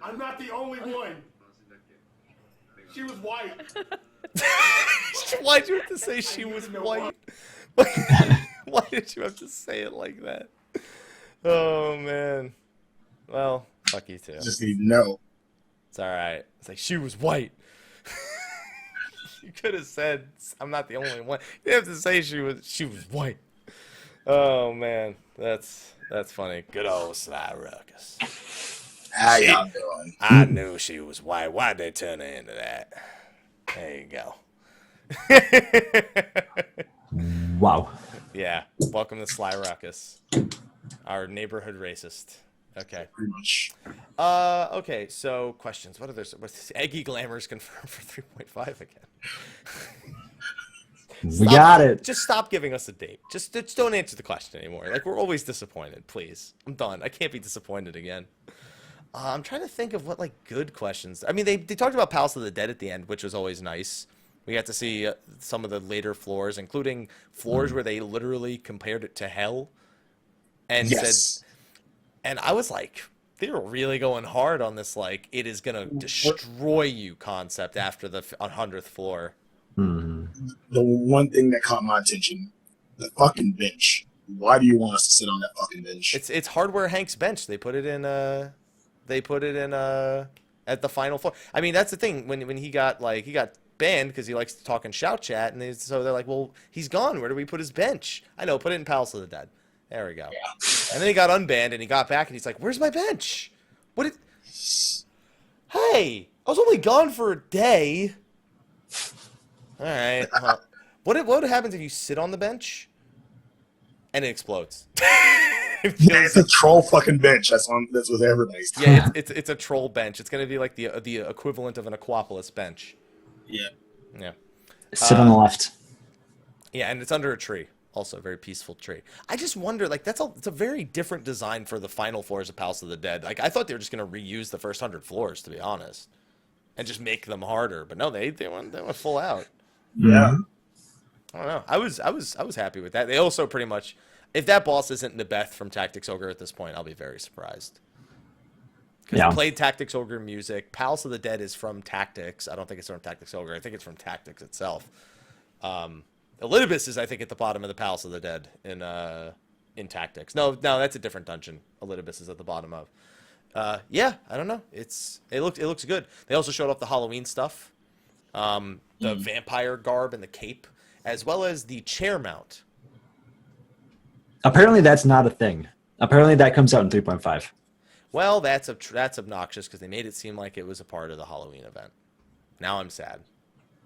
I'm not the only one. She was white. Why'd you have to say she was white? Why did you have to say it like that? Oh man. Well, fuck you too. Just need to know. It's all right. It's like she was white. You could have said I'm not the only one. You didn't have to say she was white. Oh man, that's funny. Good old Sly Ruckus. How y'all doing? I knew she was white. Why'd they turn her into that? There you go. Wow. Yeah. Welcome to Sly Ruckus, our neighborhood racist. Okay. Pretty much. Okay. So questions. What are there? What's Eggy Glamour's confirmed for 3.5 again? We got it. Just stop giving us a date. Just don't answer the question anymore. Like, we're always disappointed. Please. I'm done. I can't be disappointed again. I'm trying to think of what, like, good questions. I mean, they talked about Palace of the Dead at the end, which was always nice. We got to see some of the later floors, including floors where they literally compared it to hell. And said, and I was like, they were really going hard on this, like, it is going to destroy you concept after the 100th floor. The one thing that caught my attention, the fucking bench. Why do you want us to sit on that fucking bench? It's Hardware Hank's bench. They put it in at the final floor. I mean, that's the thing. When he got banned because he likes to talk in shout chat, and so they're like, well, he's gone. Where do we put his bench? I know, put it in Palace of the Dead. There we go. Yeah. And then he got unbanned, and he got back, and he's like, where's my bench? Hey, I was only gone for a day. All right. Well, what happens if you sit on the bench and it explodes? It's a troll fucking bench. That's what everybody's talking. Yeah, it's a troll bench. It's gonna be like the equivalent of an Aquapolis bench. Yeah. Yeah. Sit on the left. Yeah, and it's under a tree. Also, a very peaceful tree. I just wonder, like, it's a very different design for the final floors of Palace of the Dead. Like, I thought they were just gonna reuse the first 100 floors, to be honest, and just make them harder. But no, they went full out. Yeah. I don't know. I was happy with that. They also pretty much, if that boss isn't Nabeth from Tactics Ogre at this point, I'll be very surprised. Because he played Tactics Ogre music. Palace of the Dead is from Tactics. I don't think it's from Tactics Ogre. I think it's from Tactics itself. Elidibus is, I think, at the bottom of the Palace of the Dead in Tactics. No, that's a different dungeon. Elidibus is at the bottom of. Yeah, I don't know. It looks good. They also showed off the Halloween stuff. The vampire garb and the cape, as well as the chair mount. Apparently that's not a thing. Apparently that comes out in 3.5. Well, that's obnoxious because they made it seem like it was a part of the Halloween event. Now I'm sad.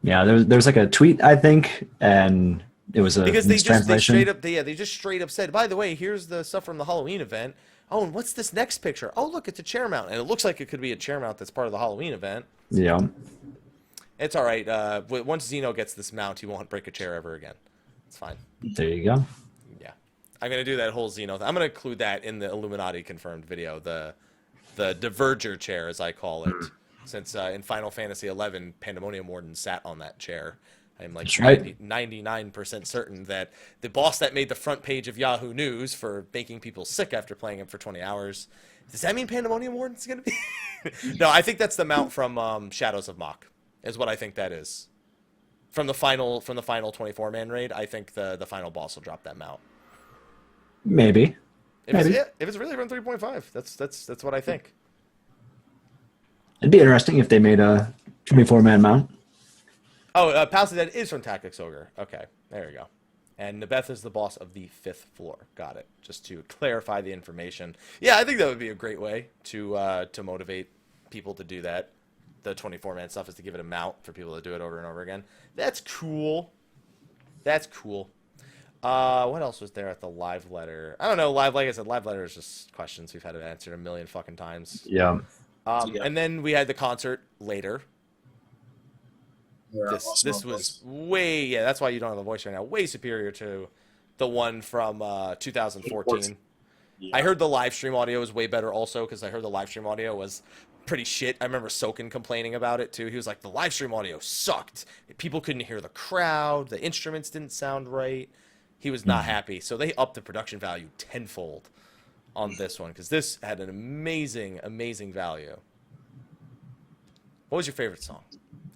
Yeah, there's like a tweet, I think, and it was a mistranslation. They just straight up said, by the way, here's the stuff from the Halloween event. Oh, and what's this next picture? Oh, look, it's a chair mount. And it looks like it could be a chair mount that's part of the Halloween event. Yeah. It's all right. Once Zeno gets this mount, he won't break a chair ever again. It's fine. There you go. Yeah. I'm going to do that whole Zeno thing. I'm going to include that in the Illuminati confirmed video, the Diverger chair, as I call it. Since in Final Fantasy XI, Pandemonium Warden sat on that chair. I'm like 99% certain that the boss that made the front page of Yahoo News for making people sick after playing him for 20 hours. Does that mean Pandemonium Warden's going to be? No, I think that's the mount from Shadows of Mach. Is what I think that is. From the final 24-man raid, I think the final boss will drop that mount. Maybe. If it's really from 3.5, that's what I think. It'd be interesting if they made a 24-man mount. Oh, Palace of the Dead is from Tactics Ogre. Okay, there you go. And Nabeth is the boss of the 5th floor. Got it. Just to clarify the information. Yeah, I think that would be a great way to motivate people to do that. The 24-man stuff is to give it a mount for people to do it over and over again. That's cool. What else was there at the live letter? I don't know. Like I said, live letter is just questions we've had to answer a million fucking times. Yeah. And then we had the concert later. This was way, that's why you don't have a voice right now. Way superior to The one from 2014. Yeah. I heard the live stream audio was way better also because I heard the live stream audio was pretty shit. I remember Soken complaining about it too. He was like, the live stream audio sucked. People couldn't hear the crowd. The instruments didn't sound right. He was not happy. So they upped the production value tenfold on this one because this had an amazing, amazing value. What was your favorite song?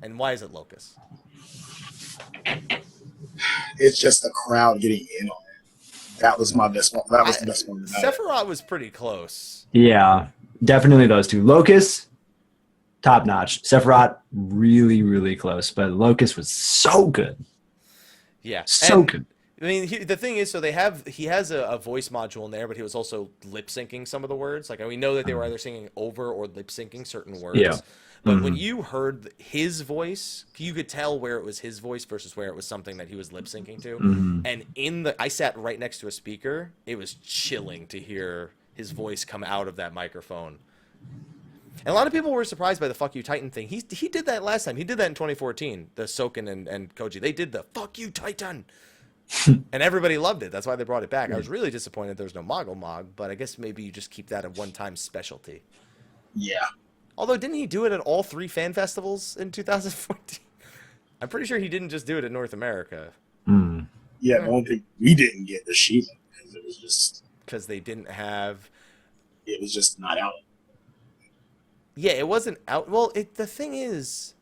And why is it Locust? It's just the crowd getting in on it. That was my best one. That was the best one. Sephiroth was pretty close. Yeah, definitely those two. Locust, top notch. Sephiroth, really, really close. But Locust was so good. Yeah. So good. I mean, the thing is, so he has a voice module in there, but he was also lip syncing some of the words. Like, we know that they were either singing over or lip syncing certain words. Yeah. But when you heard his voice, you could tell where it was his voice versus where it was something that he was lip syncing to. And I sat right next to a speaker. It was chilling to hear his voice come out of that microphone. And a lot of people were surprised by the "Fuck You Titan" thing. He did that last time. He did that in 2014. The Soken and Koji, they did the "Fuck You Titan." And everybody loved it. That's why they brought it back. I was really disappointed there was no Moggle Mog, but I guess maybe you just keep that a one-time specialty. Yeah. Although, didn't he do it at all 3 fan festivals in 2014? I'm pretty sure he didn't just do it in North America. Yeah, the only thing we didn't get the Shiva because it was just... Because they didn't have... It was just not out. Yeah, it wasn't out... Well, the thing is...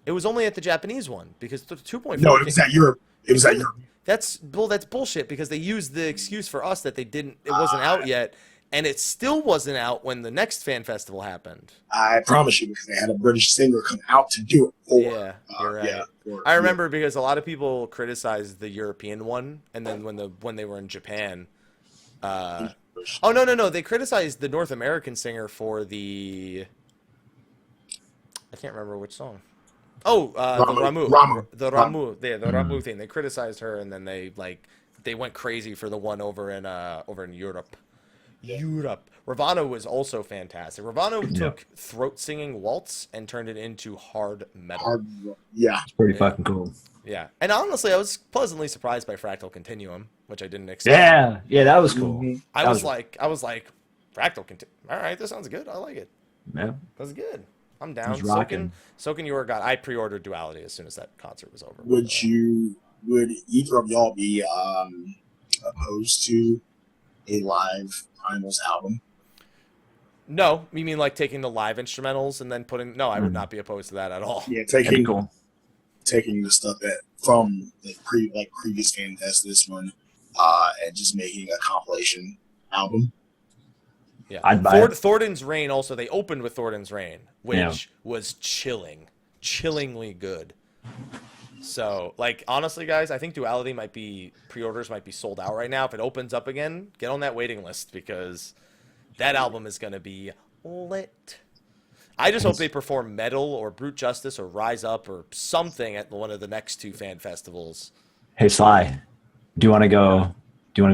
It was only at the Japanese one, because the 2.4... No, it was at Europe. It was at Europe. That's bullshit, because they used the excuse for us that it wasn't out yet, and it still wasn't out when the next fan festival happened. I promise you, because they had a British singer come out to do it for. Yeah, you're right. I remember because a lot of people criticized the European one, and then when they were in Japan, oh no, they criticized the North American singer for the, I can't remember which song. Oh, the Ramu thing. They criticized her, and then they went crazy for the one over in Europe. Europe. Ravana was also fantastic. Ravana took throat singing waltz and turned it into hard metal. It's pretty fucking cool. Yeah, and honestly, I was pleasantly surprised by Fractal Continuum, which I didn't expect. Yeah, that was cool. I was like, Fractal Continuum. All right, this sounds good. I like it. Yeah, that was good. I'm down. Soken, you were God. I pre-ordered Duality as soon as that concert was over. Would either of y'all be opposed to a live Primals album? No, you mean like taking the live instrumentals and then putting? No, I would not be opposed to that at all. Yeah, taking the stuff from the previous fan test, this one, and just making a compilation album. Yeah, I'd buy it. Thornton's Reign also. They opened with Thornton's Reign, which was chillingly good. So, honestly, guys, I think Duality pre-orders might be sold out right now. If it opens up again, get on that waiting list because that album is going to be lit. I just hope they perform Metal or Brute Justice or Rise Up or something at one of the next 2 fan festivals. Hey, Sly, do you want to go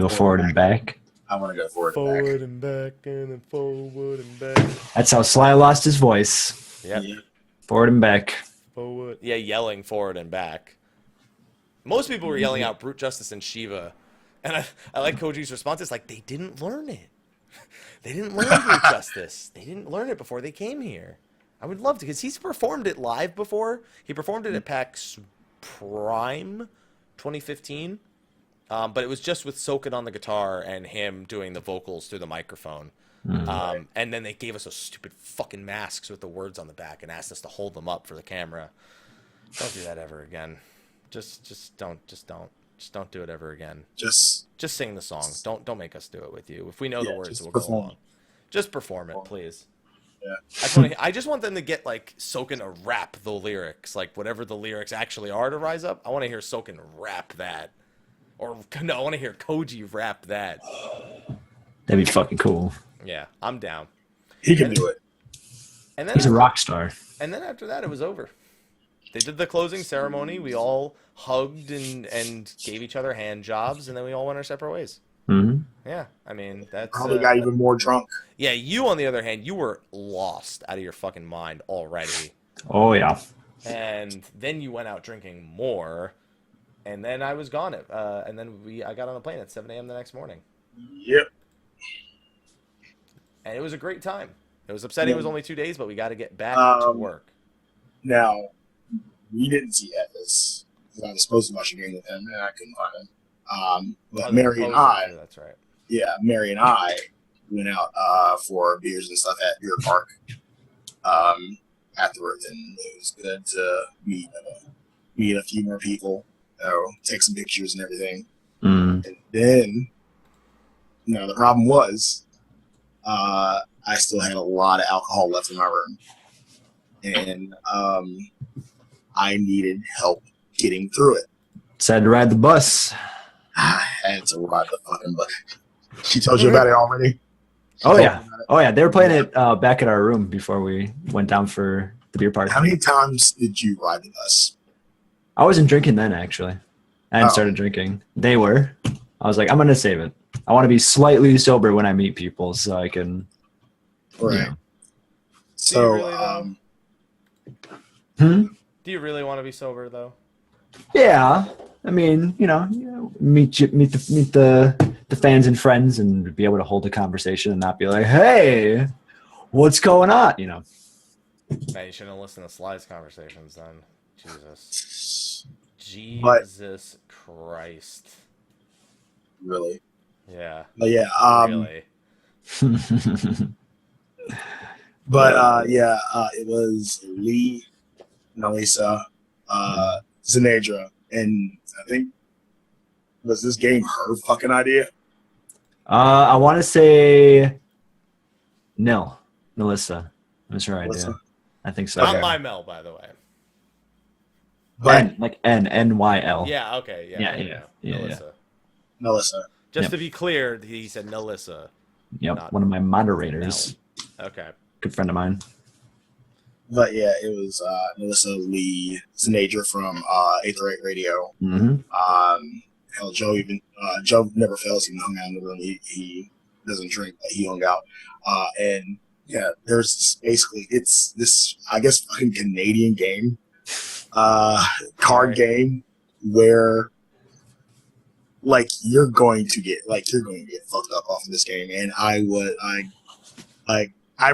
forward and back? I want to go forward and back and then forward and back. That's how Sly lost his voice. Yep. Yeah. Forward and back. Forward. Yeah, yelling forward and back. Most people were yelling out Brute Justice and Shiva. And I like Koji's response. It's like, they didn't learn it. They didn't learn Brute Justice. They didn't learn it before they came here. I would love to, because he's performed it live before. He performed it at PAX Prime 2015. But it was just with Soken on the guitar and him doing the vocals through the microphone. And then they gave us those stupid fucking masks with the words on the back and asked us to hold them up for the camera. Don't do that ever again. Just don't do it ever again. Just sing the song. Don't make us do it with you. If we know the words, we'll go along. Just perform it, please. Yeah. I just want them to get Soken to rap the lyrics, whatever the lyrics actually are to Rise Up. I want to hear Soken rap that. Or no, I want to hear Koji rap that. That'd be fucking cool. Yeah, I'm down. He can do it. And then he's a rock star. And then after that, it was over. They did the closing ceremony. We all hugged and gave each other hand jobs, and then we all went our separate ways. Mm-hmm. Yeah, I mean that's probably got even more drunk. Yeah, you on the other hand, you were lost out of your fucking mind already. Oh yeah. And then you went out drinking more. And then I was gone. And then I got on a plane at 7 a.m. the next morning. Yep. And it was a great time. It was upsetting. It was only 2 days, but we got to get back to work. Now, we didn't see Ethis because I was supposed to watch a game with him, and I couldn't find him. But Mary and I, that's right. Yeah, Mary and I went out for beers and stuff at Beer Park afterwards, and it was good to meet a few more people, take some pictures and everything. And then, the problem was I still had a lot of alcohol left in my room, and I needed help getting through it. Decided to ride the bus. I had to ride the fucking bus. She told you about it already? Oh yeah. They were playing it back at our room before we went down for the beer party. How many times did you ride the bus? I wasn't drinking then, actually. I hadn't started drinking. They were. I was like, I'm gonna save it. I want to be slightly sober when I meet people, so I can. Right. So, Do do you really want to be sober though? Yeah. I mean, meet the fans and friends and be able to hold a conversation and not be like, hey, what's going on? Man, you shouldn't listen to Sly's conversations then. Jesus Christ. Really? Yeah. But yeah. Really. But it was Lee, Melissa, Zenadra, and I think was this game her fucking idea? I want to say Melissa. That's her idea. I think so. Not my Mel, by the way. But N-Y-L. Yeah, okay. Yeah. Melissa. Just to be clear, he said Melissa. Yep, one of my moderators. Mel. Okay. Good friend of mine. But yeah, it was Melissa, Lee, Zenadra from 808 Radio. Hell, Joe never fails. He hung out in the room. He doesn't drink, but he hung out. And yeah, there's basically, it's this, I guess, fucking Canadian game, card game where you're going to get fucked up off of this game. And I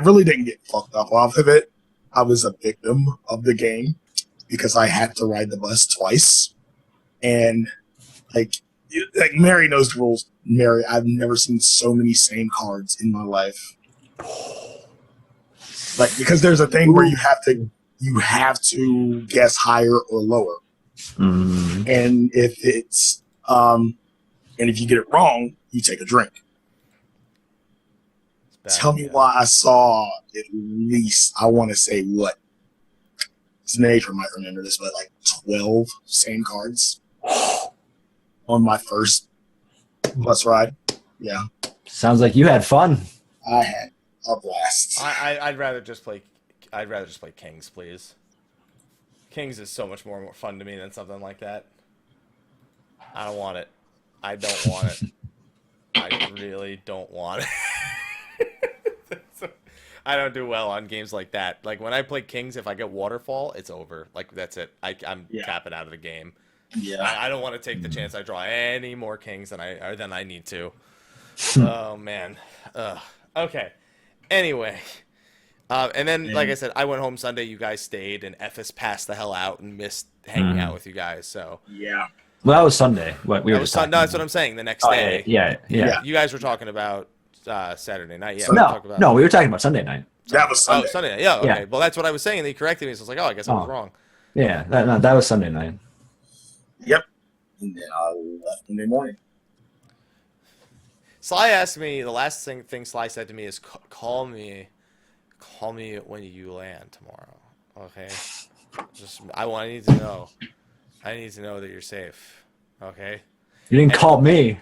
really didn't get fucked up off of it. I was a victim of the game because I had to ride the bus twice. And Mary knows the rules. Mary, I've never seen so many same cards in my life. Because there's a thing where you have to guess higher or lower. And if it's if you get it wrong, you take a drink. Tell me why I saw at least, I want to say what? Nature might remember this, but 12 same cards on my first bus ride. Yeah. Sounds like you had fun. I had a blast. I'd rather just play Kings, please. Kings is so much more fun to me than something like that. I don't want it. I don't want it. I really don't want it. I don't do well on games like that. When I play Kings, if I get Waterfall, it's over. That's it. I'm capping out of the game. Yeah. I don't want to take the chance I draw any more Kings than I need to. Oh man. Okay. Anyway. And then, like I said, I went home Sunday. You guys stayed, and FS passed the hell out and missed hanging out with you guys. So yeah. Well, that was Sunday. What we were just talking that's what I'm saying. The next day. Yeah. You guys were talking about Saturday night. Yeah. No, we were talking about Sunday night. That was Sunday. Oh, Sunday night. Yeah. Okay. Yeah. Well, that's what I was saying. And he corrected me. So I was like, I guess I was wrong. Yeah. That was Sunday night. Yep. And then I left Monday morning. Sly asked me, the last thing Sly said to me is, call me when you land tomorrow. Okay? I need to know. I need to know that you're safe. Okay? You didn't call me.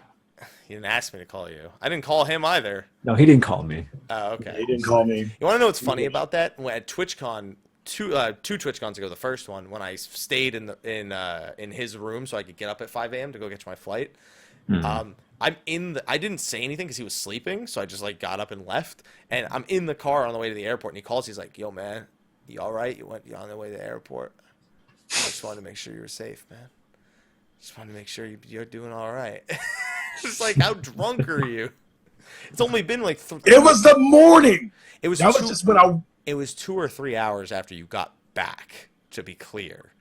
He didn't ask me to call you. I didn't call him either. No, he didn't call me. Oh, okay. He didn't call me. You want to know what's funny about that? At TwitchCon, two TwitchCons ago, the first one, when I stayed in his room so I could get up at 5 a.m. to go catch my flight, I didn't say anything because he was sleeping, so I just got up and left. And I'm in the car on the way to the airport, and he calls. He's like, "Yo, man, you all right? You're on the way to the airport. I just wanted to make sure you were safe, man." Just wanted to make sure you're doing all right. It's like, how drunk are you? It's only been like... It was the morning. It was that was just when I... It was 2 or 3 hours after you got back, to be clear.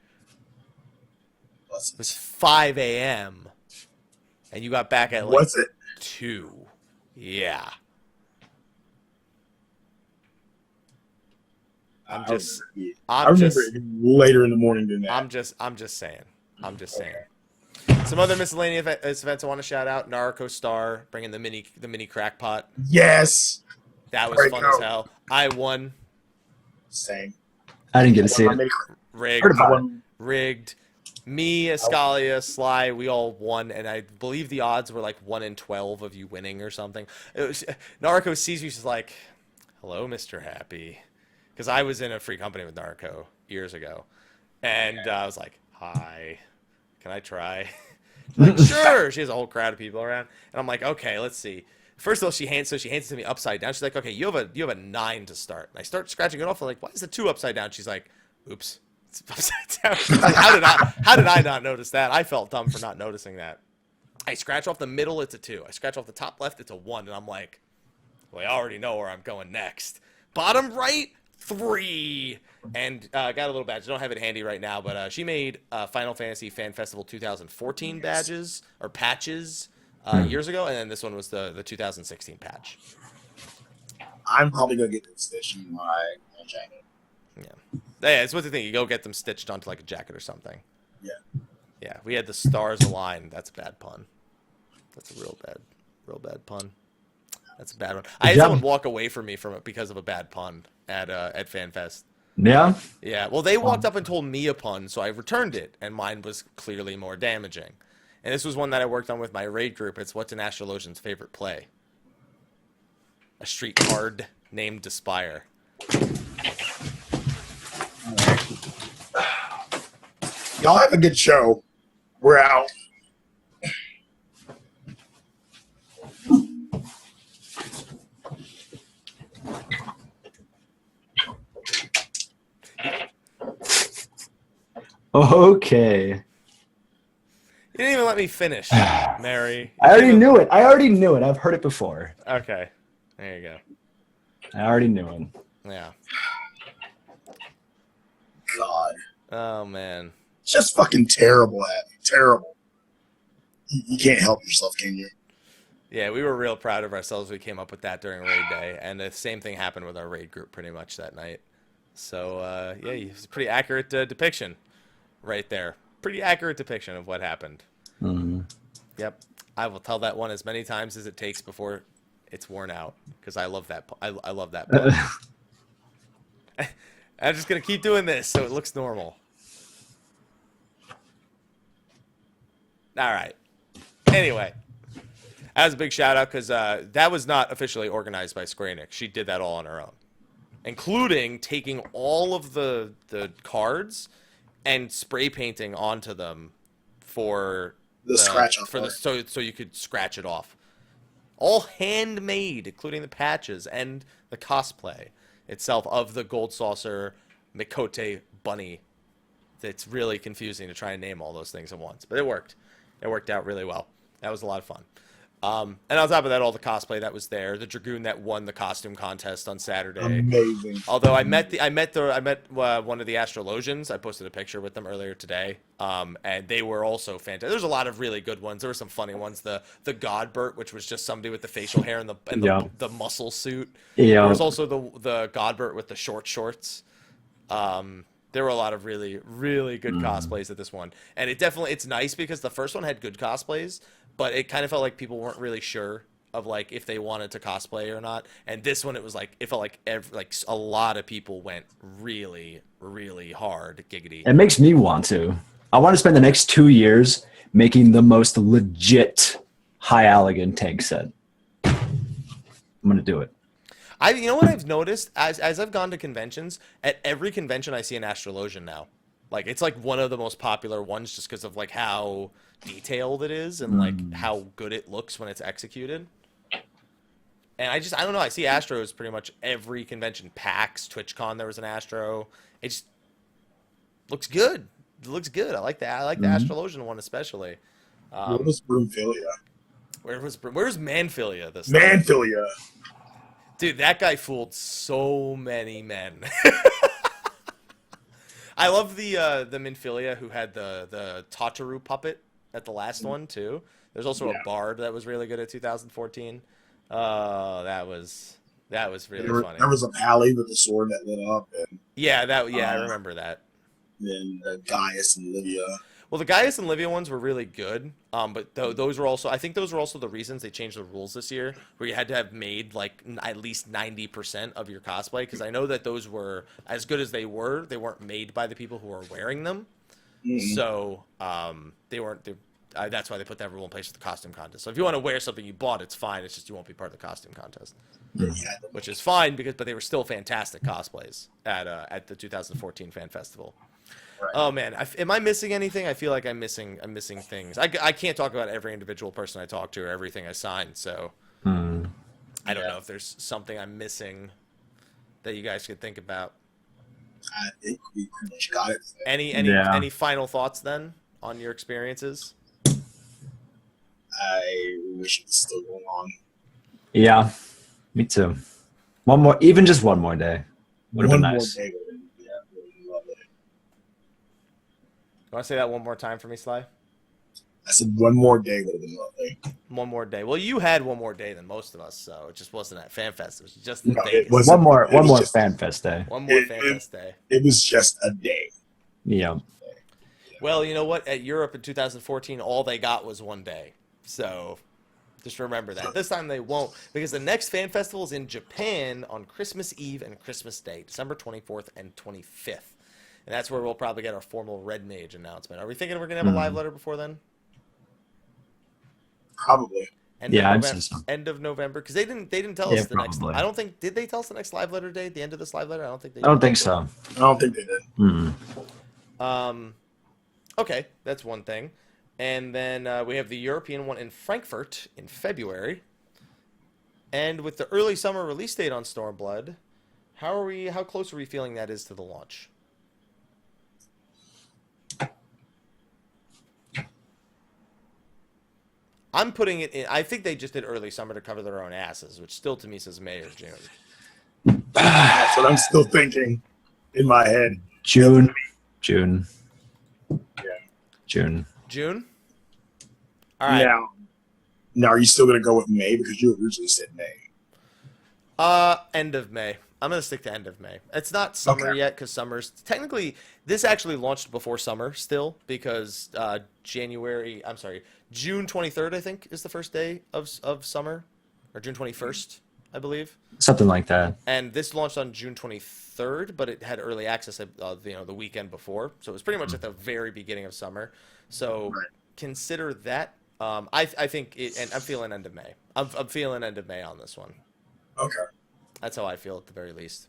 It was 5 a.m. And you got back at like... Was it? 2. Yeah. I remember it later in the morning than that. I'm just saying. Some other miscellaneous events I want to shout out. Naruto Star bringing the mini crackpot. Yes. That was fun as hell. I won. Same. I didn't get to see it. Rigged. Me, Escalia, Sly, we all won, and I believe the odds were like 1 in 12 of you winning or something. It was Naruto sees me, she's like, "Hello, Mr. Happy," because I was in a free company with Naruto years ago, and I was like, "Hi, can I try?" Like, sure. She has a whole crowd of people around, and I'm like, "Okay, let's see." First of all, she hands it to me upside down. She's like, "Okay, you have a 9 to start." And I start scratching it off. I'm like, "Why is the 2 upside down?" She's like, "Oops, it's upside down." She's like, how did I not notice that? I felt dumb for not noticing that. I scratch off the middle, it's a 2. I scratch off the top left, it's a 1, and I'm like, well, I already know where I'm going next. Bottom right, 3. And got a little badge. I don't have it handy right now, but she made Final Fantasy Fan Festival 2014 badges or patches years ago, and then this one was the 2016 patch. I'm probably gonna get this stitched in my jacket. Yeah, it's what the thing. You go get them stitched onto like a jacket or something. Yeah. Yeah, we had the stars align. That's a bad pun. That's a real bad pun. That's a bad one. I had someone walk away from me from it because of a bad pun at FanFest. Yeah? Yeah, well, they walked up and told me a pun, so I returned it, and mine was clearly more damaging. And this was one that I worked on with my raid group. It's what's an Astrologian's favorite play? A street card named Despire. Y'all have a good show. We're out. Okay. You didn't even let me finish, Mary. I already knew it. I've heard it before. Okay. There you go. I already knew it. Yeah. God. Oh, man. It's just fucking terrible at it. Terrible. You can't help yourself, can you? Yeah, we were real proud of ourselves. We came up with that during raid day, and the same thing happened with our raid group pretty much that night. So, yeah, it's a pretty accurate depiction right there. Pretty accurate depiction of what happened. Mm-hmm. Yep. I will tell that one as many times as it takes before it's worn out, because I love that. I love that pun. I'm just going to keep doing this so it looks normal. All right. Anyway, that was a big shout out because that was not officially organized by Square Enix. She did that all on her own, including taking all of the cards and spray painting onto them for the scratch off so you could scratch it off. All handmade, including the patches and the cosplay itself of the Gold Saucer Mikote bunny. It's really confusing to try and name all those things at once, but it worked. It worked out really well. That was a lot of fun. And on top of that, all the cosplay that was there. The Dragoon that won the costume contest on Saturday. Amazing. Although I met one of the Astrologians. I posted a picture with them earlier today. And they were also fantastic. There's a lot of really good ones. There were some funny ones. The Godbert, which was just somebody with the facial hair and the muscle suit. Yeah. There was also the Godbert with the short shorts. There were a lot of really, really good cosplays at this one. And it's nice because the first one had good cosplays, but it kind of felt like people weren't really sure of like if they wanted to cosplay or not. And this one, it felt like a lot of people went really, really hard giggity. It makes me want to. I want to spend the next 2 years making the most legit High Allegan tank set. I'm going to do it. You know what I've noticed as I've gone to conventions, at every convention I see an Astrologian now. Like it's like one of the most popular ones just because of like how detailed it is and like how good it looks when it's executed. And I don't know, I see Astros pretty much every convention. PAX, TwitchCon, there was an Astro. It just looks good. It looks good. I like that. I like the Astrolosian one especially. What was Broomfilia? Where's Manphilia this time? Manphilia. Dude, that guy fooled so many men. I love the Minfilia who had the Tataru puppet at the last one too. There's also a bard that was really good at 2014. That was really funny. There was a pally with the sword that lit up, and I remember that. Then Gaius and Livia. Well, the Gaius and Livia ones were really good, but those were also, I think those were also the reasons they changed the rules this year, where you had to have made like at least 90% of your cosplay, because I know that those were, as good as they weren't made by the people who were wearing them, so they weren't. That's why they put that rule in place with the costume contest. So if you want to wear something you bought, it's fine. It's just you won't be part of the costume contest, which is fine but they were still fantastic cosplays at the 2014 Fan Festival. Right. Oh man, am I missing anything? I feel like I'm missing things. I can't talk about every individual person I talk to or everything I signed, so I don't know if there's something I'm missing that you guys could think about. I think we pretty much got it. Any final thoughts then on your experiences? I wish it was still going on. Yeah, me too. Just one more day would have been nice. More day would have been, really lovely. You want to say that one more time for me, Sly? I said one more day would have been lovely. One more day. Well, you had one more day than most of us, so it just wasn't at FanFest. It was just in Vegas. It wasn't. One more just, FanFest day. One more FanFest day. It was just a day. Yeah. Well, you know what? At Europe in 2014, all they got was one day. So just remember that. This time they won't, because the next Fan Festival is in Japan on Christmas Eve and Christmas Day, December 24th and 25th. And that's where we'll probably get our formal Red Mage announcement. Are we thinking we're going to have a live letter before then? Probably. I'd say so. End of November, because they didn't tell us the probably. next. I don't think, did they tell us the next live letter day? The end of this live letter? I don't think they did. I don't think so. I don't think they did. Okay, that's one thing. And then we have the European one in Frankfurt in February. And with the early summer release date on Stormblood, how close are we feeling that is to the launch? I'm putting it in. I think they just did early summer to cover their own asses, which still to me says May or June. That's what I'm still thinking in my head. June. Yeah. June. All right. Now, are you still going to go with May? Because you originally said May. End of May. I'm going to stick to end of May. It's not summer yet, because summer's technically, this actually launched before summer still, because June 23rd, I think, is the first day of summer, or June 21st, I believe. Something like that. And this launched on June 23rd, but it had early access, the weekend before. So it was pretty much at the very beginning of summer. So consider that. I think and I'm feeling end of May. I'm feeling end of May on this one. Okay. That's how I feel at the very least.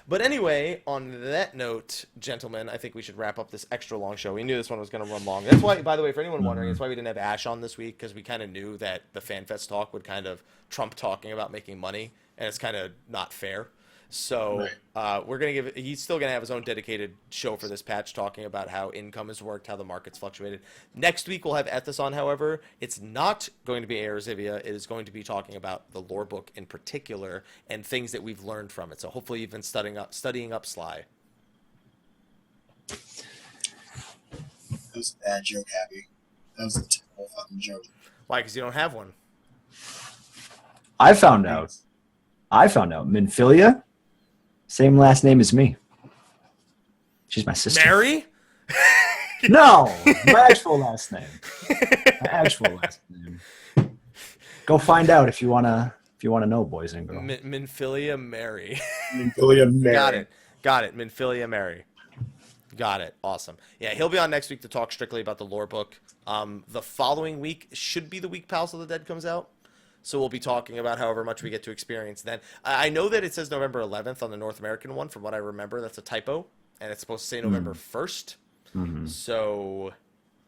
But anyway, on that note, gentlemen, I think we should wrap up this extra long show. We knew this one was going to run long. That's why, by the way, for anyone wondering, that's why we didn't have Ash on this week, because we kind of knew that the FanFest talk would kind of trump talking about making money, and it's kind of not fair. So we're going to he's still going to have his own dedicated show for this patch, talking about how income has worked, how the market's fluctuated. Next week we'll have Ethos on, however. It's not going to be Aerzivia. It is going to be talking about the lore book in particular and things that we've learned from it. So hopefully you've been studying up Slyh. That was a bad joke, Happy. That was a typical fucking joke. Why? Because you don't have one. I found out. Minfilia, same last name as me. She's my sister. Mary? No, my actual last name. Go find out if you wanna know, boys and girls. Minfilia Mary. Minfilia Mary. Got it. Minfilia Mary. Got it. Awesome. Yeah, he'll be on next week to talk strictly about the lore book. The following week should be the week Palace of the Dead comes out. So we'll be talking about however much we get to experience then. I know that it says November 11th on the North American one. From what I remember, that's a typo, and it's supposed to say November 1st. So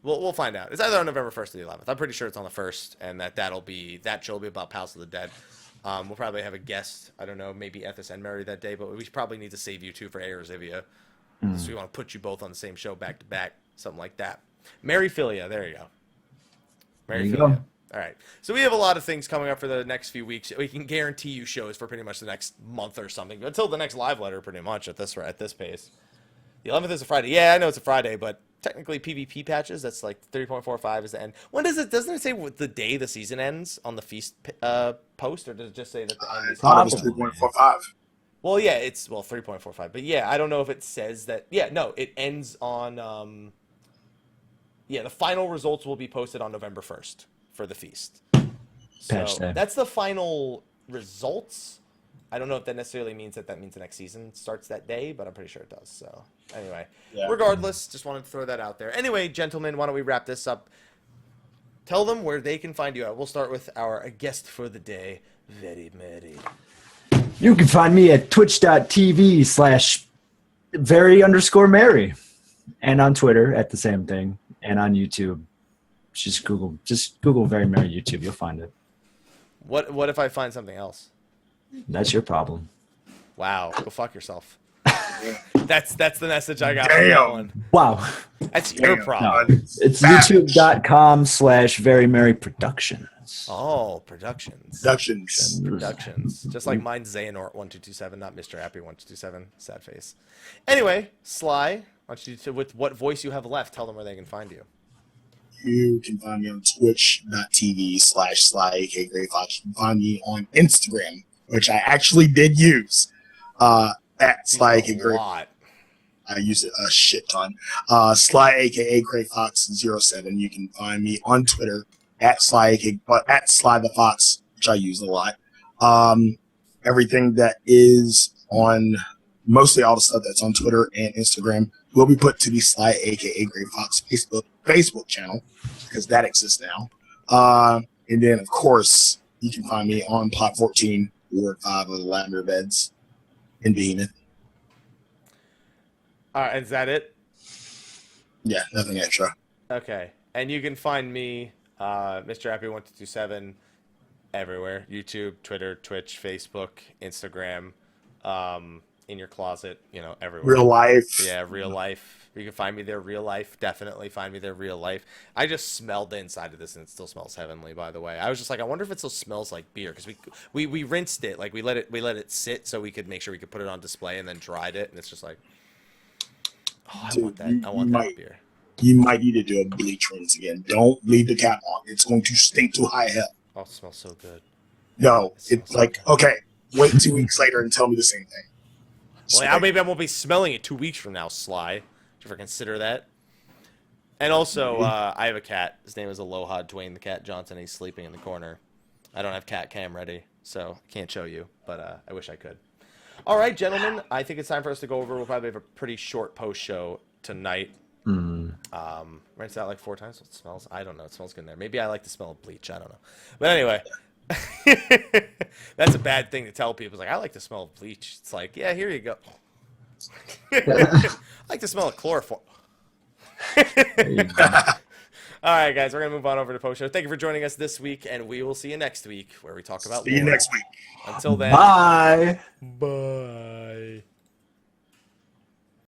we'll find out. It's either on November 1st or the 11th. I'm pretty sure it's on the 1st, and that show will be about Palace of the Dead. We'll probably have a guest. I don't know, maybe Ethos and Mary that day, but we probably need to save you two for Aerzivia. So we want to put you both on the same show back to back. something like that. Maryphilia, there you go. There you Maryphilia. go. All right. So we have a lot of things coming up for the next few weeks. We can guarantee you shows for pretty much the next month or something, until the next live letter, pretty much at this pace. The 11th is a Friday. Yeah, I know it's a Friday, but technically PvP patches. That's like 3.45 is the end. When does it? Doesn't it say what the day the season ends on the feast post, or does it just say that the end I is? thought it was 3.45. Well, yeah, it's 3.45, but yeah, I don't know if it says that. Yeah, no, it ends on. Yeah, the final results will be posted on November 1st for the feast. Patch So day. that's the final results. I don't know if that necessarily means that means the next season starts that day, but I'm pretty sure it does. So anyway, Yeah. regardless, just wanted to throw that out there. Anyway, gentlemen, why don't we wrap this up? Tell them where they can find you at. We'll start with our guest for the day, Very Mary. You can find me at twitch.tv/very_Mary and on Twitter at the same thing and on YouTube. Just Google Very Mary YouTube. You'll find it. What if I find something else? That's your problem. Wow, go fuck yourself. That's the message I got from that Damn. one. Wow. That's your Damn. problem. It's Savage. youtube.com/Very Mary Productions. Oh, Productions. Productions. Just like mine's Xehanort1227, not Mr. Happy1227. Sad face. Anyway, Sly, why don't you, with what voice you have left, tell them where they can find you. You can find me on twitch.tv/Slyakagreyfox. You can find me on Instagram, which I actually did use, at A Slyakagreyfox. lot. I use it a shit ton. Slyh, aka Greyfox07. You can find me on Twitter at Slythefox, which I use a lot. Everything that is on, mostly all the stuff that's on Twitter and Instagram, will be put to the Slyh, aka Greyfox Facebook channel, because that exists now. And then, of course, you can find me on Plot 14, Ward 5 of the Lavender Beds in Behemoth. All right, is that it? Yeah, nothing extra. Okay. And you can find me, Mr. Happy1227, everywhere. YouTube, Twitter, Twitch, Facebook, Instagram, in your closet, everywhere. Real life. Yeah, real life. You can find me there, real life. Definitely find me there, real life. I just smelled the inside of this, and it still smells heavenly, by the way. I was just like, I wonder if it still smells like beer, because we rinsed it. Like, we let it sit so we could make sure we could put it on display, and then dried it, and it's just like, oh, I want that. I want that beer. You might need to do a bleach rinse again. Don't leave the cap on. It's going to stink to high hell. Oh, it smells so good. No, It it's smells like, so good. okay, wait 2 weeks later and tell me the same thing. Well, now maybe I won't be smelling it 2 weeks from now, Sly. Did you ever consider that? And also, I have a cat. His name is Aloha Dwayne the Cat Johnson. He's sleeping in the corner. I don't have cat cam ready, so I can't show you, but I wish I could. All right, gentlemen, I think it's time for us to go over. We'll probably have a pretty short post show tonight. Rinse out like 4 times. It smells. I don't know. It smells good in there. Maybe I like the smell of bleach. I don't know. But anyway, that's a bad thing to tell people. It's like, I like the smell of bleach. It's like, yeah, here you go. I like the smell of chloroform. All right, guys, we're going to move on over to post show. Thank you for joining us this week, and we will see you next week where we talk about See you lore. next week. Until then, Bye. bye.